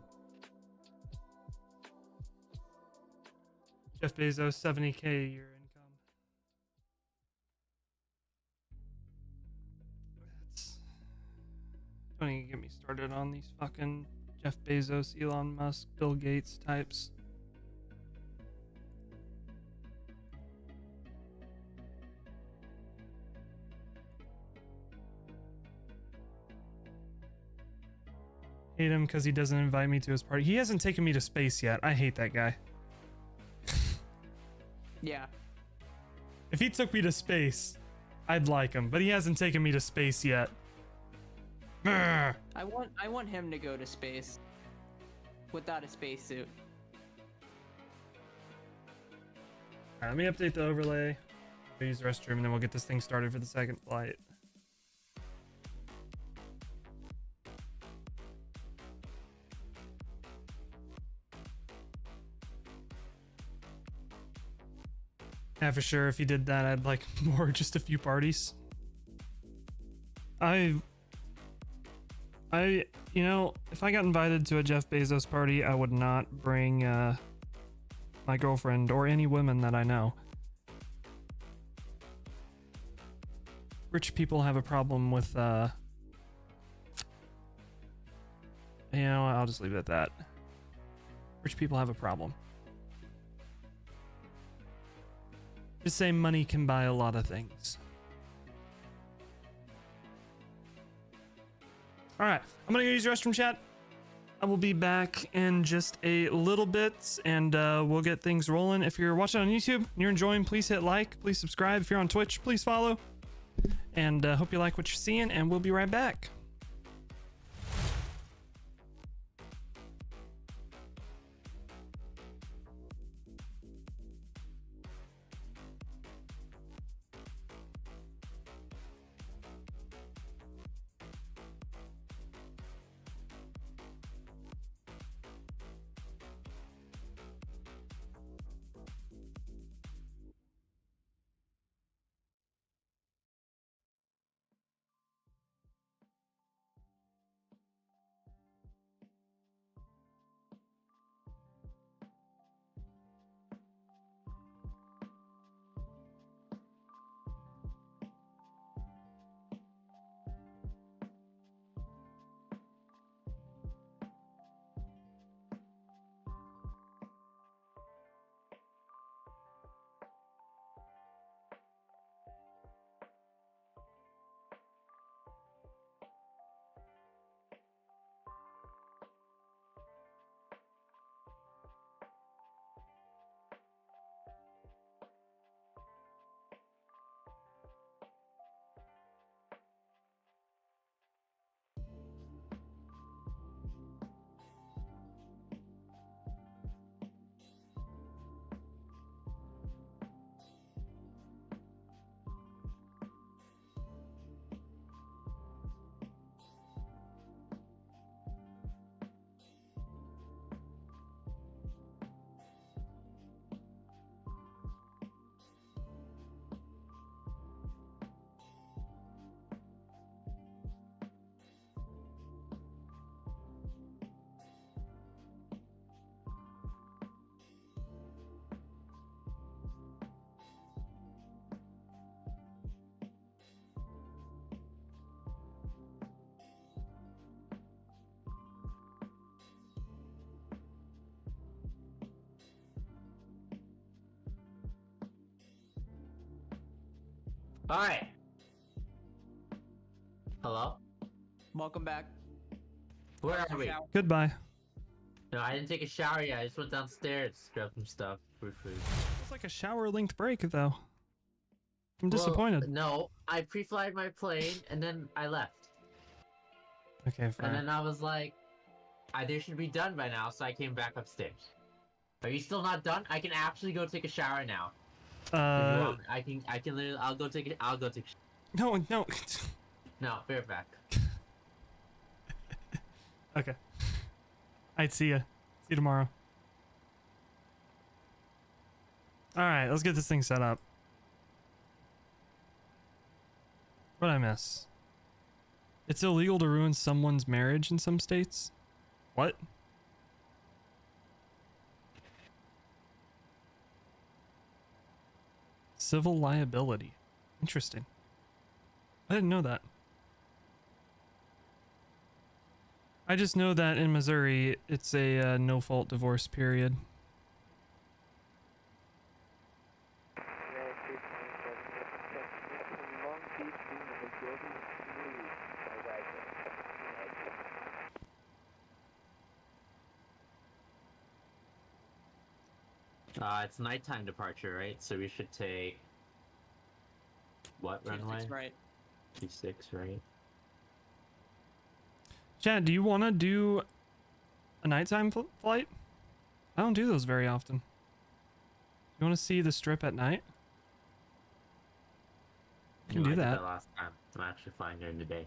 Jeff Bezos, 70K a year income. Don't even get me started on these fucking Jeff Bezos, Elon Musk, Bill Gates types. Hate him because he doesn't invite me to his party. He hasn't taken me to space yet. I hate that guy. Yeah. If he took me to space, I'd like him, but he hasn't taken me to space yet. I want him to go to space without a spacesuit. Alright, let me update the overlay. We'll use the restroom and then we'll get this thing started for the second flight. Yeah, for sure. If he did that, I'd like more, just a few parties. You know, if I got invited to a Jeff Bezos party, I would not bring my girlfriend or any women that I know. Rich people have a problem with, you know, I'll just leave it at that. Rich people have a problem. Just say money can buy a lot of things. Alright, I'm gonna go use the restroom, chat. I will be back in just a little bit and we'll get things rolling. If you're watching on YouTube and you're enjoying, please hit like, please subscribe. If you're on Twitch, please follow. And hope you like what you're seeing, and we'll be right back. Alright. Hello? Welcome back. Where are we? Goodbye. No, I didn't take a shower yet. I just went downstairs, grabbed some stuff for food. It's like a shower-length break, though. I'm disappointed. Well, no, I pre-flied my plane and then I left. Okay, fine. And then I was like, they should be done by now, so I came back upstairs. Are you still not done? I can actually go take a shower now. If you want. I can literally, I'll go take a No. No, fair back. Okay. I'd see ya. See you tomorrow. Alright, let's get this thing set up. What'd I miss? It's illegal to ruin someone's marriage in some states? What? Civil liability. Interesting. I didn't know that. I just know that in Missouri, it's a no-fault divorce period. It's nighttime departure, right? So we should take what runway? Right. 26, right? Chad, do you want to do a nighttime flight? I don't do those very often. You want to see the strip at night? You can do I did that. last time. I'm actually flying during the day.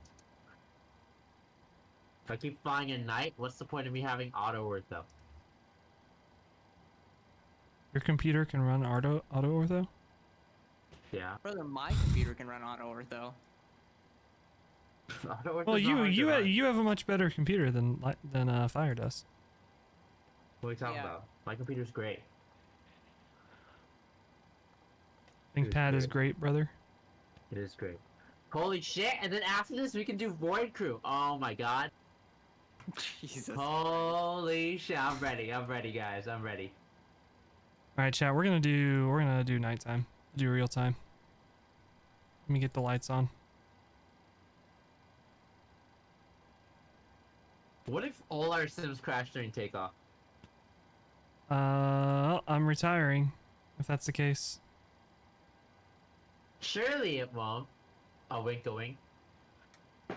If I keep flying at night, what's the point of me having auto ortho? Your computer can run auto ortho? Yeah. Brother, my computer can run auto ortho. Well, you have a much better computer than Fire does. What are you talking about? My computer's great. ThinkPad is great, brother. It is great. Holy shit! And then after this, we can do Void Crew. Oh my god. Jesus. Holy shit! I'm ready, guys. I'm ready. All right, chat. We're gonna do nighttime. Do real time. Let me get the lights on. What if all our sims crash during takeoff? I'm retiring. If that's the case. Surely it won't. A wink, a wink. All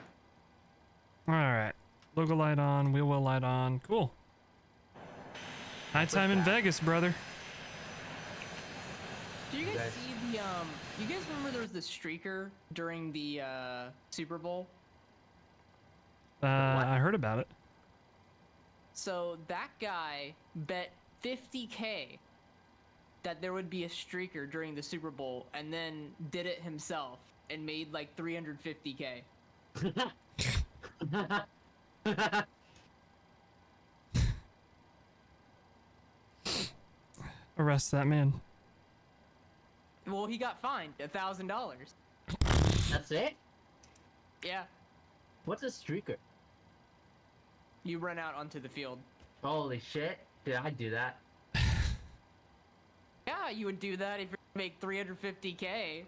right. Logo light on. Wheel well light on. Cool. Nighttime in Vegas, brother. Do you guys see the you guys remember there was the streaker during the Super Bowl? I heard about it. So that guy bet 50K that there would be a streaker during the Super Bowl, and then did it himself and made like 350K. Arrest that man. Well, he got fined $1,000. That's it? Yeah. What's a streaker? You run out onto the field. Holy shit. Did I do that? Yeah, you would do that if you make 350K.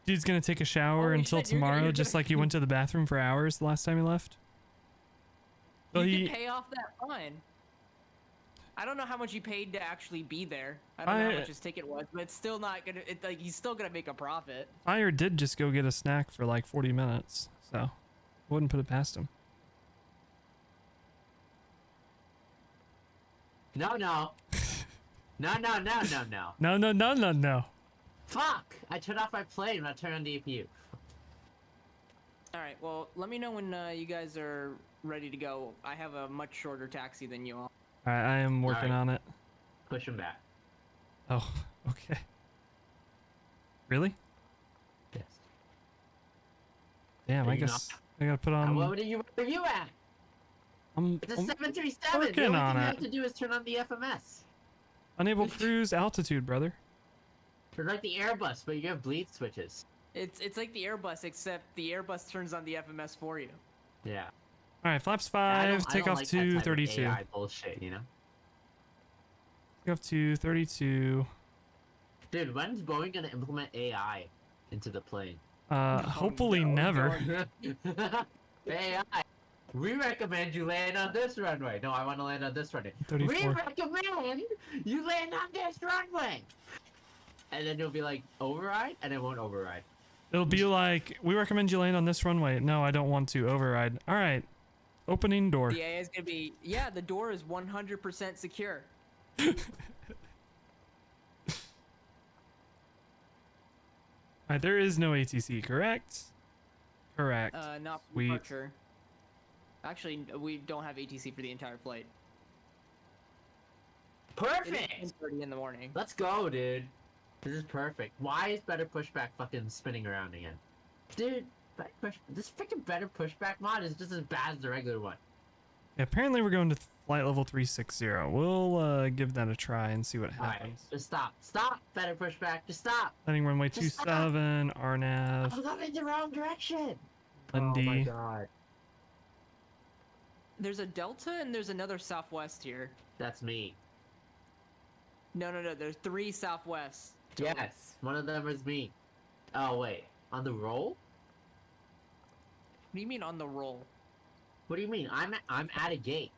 Dude's gonna take a shower until tomorrow, just like he went to the bathroom for hours the last time he left. So You can pay off that fine. I don't know how much he paid to actually be there. I don't know how much his ticket was, but it's still not gonna. Like he's still gonna make a profit. Fire did just go get a snack for like 40 minutes, so wouldn't put it past him. No. No. No. Fuck! I turned off my plane when I turned on the APU. Alright, well, let me know when you guys are ready to go. I have a much shorter taxi than you all. Alright, I am working on it. Push him back. Oh, okay. Really? Yes. Damn, I guess I gotta put on... Where are you at? It's a 737! working The only on thing you it. have to do is turn on the FMS. Unable cruise altitude, brother. It's like the Airbus, but you have bleed switches. It's like the Airbus, except the Airbus turns on the FMS for you. Yeah. Alright, flaps I 5, take don't off like to that type of 32. AI bullshit, you know? Take off to 32. Dude, when's Boeing gonna implement AI? into the plane. Hopefully never. Hey, we recommend you land on this runway. No, I want to land on this runway. 34. We recommend you land on this runway. And then you'll be like, override? And it won't override. It'll be like, we recommend you land on this runway. No, I don't want to. Override. All right. Opening door. The AA is gonna be, yeah, the door is 100% secure. Alright, there is no ATC, correct? Correct. Not for Sweet. departure. Actually, we don't have ATC for the entire flight. Perfect! It's 10:30 in the morning. Let's go, dude. This is perfect. Why is better pushback fucking spinning around again? Dude, this freaking better pushback mod is just as bad as the regular one. Yeah, apparently we're going to flight level 360. We'll give that a try and see what Alright, happens. just stop. Stop, better pushback. Just stop. Landing runway Just 27, RNAV, I'm going the wrong direction. Lindy. Oh my god. There's a Delta and there's another Southwest here. That's me. No, there's 3 Southwests. Yes, one of them is me. Oh wait, on the roll? What do you mean on the roll? What do you mean? I'm at a gate.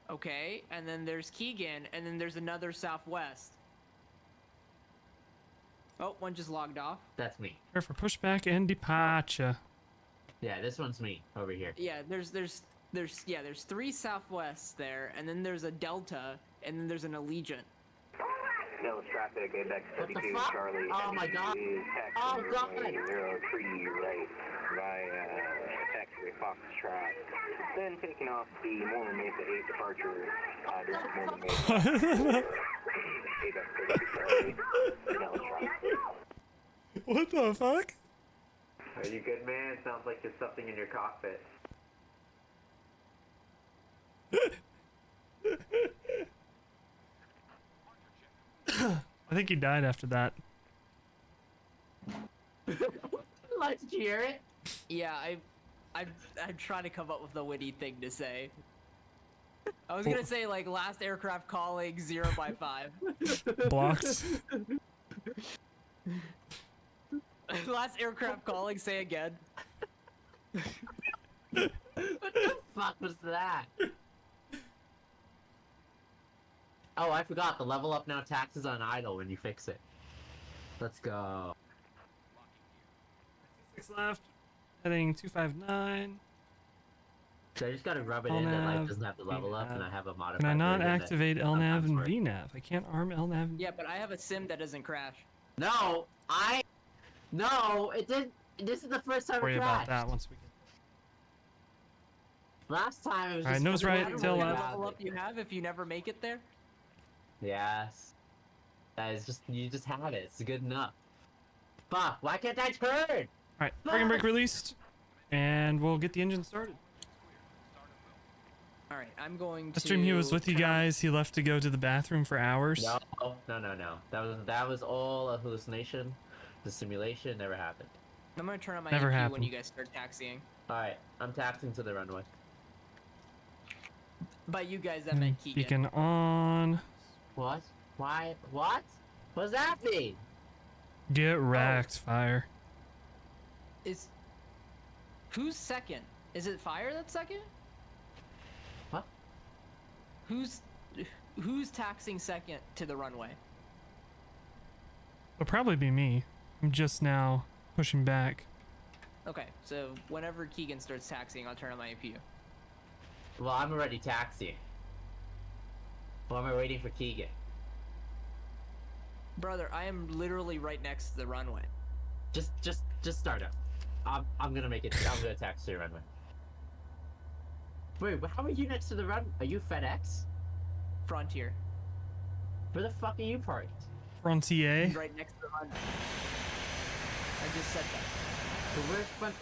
Okay, and then there's Keegan, and then there's another Southwest. Oh, one just logged off. That's me. Prepare for pushback and departure. Yeah, this one's me over here. Yeah, there's 3 Southwests there, and then there's a Delta, and then there's an Allegiant. Dallas traffic, Apex What the 32, fuck? Charlie. Oh my god. Oh god. 03 right via taxiway Foxtrot. Then taking off the Mormon Mesa 8 departure, direct Mormon Mesa. Apex 32, Charlie. Dallas traffic. What the fuck? Are you good, man? Sounds like there's something in your cockpit. I think he died after that. Let's hear it. Yeah, I'm trying to come up with a witty thing to say. I was gonna say like last aircraft calling 0 by 5. Blocked. Last aircraft calling, say again. What the fuck was that? Oh, I forgot. The level up now taxes on idle when you fix it. Let's go. 6 left. Heading 259. So I just gotta rub it in that like doesn't have to level up, and I have a modified. Can I not version that activate LNAV sometimes and works. VNAV? I can't arm LNAV. Yeah, but I have a sim that doesn't crash. No, it didn't. This is the first time Worry it about crashed. that once we get. Last time it was Alright, just nose fucking right, really tail What left. level up you have if you never make it there? Yes. That is just, you just have it. It's good enough. Fuck, why can't I turn? Alright, parking brake released. And we'll get the engine started. Alright, I'm going to... Last stream he was with you guys. He left to go to the bathroom for hours. No. That was all a hallucination. The simulation never happened. I'm gonna turn on my Never AP when happened. you guys start taxiing. Alright, I'm taxing to the runway. By you guys, that meant Keegan. Beacon on. What? Why? What? What does that mean? Get wrecked, fire. Who's second? Is it Fire that's second? What? Who's taxing second to the runway? It'll probably be me. I'm just now pushing back. Okay, so whenever Keegan starts taxiing, I'll turn on my APU. Well, I'm already taxiing. Well, I'm waiting for Keegan. Brother, I am literally right next to the runway. Just start up. I'm gonna make it. I'm gonna taxi to the runway. Wait, how are you next to the run? Are you FedEx? Frontier. Where the fuck are you parked? Frontier. Right next to the runway. I just said that. So where's front?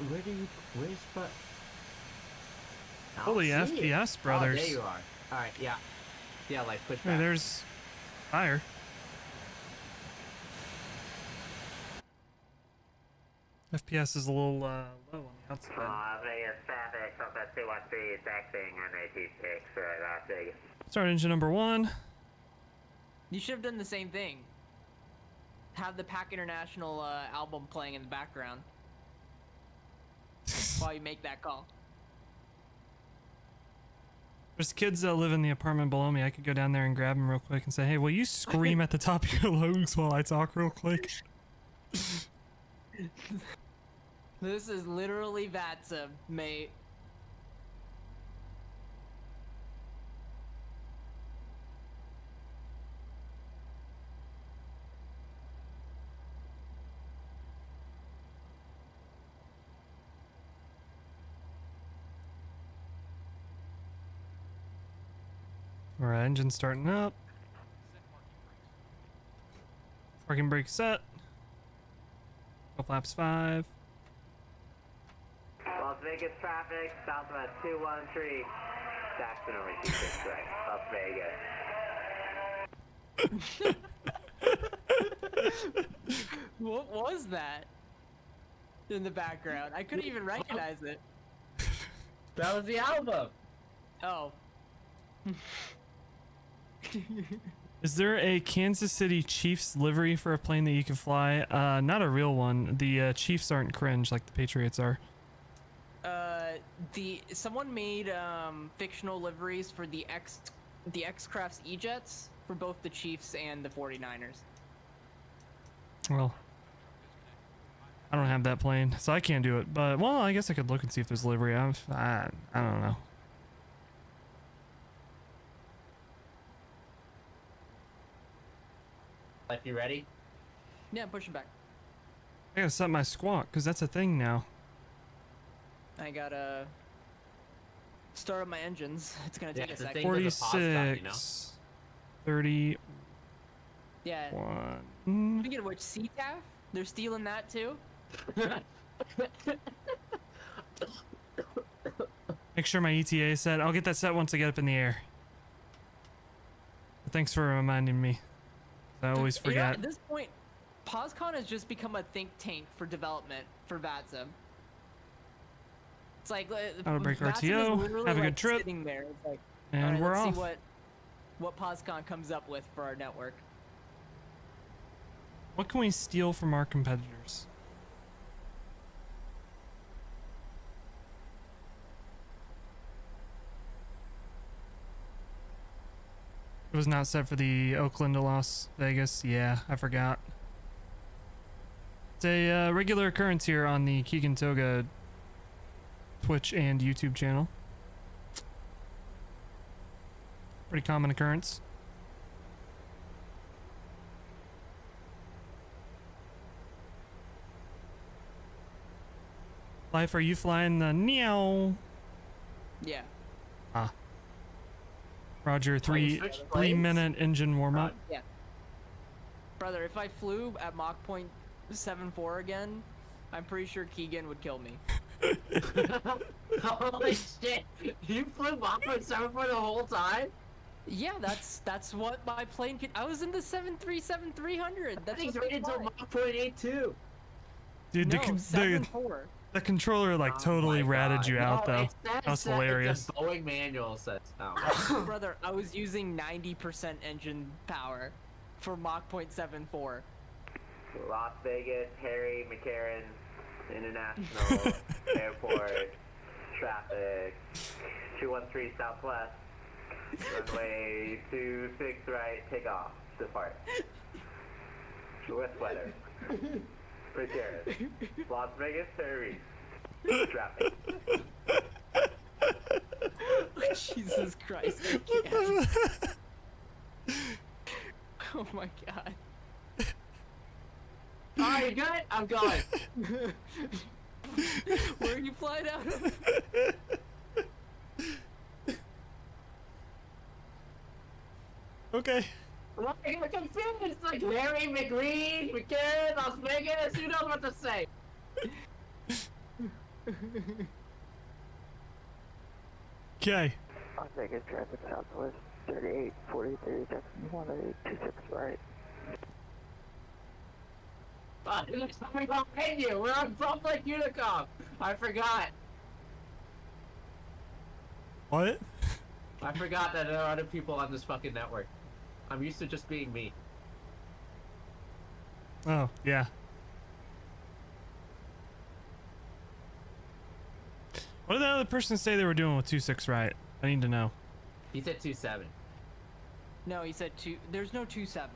I don't Holy see FPS, it. brothers. Oh, there you are. Alright, yeah. Yeah, like push Hey, back. there's fire. FPS is a little low on the outside. Vegas traffic, Southwest 213, taxiing runway 26, Las Vegas. Start engine number 1. You should have done the same thing. have the Pack International album playing in the background while you make that call. There's kids that live in the apartment below me. I could go down there and grab them real quick and say, hey, will you scream at the top of your lungs while I talk real quick? This is literally VATSIM, mate. Alright, engine starting up. Parking brake set. Go flaps 5. Las Vegas traffic, Southwest 213. Jackson over 26 right. Las Vegas. What was that in the background? I couldn't even recognize it. That was the album. Oh. Is there a Kansas City Chiefs livery for a plane that you can fly? Not a real one. The Chiefs aren't cringe like the Patriots are. Someone made fictional liveries for the X-Crafts E-Jets for both the Chiefs and the 49ers. Well, I don't have that plane, so I can't do it. But well, I guess I could look and see if there's livery. I don't know. Life, you ready? Yeah, push it back. I gotta set my squawk because that's a thing now. I gotta start up my engines. It's gonna take a second. 46, 30. Yeah. One. Speaking of which, CTAF, they're stealing that too. Make sure my ETA is set. I'll get that set once I get up in the air. Thanks for reminding me. I always forget. You know, at this point, PosCon has just become a think tank for development for VATSIM. It's like Auto brake VATSIM RTO. is literally, Have a good like, trip. Sitting there. It's like, And all right, we're let's off. See what PosCon comes up with for our network. What can we steal from our competitors? It was not set for the Oakland to Las Vegas. Yeah, I forgot. It's a regular occurrence here on the Keegan Toga Twitch and YouTube channel. Pretty common occurrence. Life, are you flying the Neo? Yeah. Ah. Roger, 3-minute engine warm up. Yeah. Brother, if I flew at Mach 0.74 again, I'm pretty sure Keegan would kill me. Holy shit! You flew Mach 0.74 the whole time? Yeah, that's what my plane could. I was in the 737-300. That's thing's what they rated fly. to Mach 0.82. Dude, No, 7.4. the controller like totally ratted you out though. That was hilarious. The Boeing manual says. Oh. Brother, I was using 90% engine power for Mach 0.74. Las Vegas, Harry McCarran International Airport, traffic, 213 Southwest, runway 26 right, take off, depart. West weather, McCarran, Las Vegas, Harry, traffic. Jesus Christ, I can't. Oh my god. Oh, you good? I'm going. Where are you flying out of? Okay. Well, I got confused. It's like Harry, McGreen, McCarran, Las Vegas. Who knows what to say? Okay. Las Vegas traffic Southwest 3843 Jackson 1826 right. It looks like we're behind you. We're on Front Lake Unicom. I forgot. What? I forgot that there are other people on this fucking network. I'm used to just being me. Oh, yeah. What did the other person say they were doing with 2.6 right? I need to know. He said 2.7. No, he said 2. There's no 2.7.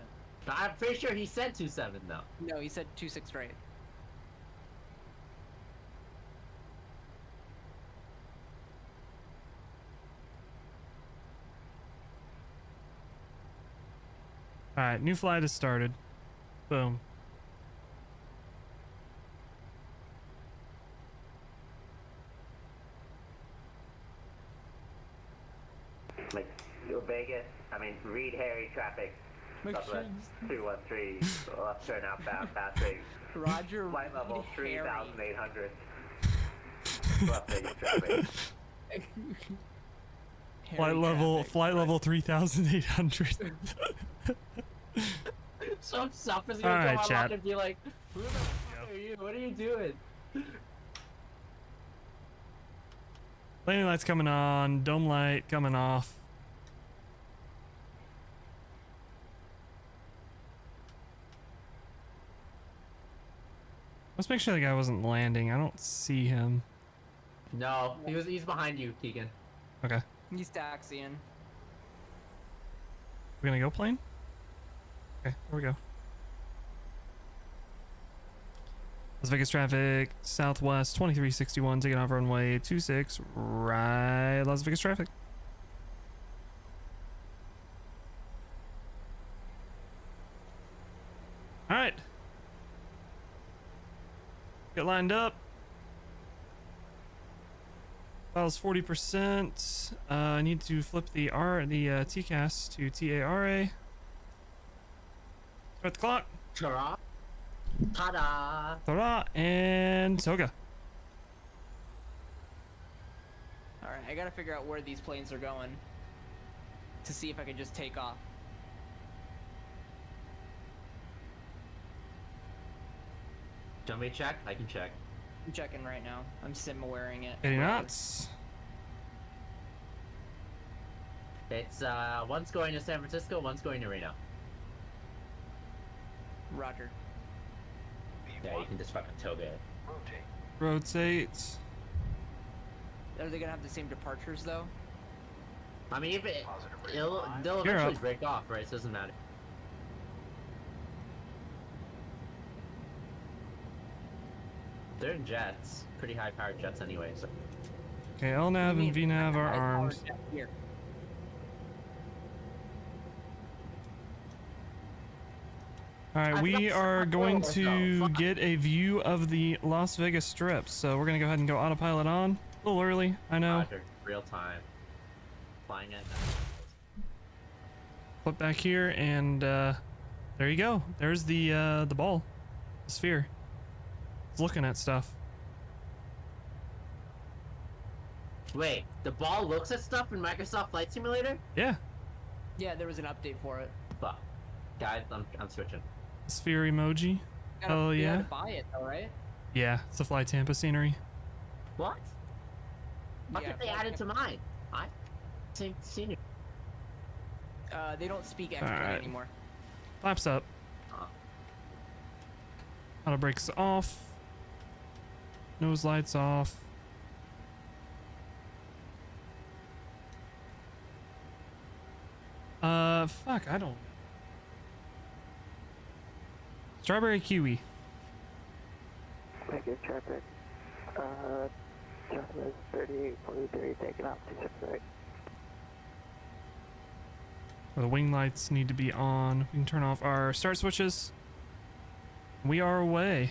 I'm pretty sure he said 2.7 though. No, he said 2.6 right. All right, new flight has started. Boom. Like, Vegas, Reed Harry traffic. Southwest 213, left turn outbound, passing. Roger. Flight level Reed 3,800. Left Vegas traffic. Flight level 3,800. Some stuff is All gonna right, come chat. out and be like, who the fuck are you? What are you doing? Landing lights coming on, dome light coming off. Let's make sure the guy wasn't landing. I don't see him. No, he's behind you, Keegan. Okay. He's taxiing. We're gonna go plane? Okay, here we go. Las Vegas traffic, southwest 2361, taking off runway 26, right, Las Vegas traffic. All right. Get lined up. Files 40%. I need to flip the TCAS to TARA. Start the clock. Ta-da. Ta-da. Ta-da, and Toga. Alright, I gotta figure out where these planes are going to see if I can just take off. Do you want me to check? I can check. I'm checking right now. I'm sim wearing it. 80 knots. It's one's going to San Francisco, one's going to Reno. Roger. Yeah, you can just fucking toga it. Rotate. Are they gonna have the same departures though? I mean, if they'll You're eventually up. break off, right? So it doesn't matter. They're in jets, pretty high-powered jets anyway. So. Okay, LNAV and VNAV are armed. Here. All right, we are going to get a view of the Las Vegas Strip, so we're gonna go ahead and go autopilot on. A little early, I know. Roger, real time. Flying at Flip back here, and there you go. There's the ball, the sphere. It's looking at stuff. Wait, the ball looks at stuff in Microsoft Flight Simulator? Yeah. Yeah, there was an update for it. Fuck. Guys, I'm switching. Sphere emoji. Oh You yeah. gotta buy it though, right? Yeah, it's the Fly Tampa scenery. What? Why Yeah, did they add it to mine? Same scenery. They don't speak extra Alright. anymore. Flaps up. Auto brakes off. Nose lights off. Fuck, I don't. Strawberry kiwi. Vegas traffic. Southwest 3843, taking off 26 right. The wing lights need to be on. We can turn off our start switches. We are away.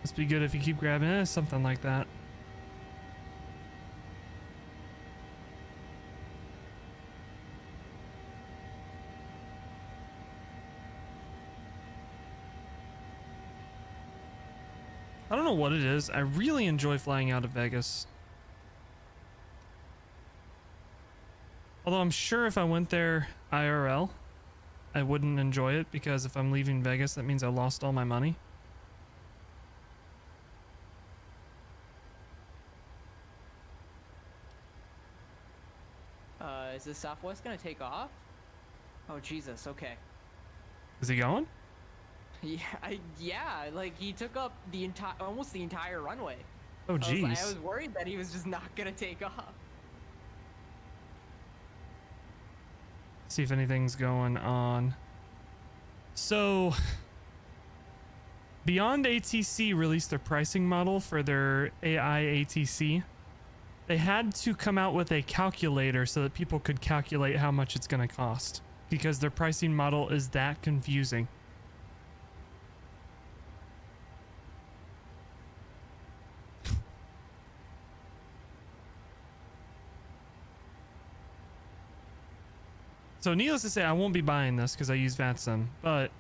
Must be good if you keep grabbing something like that. I don't know what it is. I really enjoy flying out of Vegas. Although I'm sure if I went there IRL, I wouldn't enjoy it, because if I'm leaving Vegas, that means I lost all my money. Is the Southwest gonna take off? Oh Jesus, okay. Is he going? Yeah, like he took up the almost the entire runway. Oh jeez. I was worried that he was just not gonna take off. See if anything's going on. So, Beyond ATC released their pricing model for their AI ATC. They had to come out with a calculator so that people could calculate how much it's going to cost, because their pricing model is that confusing. So needless to say, I won't be buying this because I use VATSIM, but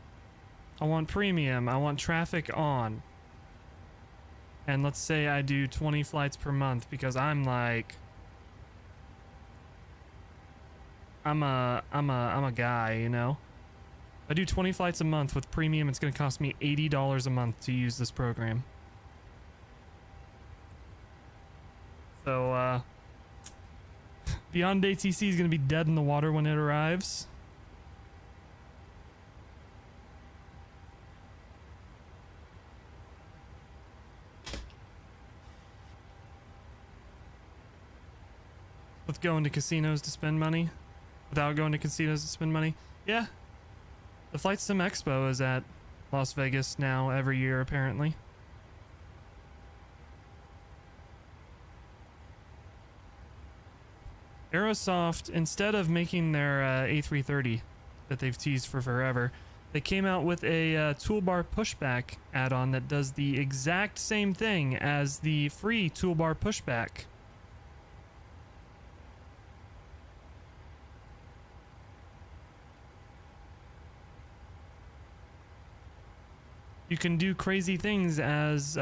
I want premium, I want traffic on. And let's say I do 20 flights per month, because I'm like, I'm a guy, you know? If I do 20 flights a month with premium, it's going to cost me $80 a month to use this program. So, Beyond ATC is going to be dead in the water when it arrives. With going to casinos to spend money? Without going to casinos to spend money? Yeah. The Flight Sim Expo is at Las Vegas now every year, apparently. Aerosoft, instead of making their A330 that they've teased for forever, they came out with a toolbar pushback add-on that does the exact same thing as the free toolbar pushback. You can do crazy things as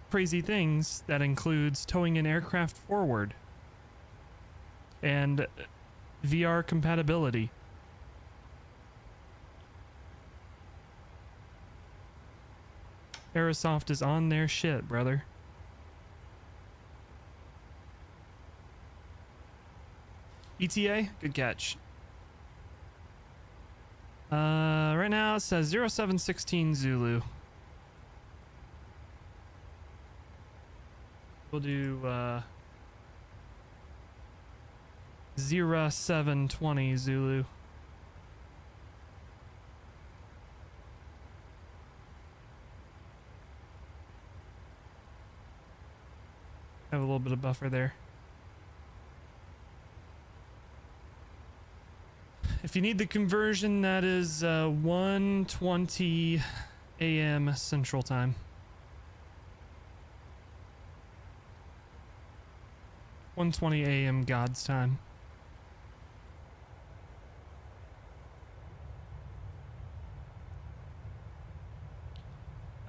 crazy things that includes towing an aircraft forward and VR compatibility. Aerosoft is on their shit, brother. ETA, good catch. Right now it says 0716 Zulu. We'll do 0720 Zulu. Have a little bit of buffer there. If you need the conversion, that is 1:20 a.m. Central Time. (1:20 a.m. God's time).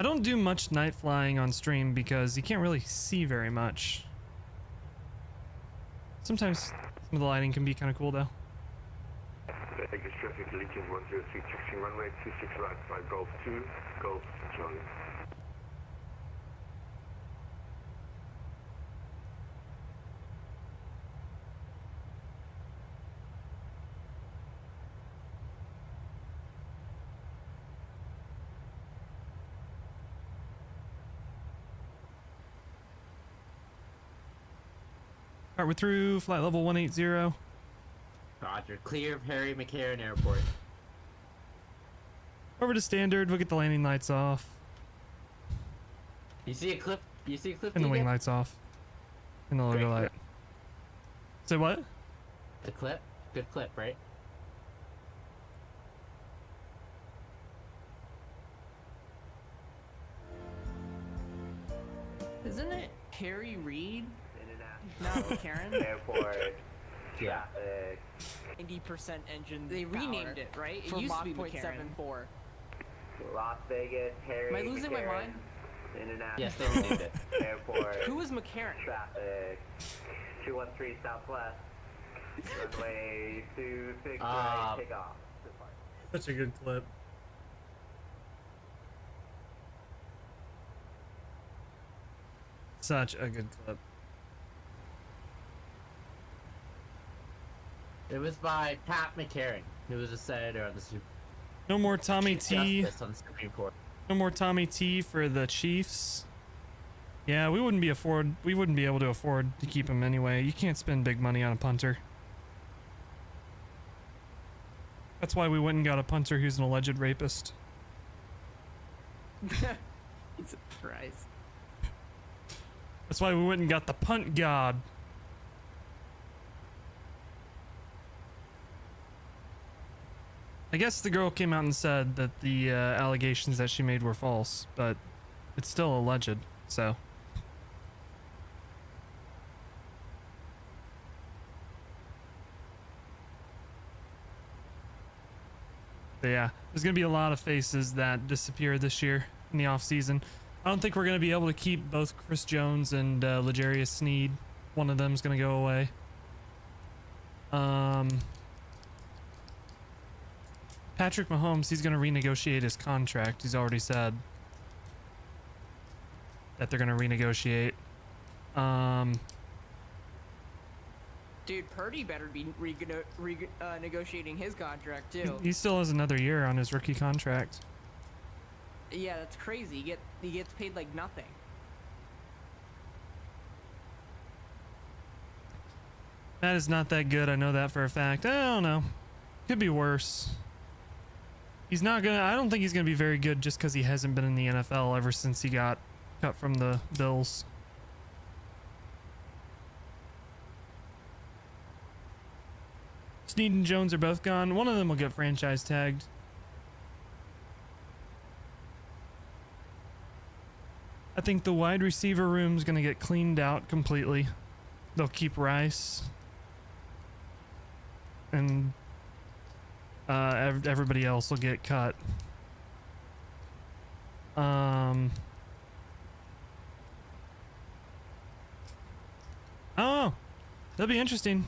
I don't do much night flying on stream because you can't really see very much. Sometimes some of the lighting can be kind of cool though. Vegas traffic Lincoln 103 taxiing runway 26 right 5 Golf 2, Golf Charlie. Alright, we're through flight level 180. Roger. Clear of Harry McCarran Airport. Over to standard, we'll get the landing lights off. You see a clip? You see a clip? And the wing lights off. And the logo light. Say what? The clip? Good clip, right? Isn't it Harry Reid? Not Karen? Airport. Yeah. 90% engine. They renamed it, right? It For used to be Mach McCarran. 0.74. Las Vegas, Harry Am I losing my mind? International. Yes, they renewed it. Airport. Who is McCarran? Traffic. 213 Southwest. Runway 26 Ah. right, take off. Such a good clip. Such a good clip. It was by Pat McCarran, who was a senator on the Supreme No more Tommy T. Justice on the Supreme Court. No more Tommy T for the Chiefs. Yeah, we wouldn't be able to afford to keep him anyway. You can't spend big money on a punter. That's why we went and got a punter who's an alleged rapist. Jesus Christ. That's why we went and got the punt god. I guess the girl came out and said that the allegations that she made were false, but it's still alleged, so. But yeah, there's going to be a lot of faces that disappear this year in the off-season. I don't think we're going to be able to keep both Chris Jones and L'Jarius Sneed. One of them's going to go away. Patrick Mahomes, he's going to renegotiate his contract. He's already said that they're going to renegotiate. Dude, Purdy better be negotiating his contract too. He still has another year on his rookie contract. Yeah, that's crazy. He gets paid like nothing. That is not that good. I know that for a fact. I don't know. Could be worse. He's not gonna. I don't think he's gonna be very good just because he hasn't been in the NFL ever since he got cut from the Bills. Snead and Jones are both gone. One of them will get franchise tagged. I think the wide receiver room's gonna get cleaned out completely. They'll keep Rice. And everybody else will get cut. Oh, that'll be interesting.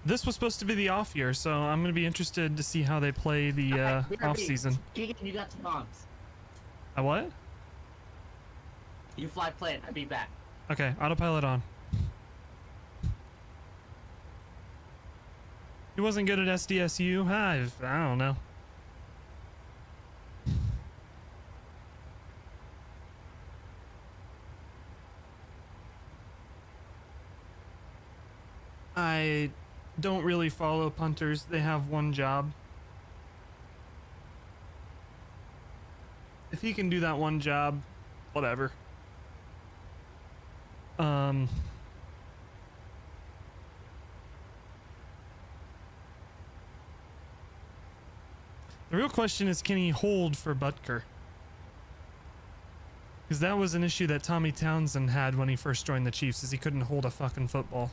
This was supposed to be the off year, so I'm gonna be interested to see how they play the off season. Keegan, you got 2 bombs. A what? You fly plane. I'll be back. Okay, autopilot on. He wasn't good at SDSU. I don't know. I don't really follow punters. They have one job. If he can do that one job, whatever. The real question is, can he hold for Butker? Because that was an issue that Tommy Townsend had when he first joined the Chiefs, is he couldn't hold a fucking football.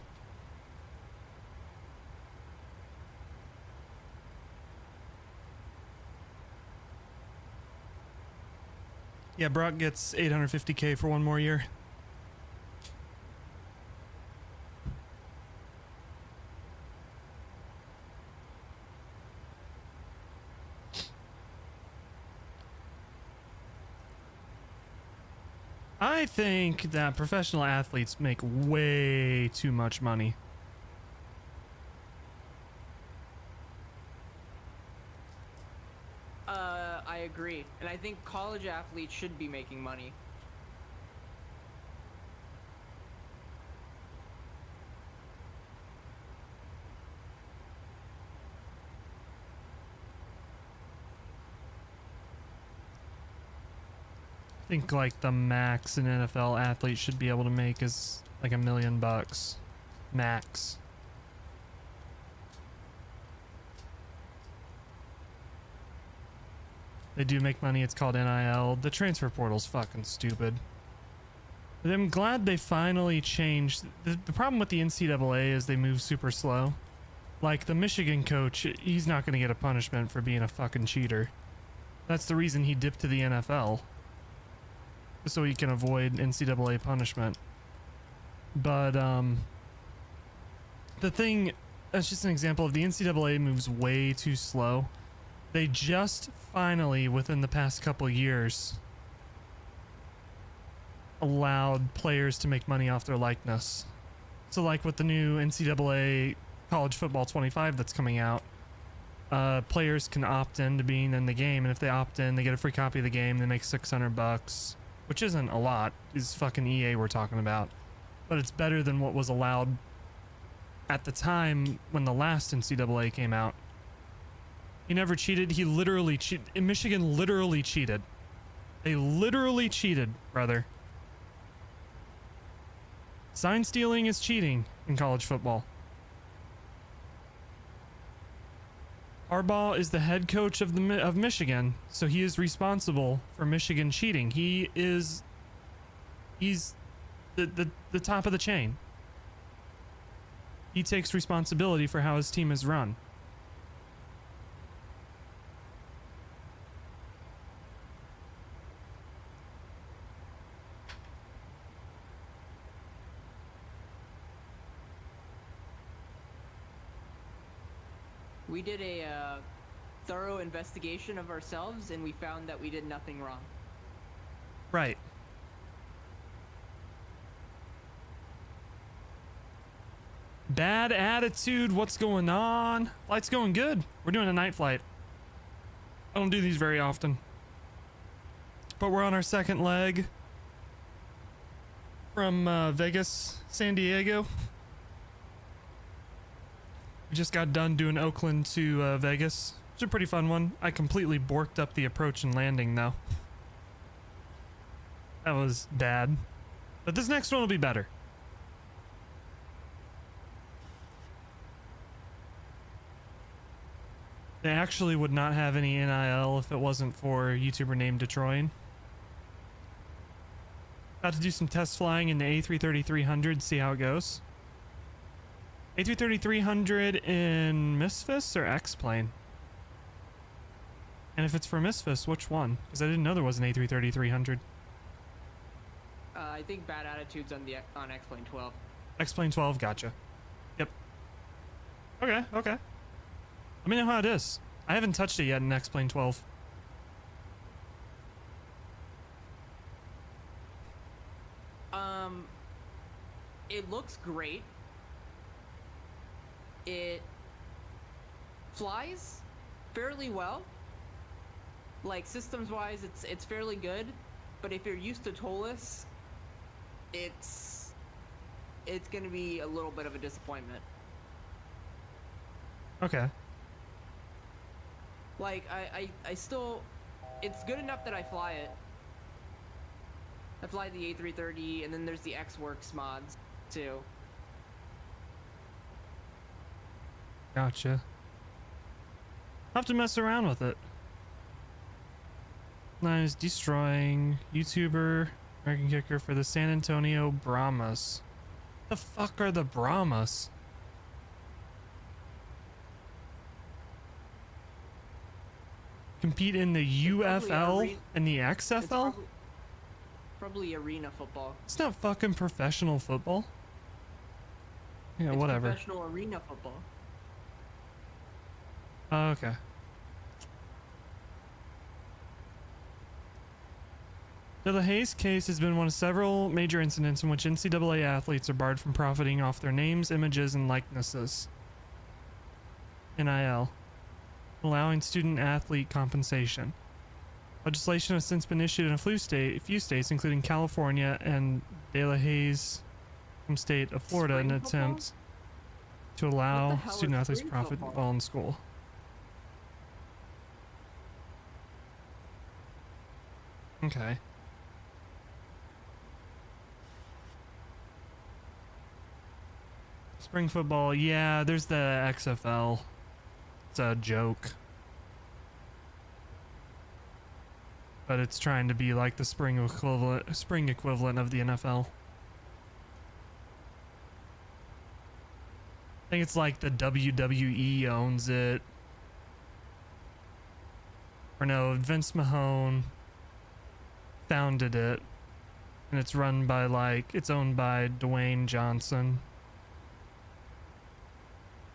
Yeah, Brock gets $850K for 1 more year. I think that professional athletes make way too much money. I agree. And I think college athletes should be making money. I think like the max an NFL athlete should be able to make is like $1 million max. They do make money. It's called NIL. The transfer portal's fucking stupid. But I'm glad they finally changed. The problem with the NCAA is they move super slow. Like the Michigan coach, he's not going to get a punishment for being a fucking cheater. That's the reason he dipped to the NFL. so he can avoid NCAA punishment. But the thing, that's just an example of the NCAA moves way too slow. They just finally, within the past couple years, allowed players to make money off their likeness. So like with the new NCAA College Football 25 that's coming out, players can opt in to being in the game, and if they opt in, they get a free copy of the game. They make $600, which isn't a lot. It's fucking EA we're talking about, but it's better than what was allowed at the time when the last NCAA came out. He never cheated. He literally cheated. Michigan literally cheated. They literally cheated, brother. Sign stealing is cheating in college football. Harbaugh is the head coach of Michigan, so he is responsible for Michigan cheating. He's the top of the chain. He takes responsibility for how his team is run. We did a thorough investigation of ourselves, and we found that we did nothing wrong. Right. Bad attitude, what's going on? Flight's going good. We're doing a night flight. I don't do these very often. But we're on our second leg from Vegas, San Diego. We just got done doing Oakland to Vegas. It's a pretty fun one. I completely borked up the approach and landing though. That was bad. But this next one will be better. They actually would not have any NIL if it wasn't for a YouTuber named Detroit. About to do some test flying in the A330-300, see how it goes. A330-300 in MSFS or X-Plane? And if it's for MSFS, which one? Because I didn't know there was an A330-300. I think bad attitudes on X-Plane 12. X-Plane 12, gotcha. Yep. Okay. Let me know how it is. I haven't touched it yet in X-Plane 12. It looks great. It flies fairly well. Like systems wise, it's fairly good, but if you're used to toeless, it's gonna be a little bit of a disappointment. Okay. Like I still, it's good enough that I fly it. I fly the A330, and then there's the X-Works mods too. Gotcha. I'll have to mess around with it. Nice. Destroying YouTuber, American kicker for the San Antonio Brahmas. The fuck are the Brahmas? Compete in the UFL and the XFL? Probably arena football. It's not fucking professional football. Yeah, It's whatever. Professional arena football. Oh, okay. The LaHaye's case has been one of several major incidents in which NCAA athletes are barred from profiting off their names, images, and likenesses. NIL. Allowing student-athlete compensation. Legislation has since been issued in a few states, including California and De La Haye's home state of Florida, in an attempt to allow student-athletes to profit while in school. Okay. Spring football, yeah, there's the XFL. It's a joke. But it's trying to be like the spring equivalent of the NFL. I think it's like the WWE owns it. Or no, Vince Mahone founded it. And it's run by it's owned by Dwayne Johnson.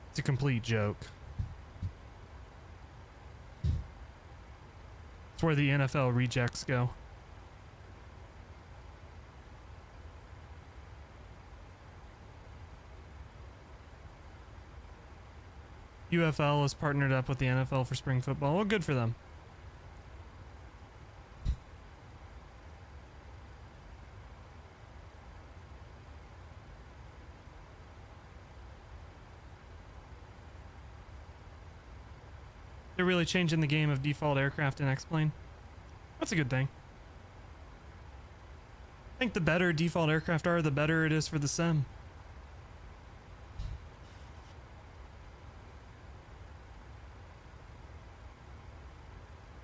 It's a complete joke. It's where the NFL rejects go. UFL is partnered up with the NFL for spring football. Well, good for them. They're really changing the game of default aircraft in X-Plane. That's a good thing. I think the better default aircraft are, the better it is for the sim.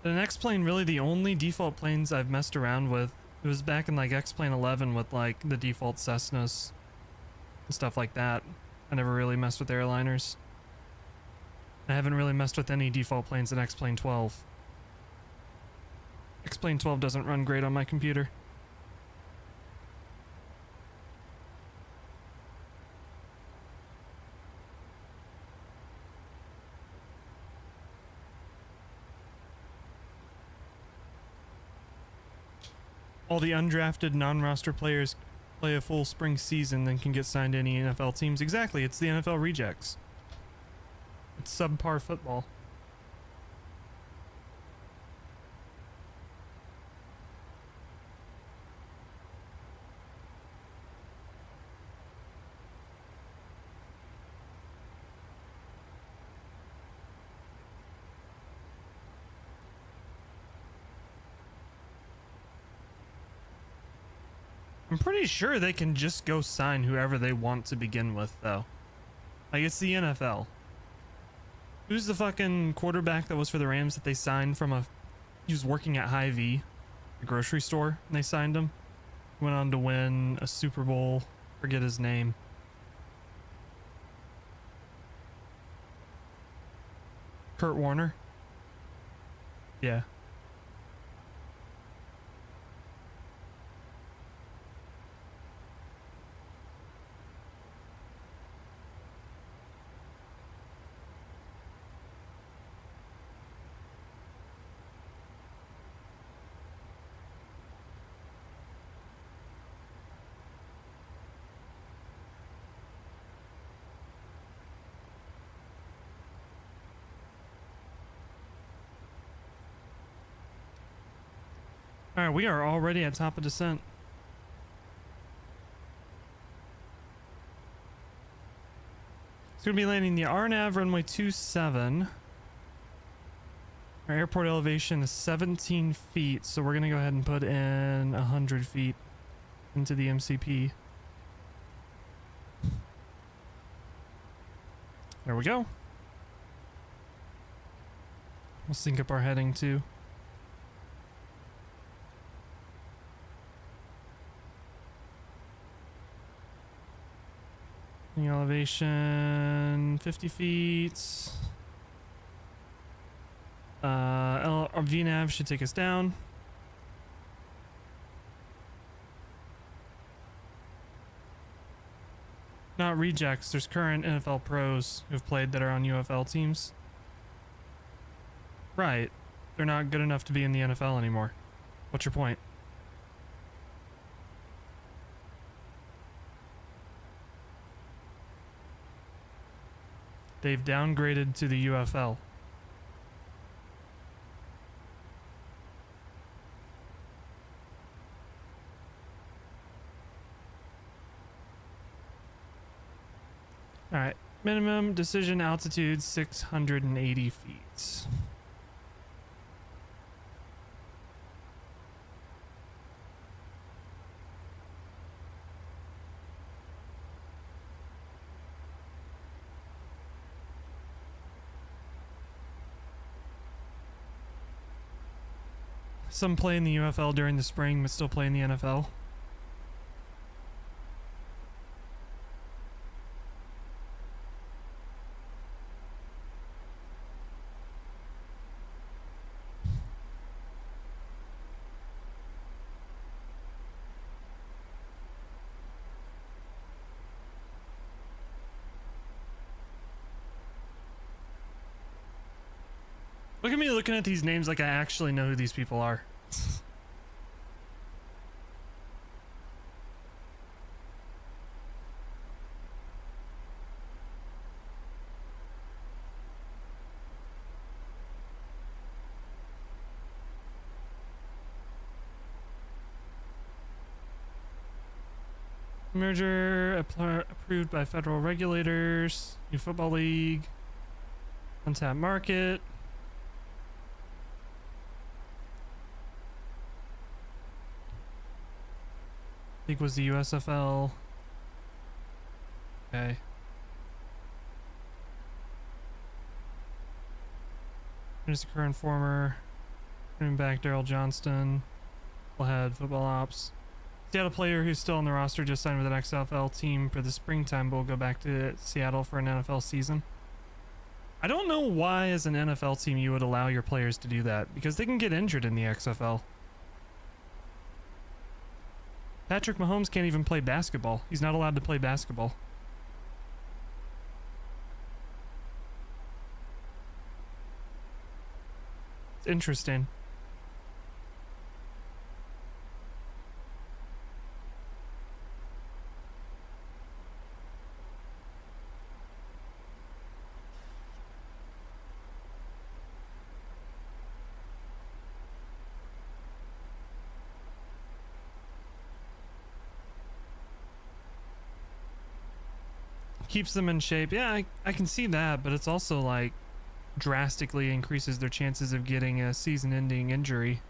In X-Plane, really the only default planes I've messed around with, it was back in like X-Plane 11 with like the default Cessnas and stuff like that. I never really messed with airliners. I haven't really messed with any default planes in X-Plane 12. X-Plane 12 doesn't run great on my computer. All the undrafted non-roster players play a full spring season, then can get signed to any NFL teams. Exactly, it's the NFL rejects. It's subpar football. I'm pretty sure they can just go sign whoever they want to begin with, though. Like, it's the NFL. Who's the fucking quarterback that was for the Rams that they signed from he was working at Hy-Vee, the grocery store, and they signed him? Went on to win a Super Bowl. Forget his name. Kurt Warner? Yeah. Alright, we are already at top of descent. It's going to be landing the RNAV runway 27. Our airport elevation is 17 feet, so we're going to go ahead and put in 100 feet into the MCP. There we go. We'll sync up our heading too. The elevation 50 feet. Our VNAV should take us down. Not rejects, there's current NFL pros who've played that are on UFL teams. Right. They're not good enough to be in the NFL anymore. What's your point? They've downgraded to the UFL. Alright, minimum decision altitude 680 feet. Some play in the UFL during the spring, but still play in the NFL. Look at me looking at these names like I actually know who these people are. Merger approved by federal regulators. New football league. Untapped market. League was the USFL. Okay. Here's the current former. Running back Daryl Johnston. Head football ops. Seattle player who's still on the roster just signed with an XFL team for the springtime, but will go back to Seattle for an NFL season. I don't know why as an NFL team you would allow your players to do that, because they can get injured in the XFL. Patrick Mahomes can't even play basketball. He's not allowed to play basketball. It's interesting. Keeps them in shape. Yeah, I can see that, but it's also like drastically increases their chances of getting a season-ending injury.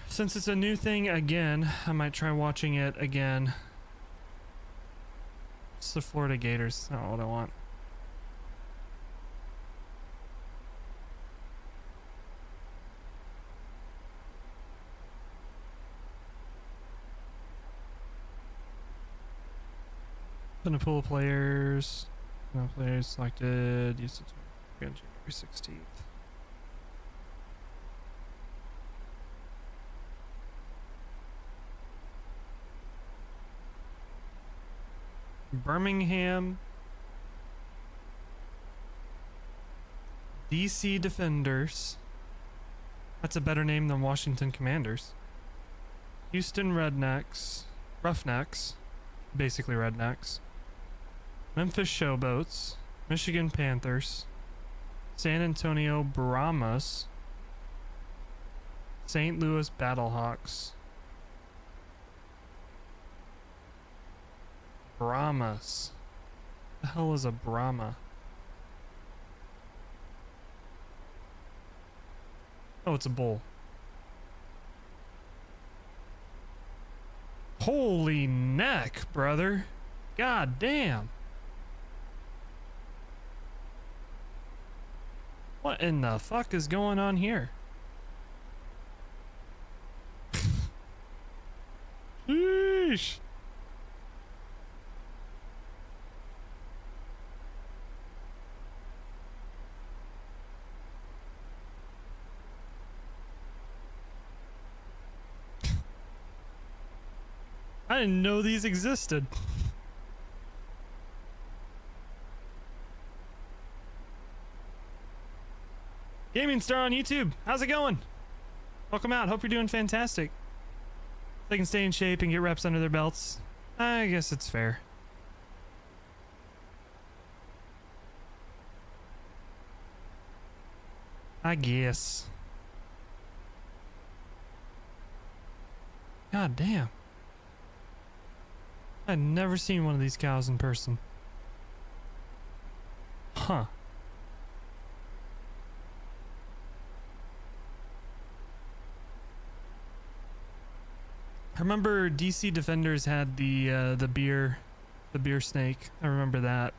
Since it's a new thing again, I might try watching it again. It's the Florida Gators. That's not what I want. Been a pool of players. No players selected. Used to January 16th. Birmingham DC Defenders. That's a better name than Washington Commanders. Houston Roughnecks. Basically Rednecks. Memphis Showboats, Michigan Panthers, San Antonio Brahmas, St. Louis Battlehawks. Brahmas. What the hell is a Brahma? Oh, it's a bull. Holy neck, brother. God damn. What in the fuck is going on here? Sheesh. I didn't know these existed. Gaming Star on YouTube, how's it going? Welcome out, hope you're doing fantastic. If they can stay in shape and get reps under their belts, I guess it's fair. I guess. God damn. I've never seen one of these cows in person. Huh. I remember DC Defenders had the beer snake. I remember that.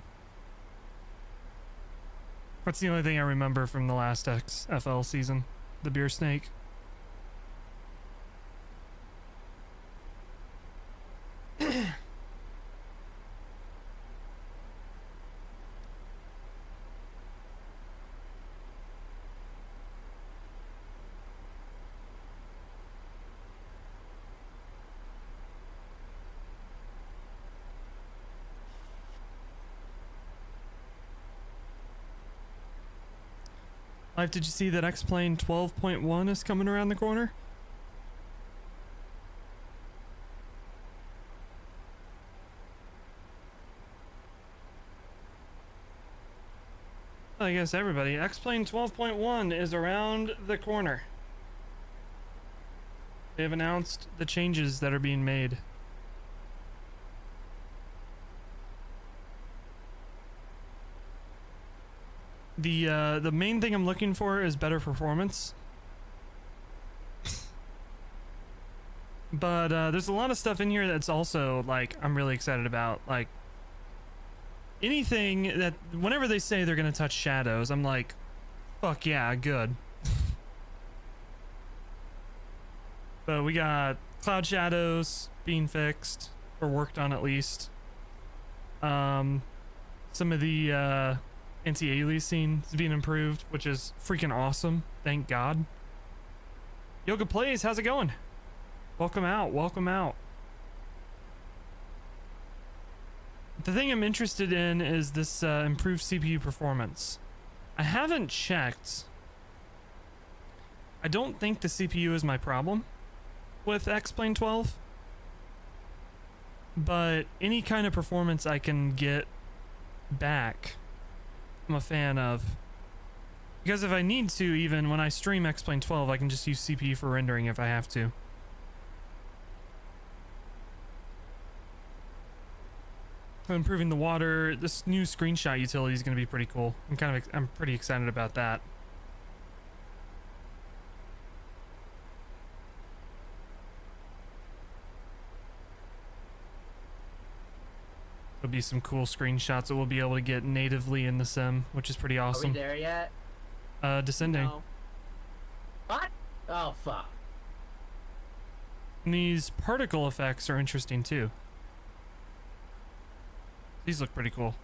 That's the only thing I remember from the last XFL season. The beer snake. Life, did you see that X-Plane 12.1 is coming around the corner? I guess everybody. X-Plane 12.1 is around the corner. They have announced the changes that are being made. The main thing I'm looking for is better performance. But there's a lot of stuff in here that's also like I'm really excited about. Like anything that whenever they say they're gonna touch shadows, I'm like, fuck yeah, good. But we got cloud shadows being fixed or worked on at least. Some of the anti-aliasing is being improved, which is freaking awesome. Thank God. Yoga Plays, how's it going? Welcome out, welcome out. The thing I'm interested in is this improved CPU performance. I haven't checked. I don't think the CPU is my problem with X-Plane 12. But any kind of performance I can get back, I'm a fan of. Because if I need to, even when I stream X-Plane 12, I can just use CPU for rendering if I have to. Improving the water. This new screenshot utility is going to be pretty cool. I'm pretty excited about that. There'll be some cool screenshots that we'll be able to get natively in the sim, which is pretty awesome. Are we there yet? Descending. No. What? Oh, fuck. And these particle effects are interesting too. These look pretty cool.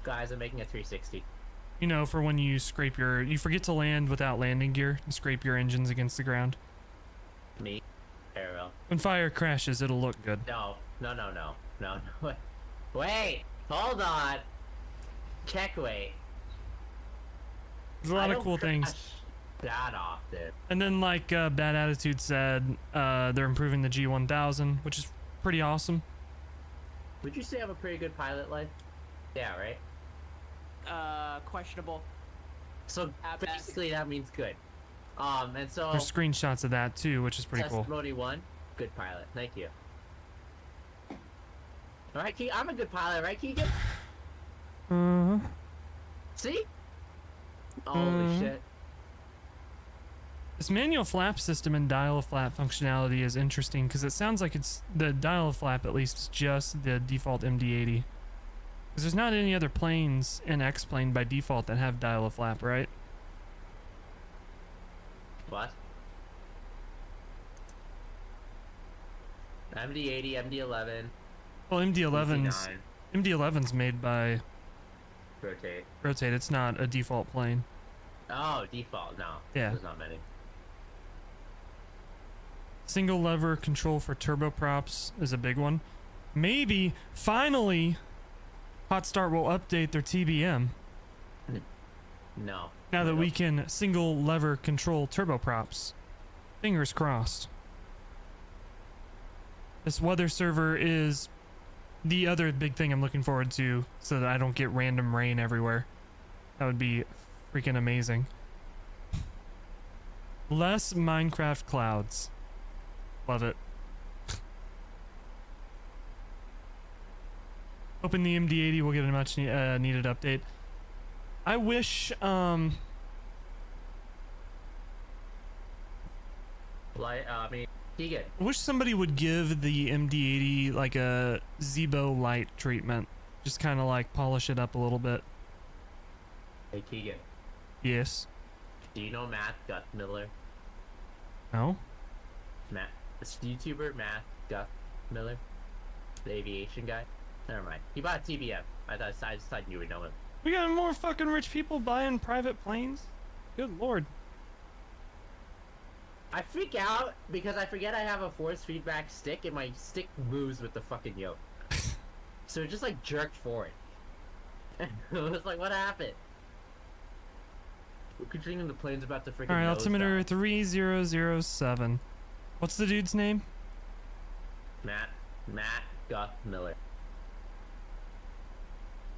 Guys, I'm making a 360. You know, for when you scrape you forget to land without landing gear and scrape your engines against the ground. Me? Parallel. When fire crashes, it'll look good. No. Wait, hold on. Check, wait. There's a lot of cool things. That often. And then, like Bad Attitude said, they're improving the G1000, which is pretty awesome. Would you say I'm a pretty good pilot, Life? Yeah, right? Questionable. So basically that means good. And so There's screenshots of that too, which is pretty cool. Testimony 1, good pilot. Thank you. Alright, I'm a good pilot, right, Keegan? See? Holy shit. This manual flap system and dial flap functionality is interesting because it sounds like it's the dial flap, at least, is just the default MD80. Because there's not any other planes in X-Plane by default that have dial flap, right? What? MD80, MD11. Well, MD11's made by Rotate. It's not a default plane. Oh, default. No. Yeah. There's not many. Single lever control for turboprops is a big one. Maybe, finally, Hot Start will update their TBM. No. Now that we can single lever control turboprops. Fingers crossed. This weather server is the other big thing I'm looking forward to so that I don't get random rain everywhere. That would be freaking amazing. Less Minecraft clouds. Love it. Hoping the MD80 will get a much needed update. I wish Keegan. I wish somebody would give the MD80 like a Zebo light treatment. Just kind of like polish it up a little bit. Hey, Keegan. Yes. Do you know Matt Guthmiller? No. Matt, this YouTuber Matt Guthmiller, the aviation guy. Never mind. He bought a TBM. I just thought you would know him. We got more fucking rich people buying private planes. Good lord. I freak out because I forget I have a force feedback stick and my stick moves with the fucking yoke. So it just like jerked forward. It was like, what happened? We're considering the plane's about to freaking. All right, nose altimeter dive. 3007. What's the dude's name? Matt Guth Miller.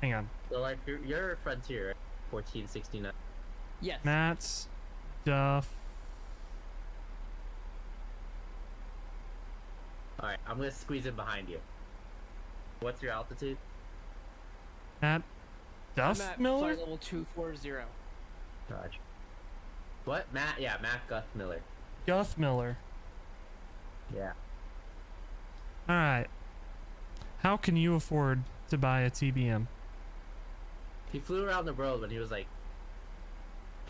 Hang on. So like you're a Frontier, right? 1469. Yes. Matt's Duff. All right, I'm gonna squeeze in behind you. What's your altitude? Matt Duff I'm at Miller? flight level 240. Dodge. What? Matt? Yeah, Matt Guth Miller. Guth Miller. Yeah. All right. How can you afford to buy a TBM? He flew around the world when he was like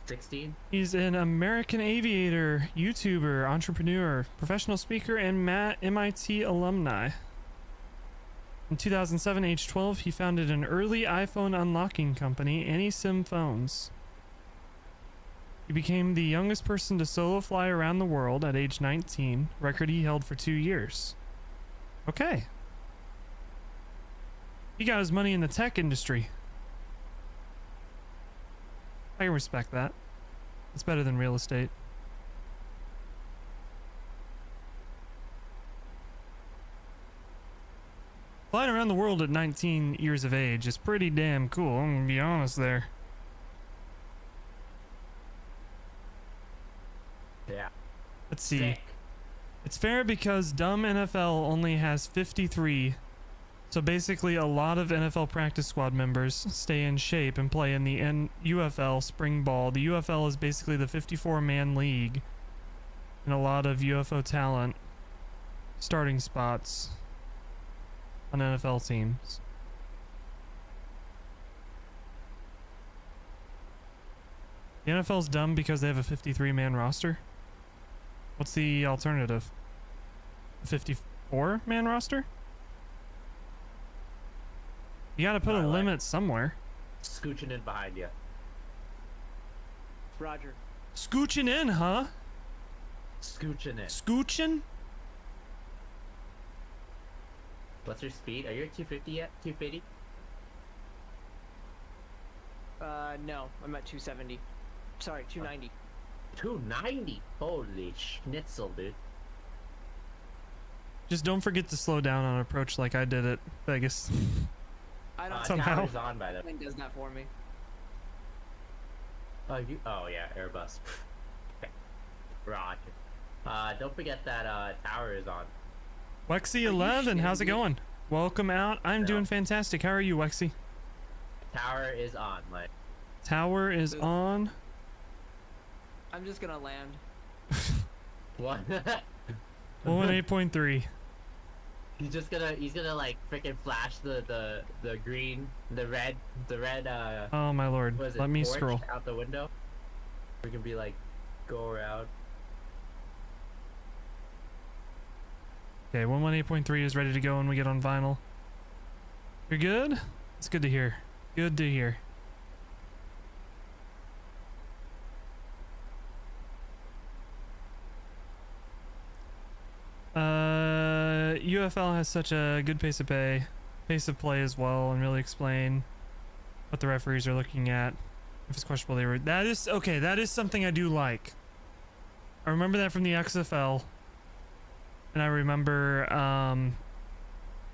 16. He's an American aviator, YouTuber, entrepreneur, professional speaker, and MIT alumni. In 2007, age 12, he founded an early iPhone unlocking company, AnySim Phones. He became the youngest person to solo fly around the world at age 19, record he held for 2 years. Okay. He got his money in the tech industry. I can respect that. It's better than real estate. Flying around the world at 19 years of age is pretty damn cool, I'm gonna be honest there. Yeah. Let's see. Sick. It's fair because dumb NFL only has 53. So basically a lot of NFL practice squad members stay in shape and play in the UFL spring ball. The UFL is basically the 54-man league. And a lot of UFO talent starting spots on NFL teams. The NFL's dumb because they have a 53-man roster. What's the alternative? A 54-man roster? You gotta put a limit somewhere. Scooching in behind you. Roger. Scooching in, huh? Scooching in. Scooching? What's your speed? Are you at 250 yet? 250? No, I'm at 270. Sorry, 290. 290? Holy schnitzel, dude. Just don't forget to slow down on approach like I did at Vegas. I don't somehow. Tower's on by the Plane does that for me. Oh, oh yeah, Airbus. Okay. Roger. Don't forget that tower is on. Wexy11, how's it going? Welcome out. I'm doing fantastic. How are you, Wexy? Tower is on, like. Tower is on. I'm just gonna land. What? 118.3. He's gonna like freaking flash the green, the red, Oh my lord. what is it, Let me torch scroll. out the window. We can be like, go around. Okay, 118.3 is ready to go when we get on vinyl. You're good? It's good to hear. Good to hear. UFL has such a good pace of play as well, and really explain what the referees are looking at. If it's questionable, they were. That is okay. That is something I do like. I remember that from the XFL, and I remember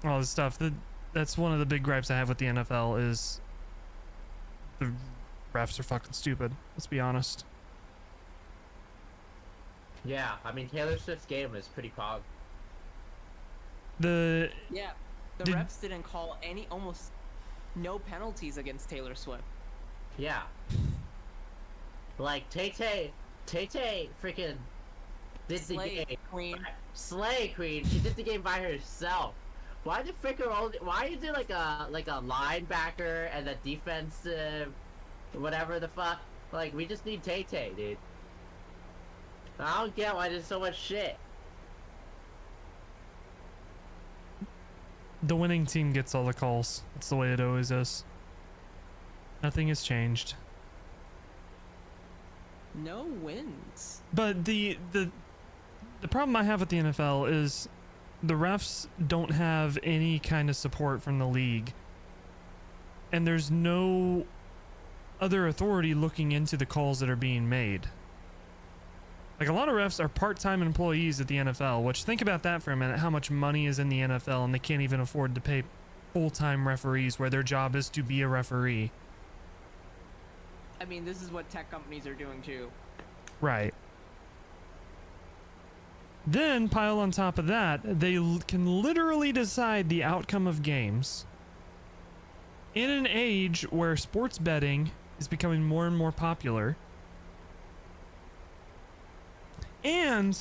all this stuff. That's one of the big gripes I have with the NFL is the refs are fucking stupid. Let's be honest. Yeah, I mean Taylor Swift's game is pretty pog. Yeah, the refs didn't call almost no penalties against Taylor Swift. Yeah. Like Tay-Tay freaking did Slay the game. Queen. Slay Queen. She did the game by herself. Why the frick are all? Why is there like a linebacker and a defensive, whatever the fuck? Like we just need Tay-Tay, dude. I don't get why there's so much shit. The winning team gets all the calls. That's the way it always is. Nothing has changed. No wins. But the problem I have with the NFL is the refs don't have any kind of support from the league. And there's no other authority looking into the calls that are being made. Like, a lot of refs are part-time employees at the NFL, which, think about that for a minute, how much money is in the NFL and they can't even afford to pay full-time referees where their job is to be a referee. I mean, this is what tech companies are doing too. Right. Then, pile on top of that, they can literally decide the outcome of games in an age where sports betting is becoming more and more popular. And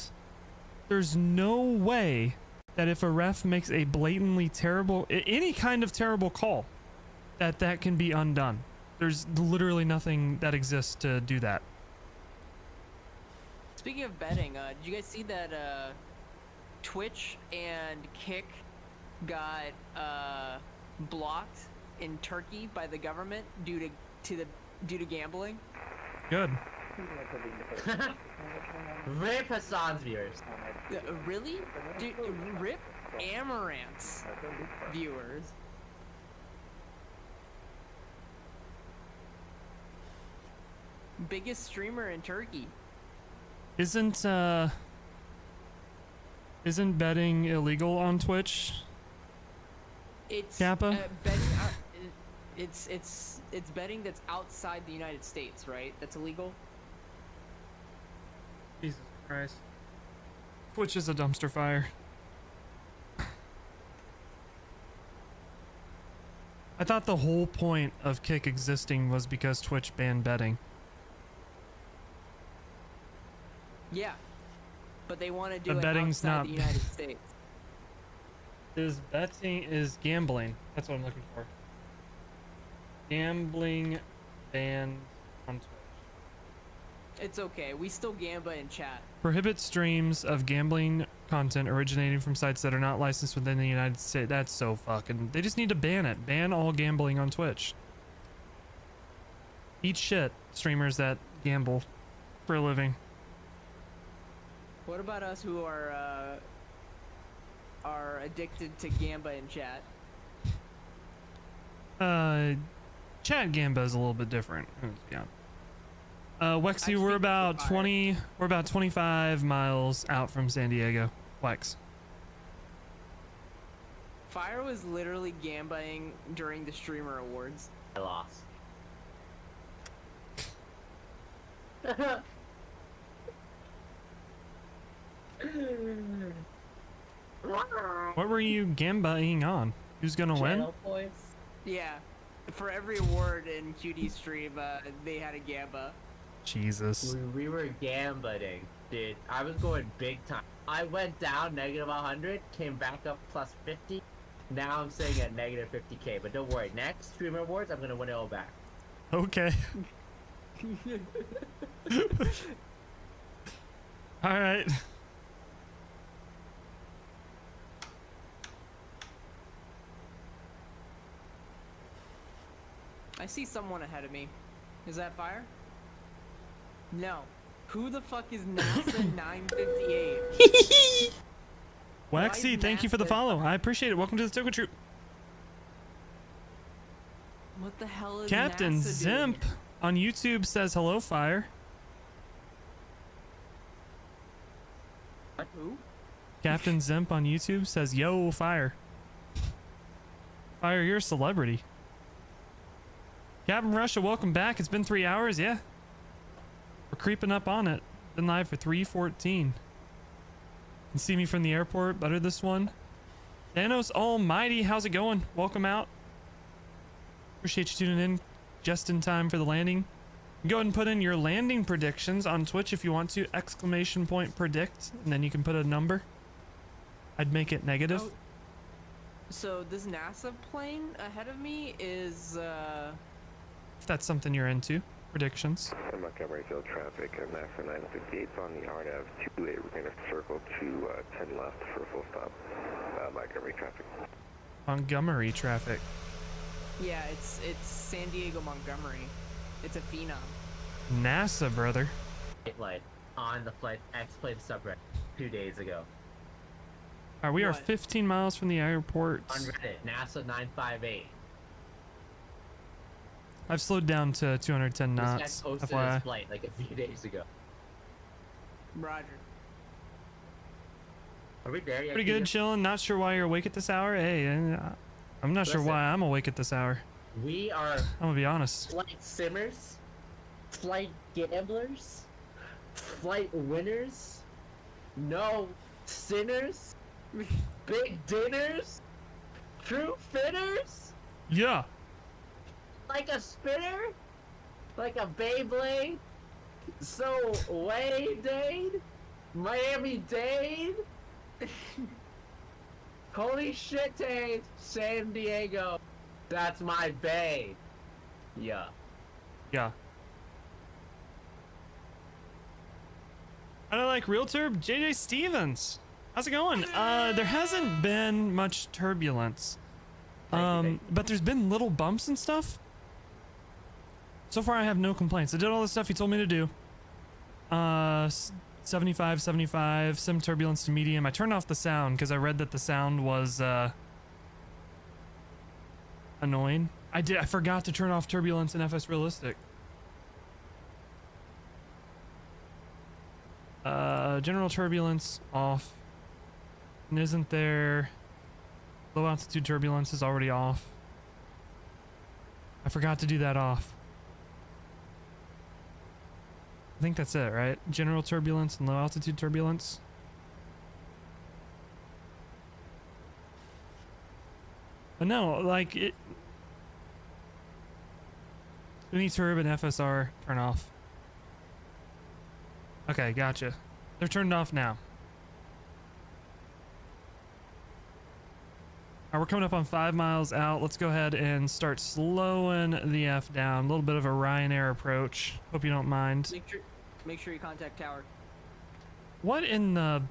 there's no way that if a ref makes a blatantly terrible, any kind of terrible call, that can be undone. There's literally nothing that exists to do that. Speaking of betting, did you guys see that Twitch and Kick got blocked in Turkey by the government due to gambling? Good. Rip Hassan's viewers. Really? Dude, rip Amaranth's viewers. Biggest streamer in Turkey. Isn't betting illegal on Twitch? It's Kappa? Betting. It's betting that's outside the United States, right? That's illegal. Jesus Christ. Twitch is a dumpster fire. I thought the whole point of Kick existing was because Twitch banned betting. Yeah, but they want to do But it betting's outside not the United States. Is gambling. That's what I'm looking for. Gambling banned on Twitch. It's okay. We still gamba in chat. Prohibit streams of gambling content originating from sites that are not licensed within the United States. That's so fucking... They just need to ban it. Ban all gambling on Twitch. Eat shit, streamers that gamble for a living. What about us who are addicted to gamba in chat? Chat gamba is a little bit different. Yeah. Wexy, we're about 25 miles out from San Diego. Wex. Fire was literally gambaing during the streamer awards. I lost. What were you gambaing on? Who's gonna win? Channel points. Yeah, for every award in QD stream, they had a gamba. Jesus. We were gambling, dude. I was going big time. I went down negative 100, came back up plus 50. Now I'm sitting at negative 50k. But don't worry, next streamer awards, I'm gonna win it all back. Okay. All right. I see someone ahead of me. Is that Fire? No. Who the fuck is NASA 958? Waxy, thank you for the follow. I appreciate it. Welcome to the Stoker Troop. What the hell is Captain NASA Zimp doing? on YouTube says hello, Fire. Who? Captain Zimp on YouTube says, yo, Fire. Fire, you're a celebrity. Captain Russia, welcome back. It's been 3 hours, yeah. We're creeping up on it. Been live for 3:14. You can see me from the airport. Better this one. Thanos Almighty, how's it going? Welcome out. Appreciate you tuning in just in time for the landing. Go ahead and put in your landing predictions on Twitch if you want to. ! Predict, and then you can put a number. I'd make it negative. Oh, so this NASA plane ahead of me is If that's something you're into. Predictions. Montgomery field traffic at NASA 958 on the RNAV 28. We're going to circle to 10 left for a full stop. Montgomery traffic. Montgomery traffic. yeah, it's San Diego Montgomery. It's a phenom. NASA, brother. Light on the flight X-plane subreddit 2 days ago. Alright, we are What? 15 miles from the airport. On Reddit, NASA 958. I've slowed down to 210 This knots. guy posted his FYI. flight like a few days ago. Roger. Are we there yet? Pretty good, chilling. Not sure why you're awake at this hour. Hey, I'm not sure Listen. why I'm awake at this hour. We are I'm gonna be honest. flight simmers, flight gamblers, flight winners, no sinners, big dinners, true fitters, Yeah. like a spinner, like a Beyblade, so Wayne-Dade, Miami-Dade, holy shit, Dade, San Diego, that's my bay. Yeah. Yeah. I don't like REALTURB. JJ Stevens. How's it going? There hasn't been much turbulence. But there's been little bumps and stuff. So far I have no complaints. I did all the stuff you told me to do. 75, 75, sim turbulence to medium. I turned off the sound because I read that the sound was annoying. I forgot to turn off turbulence in FS Realistic. General turbulence off. And isn't there... Low altitude turbulence is already off. I forgot to do that off. I think that's it, right? General turbulence and low altitude turbulence. But no, like it... Uniturb and FSR turn off. Okay, gotcha. They're turned off now. Alright, we're coming up on 5 miles out. Let's go ahead and start slowing the F down. A little bit of a Ryanair approach. Hope you don't mind. Make sure you contact tower. What in the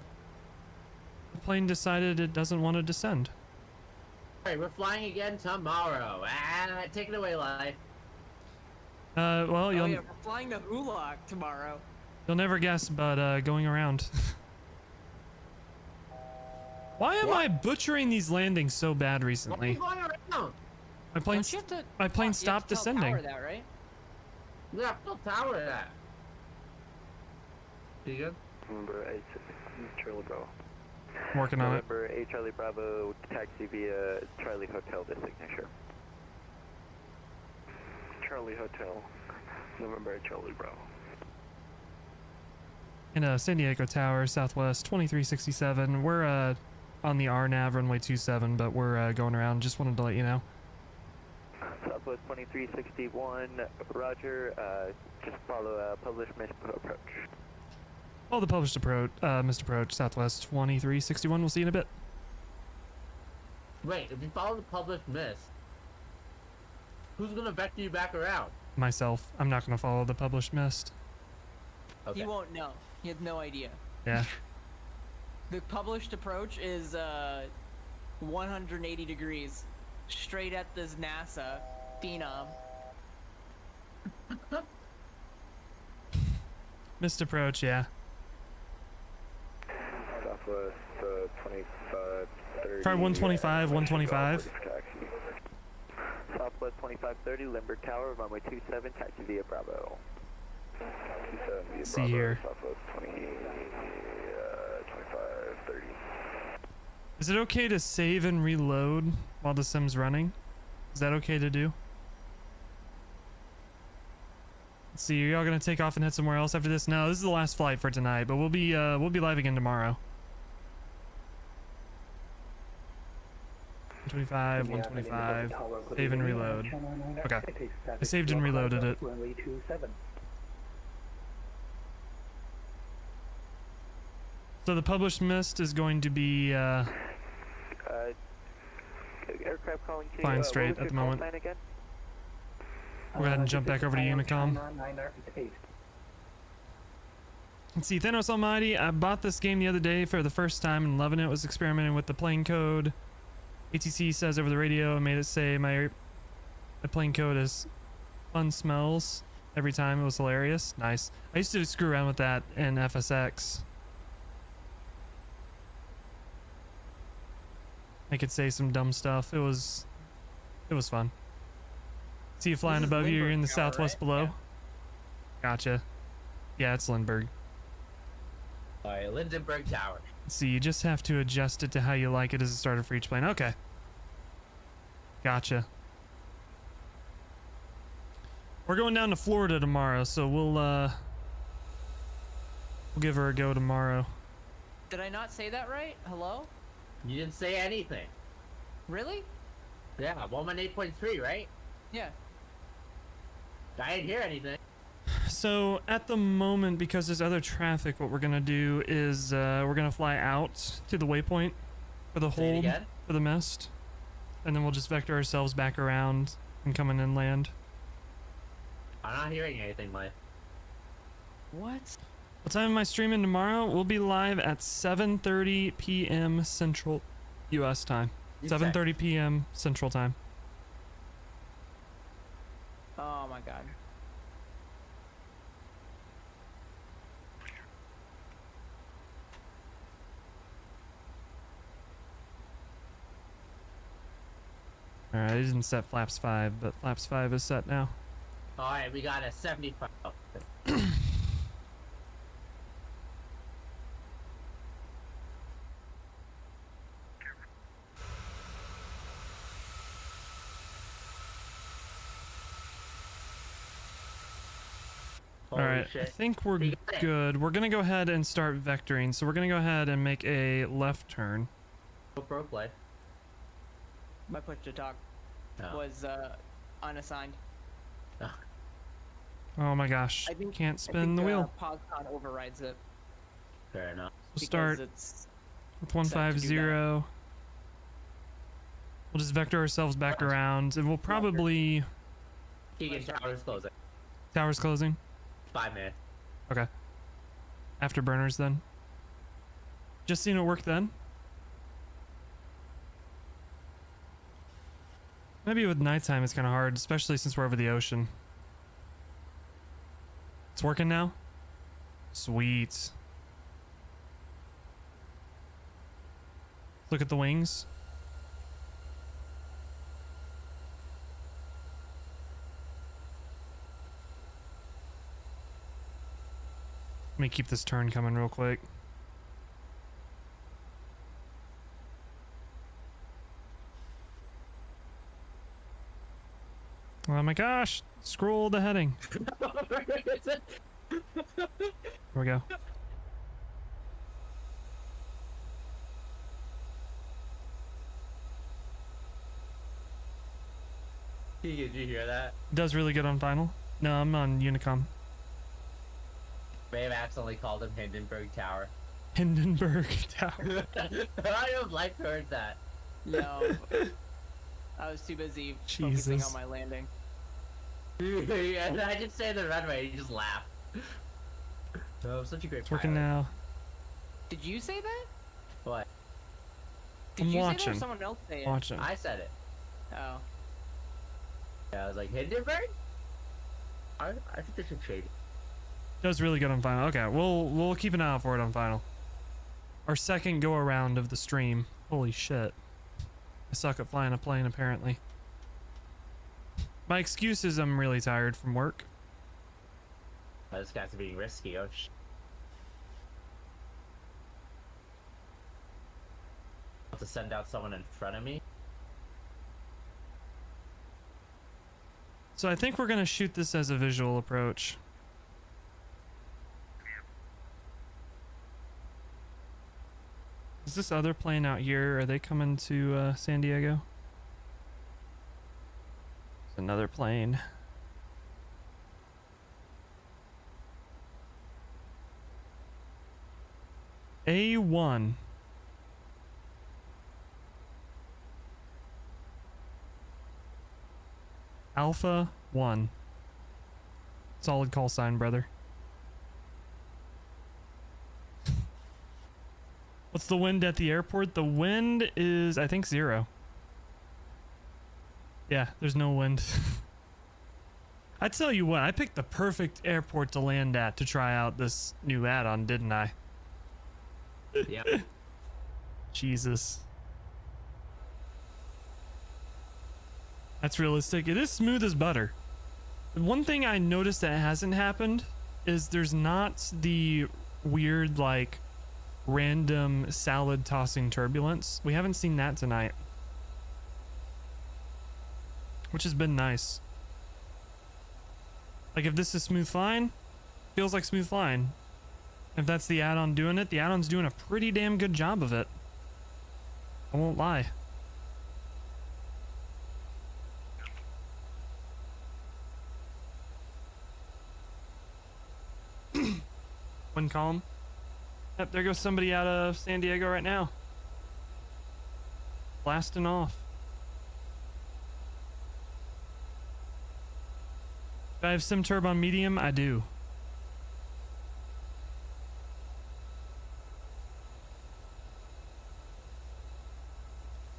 plane decided it doesn't want to descend? Alright, we're flying again tomorrow. Take it away, Life. Well, We're flying to Ulak tomorrow. you'll never guess, but going around. Why am I butchering these landings so bad recently? Why are you going around? My plane stopped descending. Tower that, right? Yeah, tell tower that. You good? Number 8, Charlie Bravo. Working on it. Number 8, Charlie Bravo, taxi via Charlie Hotel, this signature. Charlie Hotel, November 8, Charlie Bravo. In San Diego Tower, Southwest 2367. We're on the RNAV runway 27, but we're going around. Just wanted to let you know. Southwest 2361, Roger. Just follow published approach. Oh, the published approach, missed approach, Southwest 2361. We'll see you in a bit. Wait, if you follow the published miss, who's gonna vector you back around? Myself. I'm not going to follow the published mist. Okay. He won't know. He has no idea. Yeah. The published approach is 180 degrees, straight at this NASA phenom. Missed approach, yeah. Southwest 2530. Try 125, 125. Southwest 2530, Limburg Tower, runway 27, taxi via Bravo. 27 via See Bravo, here. Southwest 2530. Is it okay to save and reload while the sim's running? Is that okay to do? Let's see, are y'all gonna take off and head somewhere else after this? No, this is the last flight for tonight, but we'll be live again tomorrow. 125, 125. Save and reload. Okay. I saved and reloaded it. So the published mist is going to be Aircraft calling to flying straight at the moment. Plan again? We'll go ahead and jump back over to Unicom. Let's see, Thanos Almighty, I bought this game the other day for the first time and loving it. Was experimenting with the plane code. ATC says over the radio, I made it say my plane code is fun smells every time. It was hilarious. Nice. I used to screw around with that in FSX. I could say some dumb stuff. It was fun. See you flying This is above you. You're in the Lindbergh Tower, southwest right? below. Yeah. Gotcha. Yeah, it's Lindbergh. Alright, Lindenberg Tower. So you just have to adjust it to how you like it as a starter for each plane. Okay. Gotcha. We're going down to Florida tomorrow, so we'll give her a go tomorrow. Did I not say that right? Hello? You didn't say anything. Really? Yeah, 118.3, right? Yeah. I didn't hear anything. So at the moment, because there's other traffic, what we're gonna do is we're gonna fly out to the waypoint for the Say it hold again? for the mist, and then we'll just vector ourselves back around and come in and land. I'm not hearing anything, Mike. What? What time am I streaming tomorrow? We'll be live at 7:30 p.m. Central U.S. time. 7:30 p.m. Central time. Oh my god. Alright, I didn't set flaps 5, but flaps 5 is set now. Alright, we got a 75. Oh. Holy Alright, I shit. think we're We got it. good. We're gonna go ahead and start vectoring. So we're gonna go ahead and make a left turn. GoPro play. My push to talk Oh. was unassigned. Oh my gosh, I think can't spin the wheel. PodCon overrides it. Fair enough. We'll start It's with set to do 150. We'll just vector ourselves back around, and we'll probably... Keegan, tower's closing. Tower's closing? 5 minutes. Okay. Afterburners then. Just seen it work then. Maybe with nighttime it's kind of hard, especially since we're over the ocean. It's working now? Sweet. Look at the wings. Let me keep this turn coming real quick. Oh my gosh! Scroll the heading. Here we go. Keegan, did you hear that? Does really good on final. No, I'm on Unicom. May have accidentally called him Hindenburg Tower. Hindenburg Tower. I have like heard that. No. I was too busy focusing Jesus. on my landing. Yeah, and I just say the runway, you just laugh. Oh, such a great It's working pilot. now. Did you say that? What? Did I'm you say that watching. or someone else say it? Watching. I said it. Oh. Yeah, I was like, Hindenburg? I think they should trade it. Does really good on final. Okay, we'll keep an eye out for it on final. Our second go around of the stream. Holy shit. I suck at flying a plane apparently. My excuse is I'm really tired from work. Oh, this guy's being risky. Oh, to send out someone in front of me? So I think we're gonna shoot this as a visual approach. Is this other plane out here? Are they coming to San Diego? It's another plane. A1. Alpha 1. Solid call sign, brother. What's the wind at the airport? The wind is, I think, 0. Yeah, there's no wind. I tell you what, I picked the perfect airport to land at to try out this new add-on, didn't I? Yeah. Jesus. That's realistic. It is smooth as butter. One thing I noticed that hasn't happened is there's not the weird, like, random salad tossing turbulence. We haven't seen that tonight, which has been nice. Like, if this is smooth flying, feels like smooth flying. If that's the add-on doing it, the add-on's doing a pretty damn good job of it. I won't lie. Wind calm. Yep, there goes somebody out of San Diego right now. Blasting off. Do I have SimTurb on medium? I do.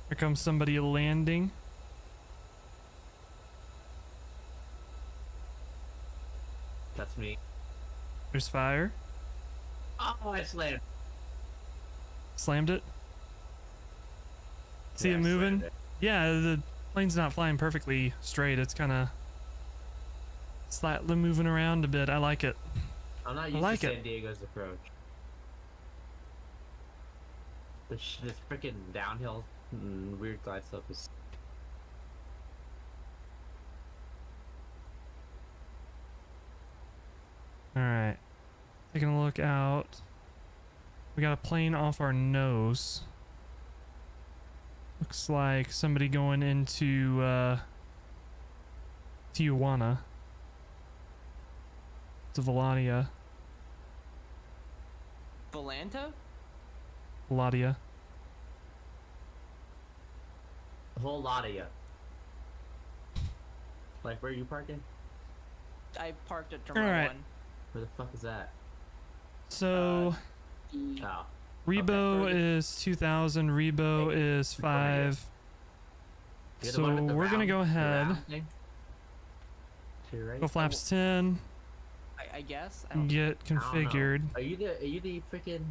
Here comes somebody landing. That's me. There's fire. Oh, I slammed. Slammed it. See Yeah, it I moving? slammed it. Yeah, the plane's not flying perfectly straight. It's kind of slightly moving around a bit. I like it. I'm not I used like to it. San Diego's approach. This freaking downhill weird glide slope is. All right, taking a look out. We got a plane off our nose. Looks like somebody going into Tijuana. To Valadia. Volanta? Valadia. A whole lot of you. Like, where are you parking? I parked at Terminal Alright. 1. Where the fuck is that? So Oh. Rebo is 2000, Rebo is 5. You're the So one with the we're gonna round- go the ahead. round thing? To your right? Go flaps 10. I guess. I don't Get I don't know. configured. Are you the freaking?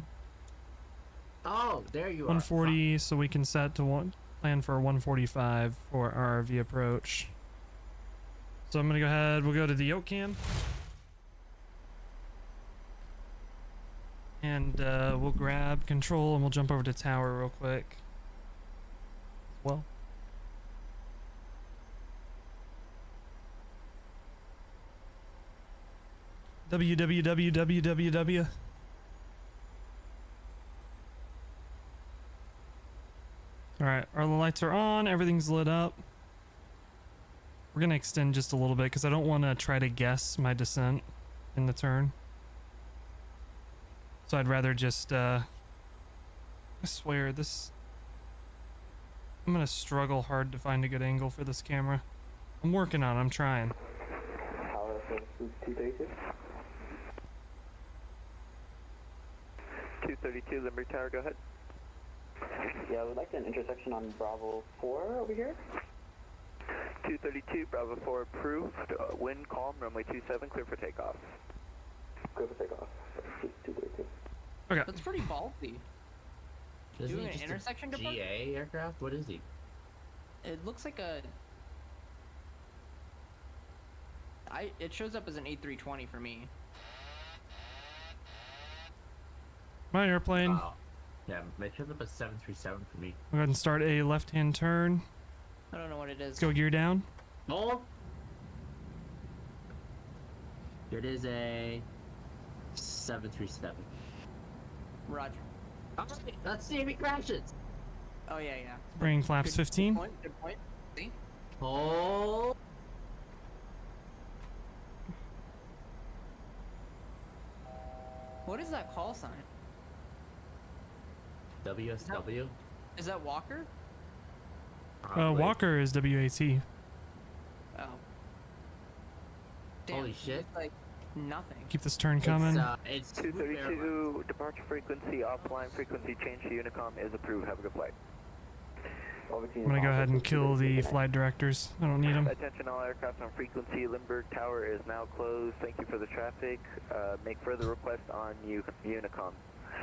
Oh, there you are. 140, so we can set to plan for 145 for our RV approach. So I'm gonna go ahead. We'll go to the Yoke cam, and we'll grab control and we'll jump over to tower real quick. Well. www. Alright, our lights are on, everything's lit up. We're gonna extend just a little bit because I don't want to try to guess my descent in the turn. So I'd rather just, I swear this... I'm gonna struggle hard to find a good angle for this camera. I'm working on it, I'm trying. 232 Limerick Tower, go ahead. Yeah, I would like an intersection on Bravo 4 over here. 232 Bravo 4 approved. Wind calm, runway 27, clear for takeoff. Clear for takeoff. 232. Okay. That's pretty ballsy. Isn't Doing he an just intersection a depart- GA aircraft? What is he? It looks like a... It shows up as an A320 for me. My airplane. Wow. Yeah, it shows up as 737 for me. Go ahead and start a left-hand turn. I don't know what it is. Let's go gear down. Oh! It is a 737. Roger. Alright, let's see if he crashes. Oh, yeah, yeah. Bring flaps 15. Good point, good point. See? Oh! What is that call sign? WSW? Is that Walker? Walker is WAT. Oh. Damn, Holy shit. it's like nothing. Keep this turn coming. It's 232 departure frequency, offline frequency change to Unicom is approved. Have a good flight. I'm gonna go ahead and kill the flight directors. I don't need them. Attention all aircraft on frequency. Limburg Tower is now closed. Thank you for the traffic. Make further requests on Unicom.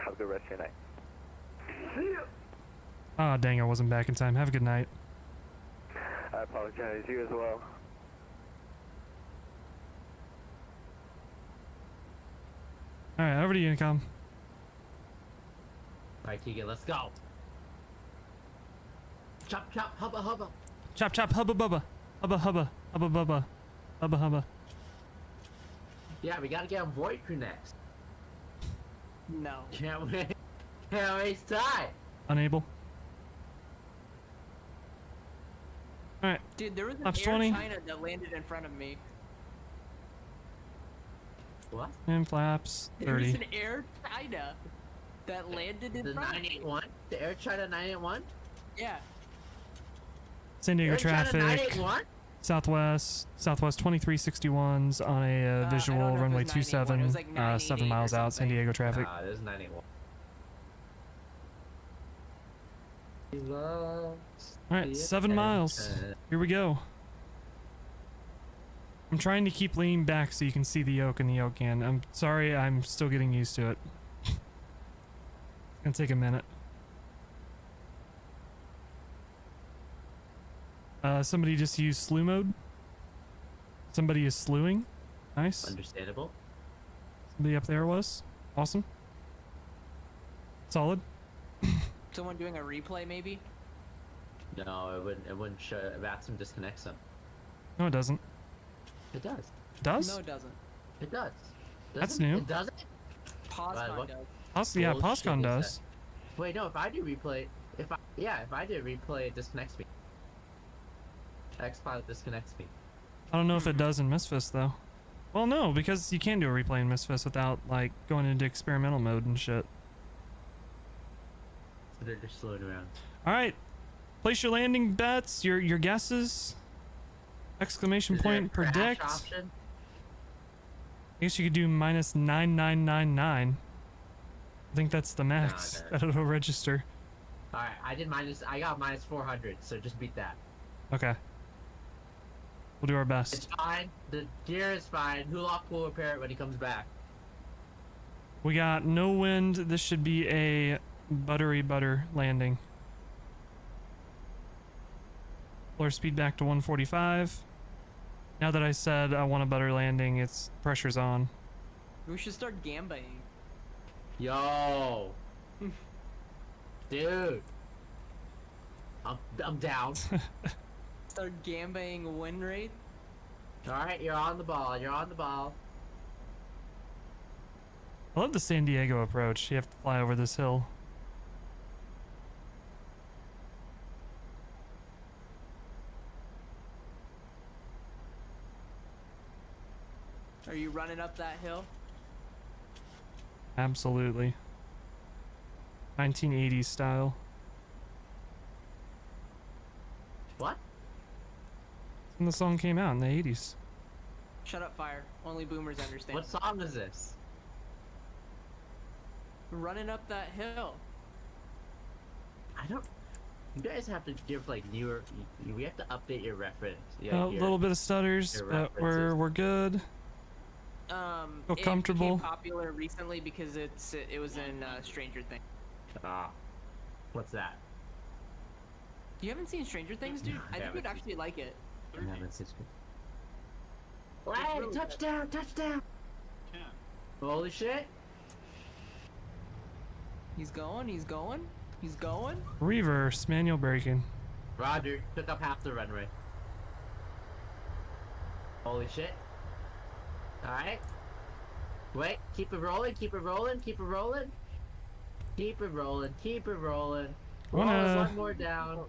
Have a good rest of your night. Ah, dang, I wasn't back in time. Have a good night. I apologize. You as well. Alright, over to you, Unicom. Alright, Keegan, let's go. Chop, chop, hubba, hubba. Chop, chop, hubba, bubba. Hubba, hubba. Hubba, bubba. Hubba, hubba. Yeah, we gotta get on Void Crew next. No. Can't wait. Can't waste time. Unable. Alright. Dude, there was an Laps Air 20. China that landed in front of me. What? And flaps. There was 30. an Air China that landed in The front of me. 981? The Air China 981? Yeah. San Diego Air China traffic. 981? Southwest 2361s on a visual know if it runway was 981. 27, It was like 988 7 miles or out, San something. Diego traffic. Nah, there's 981. He loves Alright, the 7 miles. attention. Here we go. I'm trying to keep leaning back so you can see the yoke and the yoke can. I'm sorry, I'm still getting used to it. It's gonna take a minute. Somebody just used slew mode. Somebody is slewing. Nice. Understandable. Somebody up there was. Awesome. Solid. Someone doing a replay, maybe? No, it wouldn't show. VATSIM disconnects them. No, it doesn't. It does. It does? No, it doesn't. It does. That's Doesn't it? new. It doesn't? POSCON does. Yeah, Bullshit POSCON is does. that. Wait, no. If I do replay, if I do replay, it disconnects me. Xpilot disconnects me. I don't know if it does in Misfits though. Well, no, because you can do a replay in Misfits without like going into experimental mode and shit. So they're just slowing around. All right, place your landing bets. Your guesses. Exclamation Is there point a crash predict. option? I guess you could do minus 9999. I think that's the max No. that it'll register. All right, I got minus 400, so just beat that. Okay. We'll do our It's best. fine. The gear is fine. Hulok will repair it when he comes back. We got no wind. This should be a buttery butter landing. Floor speed back to 145. Now that I said I want a butter landing, it's pressure's on. We should start gambaying. Yo, dude, I'm down. Start gambaying win rate. All right, you're on the ball. You're on the ball. I love the San Diego approach. You have to fly over this hill. Are you running up that hill? Absolutely. 1980s style. What? When the song came out in the 80s. Shut up, fire. Only boomers understand. What song is this? Running up that hill. I don't. You guys have to give like newer. We have to update your reference. A little bit of stutters, your but references. we're good. Feel It comfortable. became popular recently because it was in Stranger Things. Ah, what's that? You haven't seen Stranger Things, dude? I think haven't you'd actually like it. I haven't seen it. It's Hey, really touchdown! Touchdown! Holy shit! He's going. He's going. He's going. Reverse manual braking. Roger, took up half the runway. Holy shit! All right. Wait, keep it rolling. Keep it rolling. Keep it rolling. Keep it rolling. Keep it rolling. Oh, there's one more down.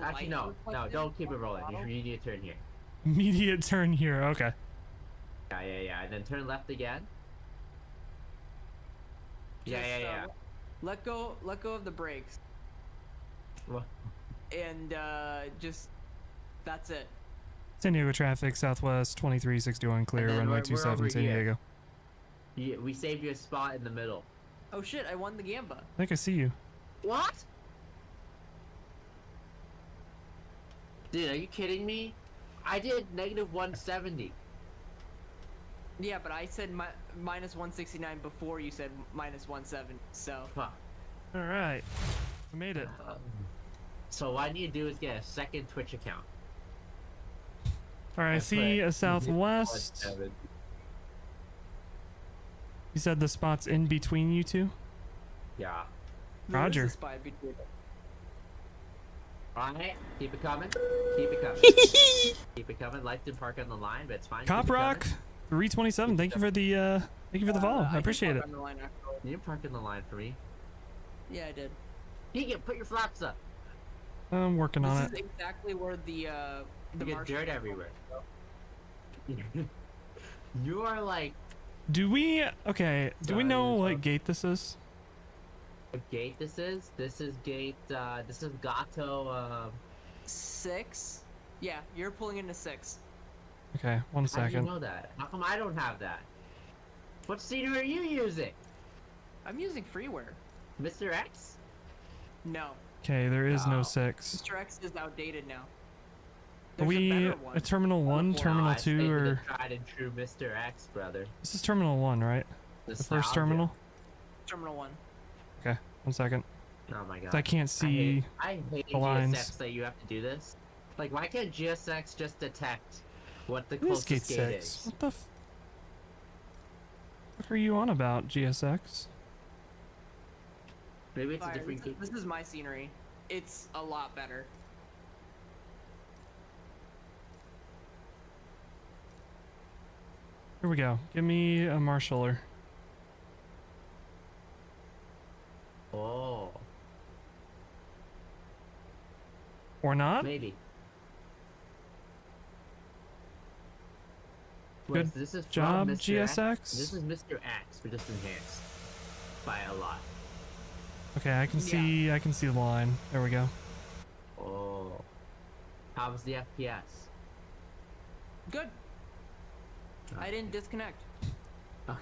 Actually, no, don't keep it rolling. You need to turn here. Immediate turn here. Okay. Yeah, and then turn left again. Just, Yeah. Let go of the brakes. What? And just that's it. San Diego traffic, Southwest 2361 clear, And then runway we're 27, over San here. Diego. Yeah, we saved you a spot in the middle. Oh shit! I won the gamba. I think I see you. What? Dude, are you kidding me? I did negative 170. Yeah, but I said minus 169 before you said minus 170. So. Fuck. All right, we made it. So what I need to do is get a second Twitch account. All right, I see a southwest. You said the spot's in between you two? Yeah. Roger. Alright, keep it coming. Keep it coming. Keep it coming. Life did park on the line, but it's fine. Cop Rock 327. Thank you for the follow. I appreciate it. You didn't park in the line for me. Yeah, I did. Keegan, put your flaps up. I'm working on This is exactly where the You get dirt everywhere. You are like. Do we know what gate this is? What gate this is? This is gate, this is Gato, 6? Yeah, you're pulling into 6. Okay, one How do you second. know that? How come I don't have that? What scenery are you using? I'm using freeware. Mr. X? No. Okay, there is no 6. Mr. X is outdated now. Are we a Terminal 1, Terminal 2, or... Tried and true Mr. X, brother. This is Terminal 1, right? The first terminal? Terminal 1. Okay, one second. Oh my god. I can't see I hate the lines. GSX that you have to do this. Like, why can't GSX just detect what the It is closest gate gate 6. is? What the fuck are you on about, GSX? Maybe it's a Fire, different gate. This is my scenery. It's a lot better. Here we go. Give me a marshaller. Oh. Or not? Maybe. Good Wait, this is from job, Mr. X? GSX. This is Mr. X, but just enhanced by a lot. Okay, I can see the line. There we go. Oh. How was the FPS? Good. I didn't disconnect. Okay.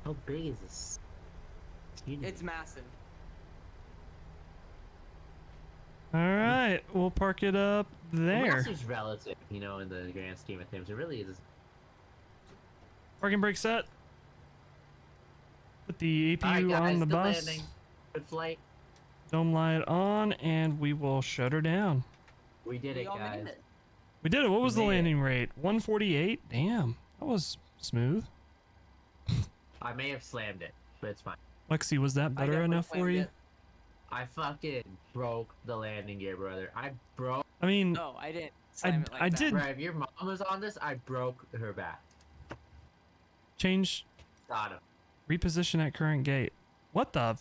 How big is this? It's massive. Alright, we'll park it up there. Massive's relative, you know, in the grand scheme of things. It really is. Parking brake set. Put the APU Alright, guys, on the good bus. landing. Good flight. Dome light on, and we will shut her down. We did it, guys. We did it. What was the made it. landing rate? 148? Damn, that was smooth. I may have slammed it, but it's fine. Lexi, was that better enough for you? I fucking broke the landing gear, brother. I broke. I mean, No, I didn't. Slam it like I that. did Right, if your mom was on this, I broke her back. change Got him. reposition at current gate. What the?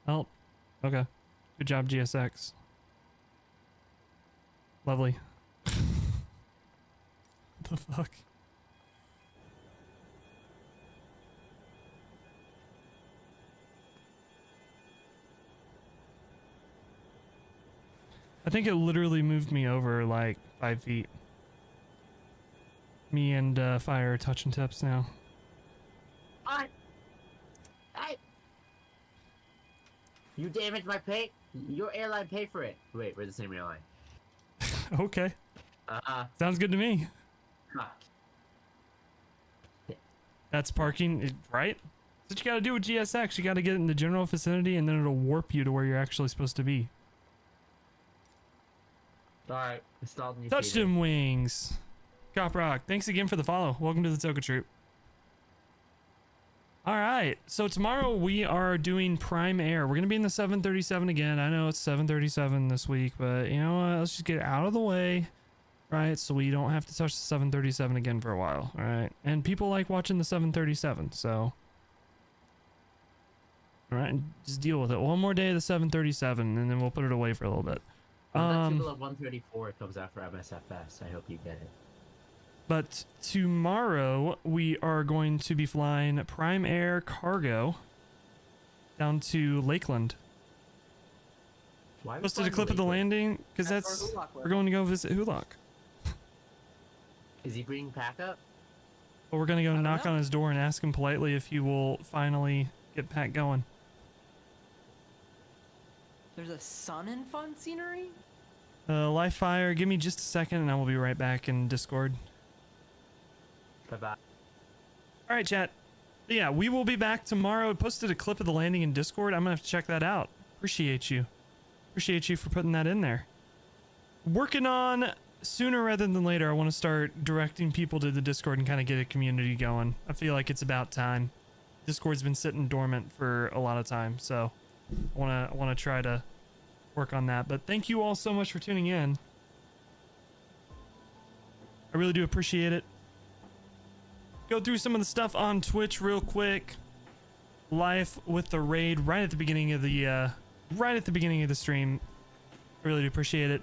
Oh, okay. Good job, GSX. Lovely. What the fuck? I think it literally moved me over like 5 feet. Me and Fire are touching tips now. You damaged my pay. Your airline paid for it. Wait, we're the same airline. Okay. Sounds good to me. Fuck. That's parking, right? That's what you gotta do with GSX. You gotta get in the general vicinity and then it'll warp you to where you're actually supposed to be. Alright, installed new Touched feeder. him wings. Cop Rock, thanks again for the follow. Welcome to the Toka Troop. Alright, so tomorrow we are doing Prime Air. We're gonna be in the 737 again. I know it's 737 this week, but you know what? Let's just get it out of the way. Right, so we don't have to touch the 737 again for a while. Alright, and people like watching the 737, so. Alright, just deal with it. One more day of the 737, and then we'll put it away for a little bit. When that of 134 comes out for MSFS, I hope you get it. But tomorrow we are going to be flying Prime Air Cargo down to Lakeland. Why Posted a clip of the landing because that's we're going to go visit Hulak. Is he bringing pack up? But we're going to go knock on his door and ask him politely if he will finally get Pat going. There's a sun and fun scenery? Live fire, give me just a second and I will be right back in Discord. Bye-bye. Alright, chat. Yeah, we will be back tomorrow. I posted a clip of the landing in Discord. I'm going to have to check that out. Appreciate you. Appreciate you for putting that in there. Working on sooner rather than later, I want to start directing people to the Discord and kind of get a community going. I feel like it's about time. Discord's been sitting dormant for a lot of time, so I want to try to work on that. But thank you all so much for tuning in. I really do appreciate it. Go through some of the stuff on Twitch real quick. Life with the raid right at the beginning of the stream. I really do appreciate it.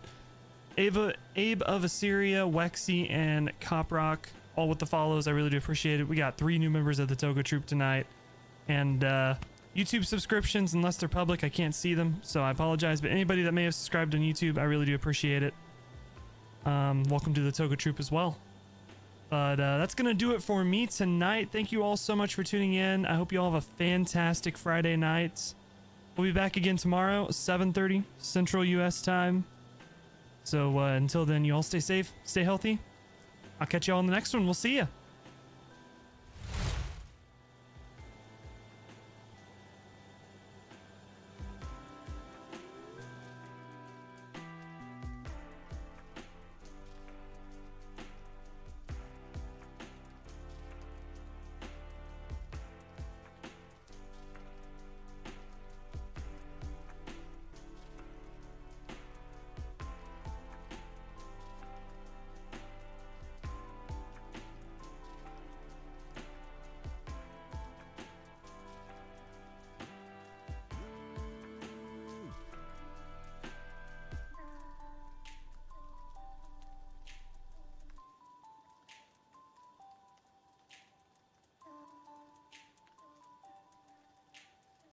Abe of Assyria, Wexy, and Coprock, all with the follows. I really do appreciate it. We got 3 new members of the Togo Troop tonight. And YouTube subscriptions, unless they're public, I can't see them, so I apologize. But anybody that may have subscribed on YouTube, I really do appreciate it. Welcome to the Togo Troop as well. But that's going to do it for me tonight. Thank you all so much for tuning in. I hope you all have a fantastic Friday night. We'll be back again tomorrow, 7:30 Central US time. So until then, you all stay safe, stay healthy. I'll catch you all in the next one. We'll see ya.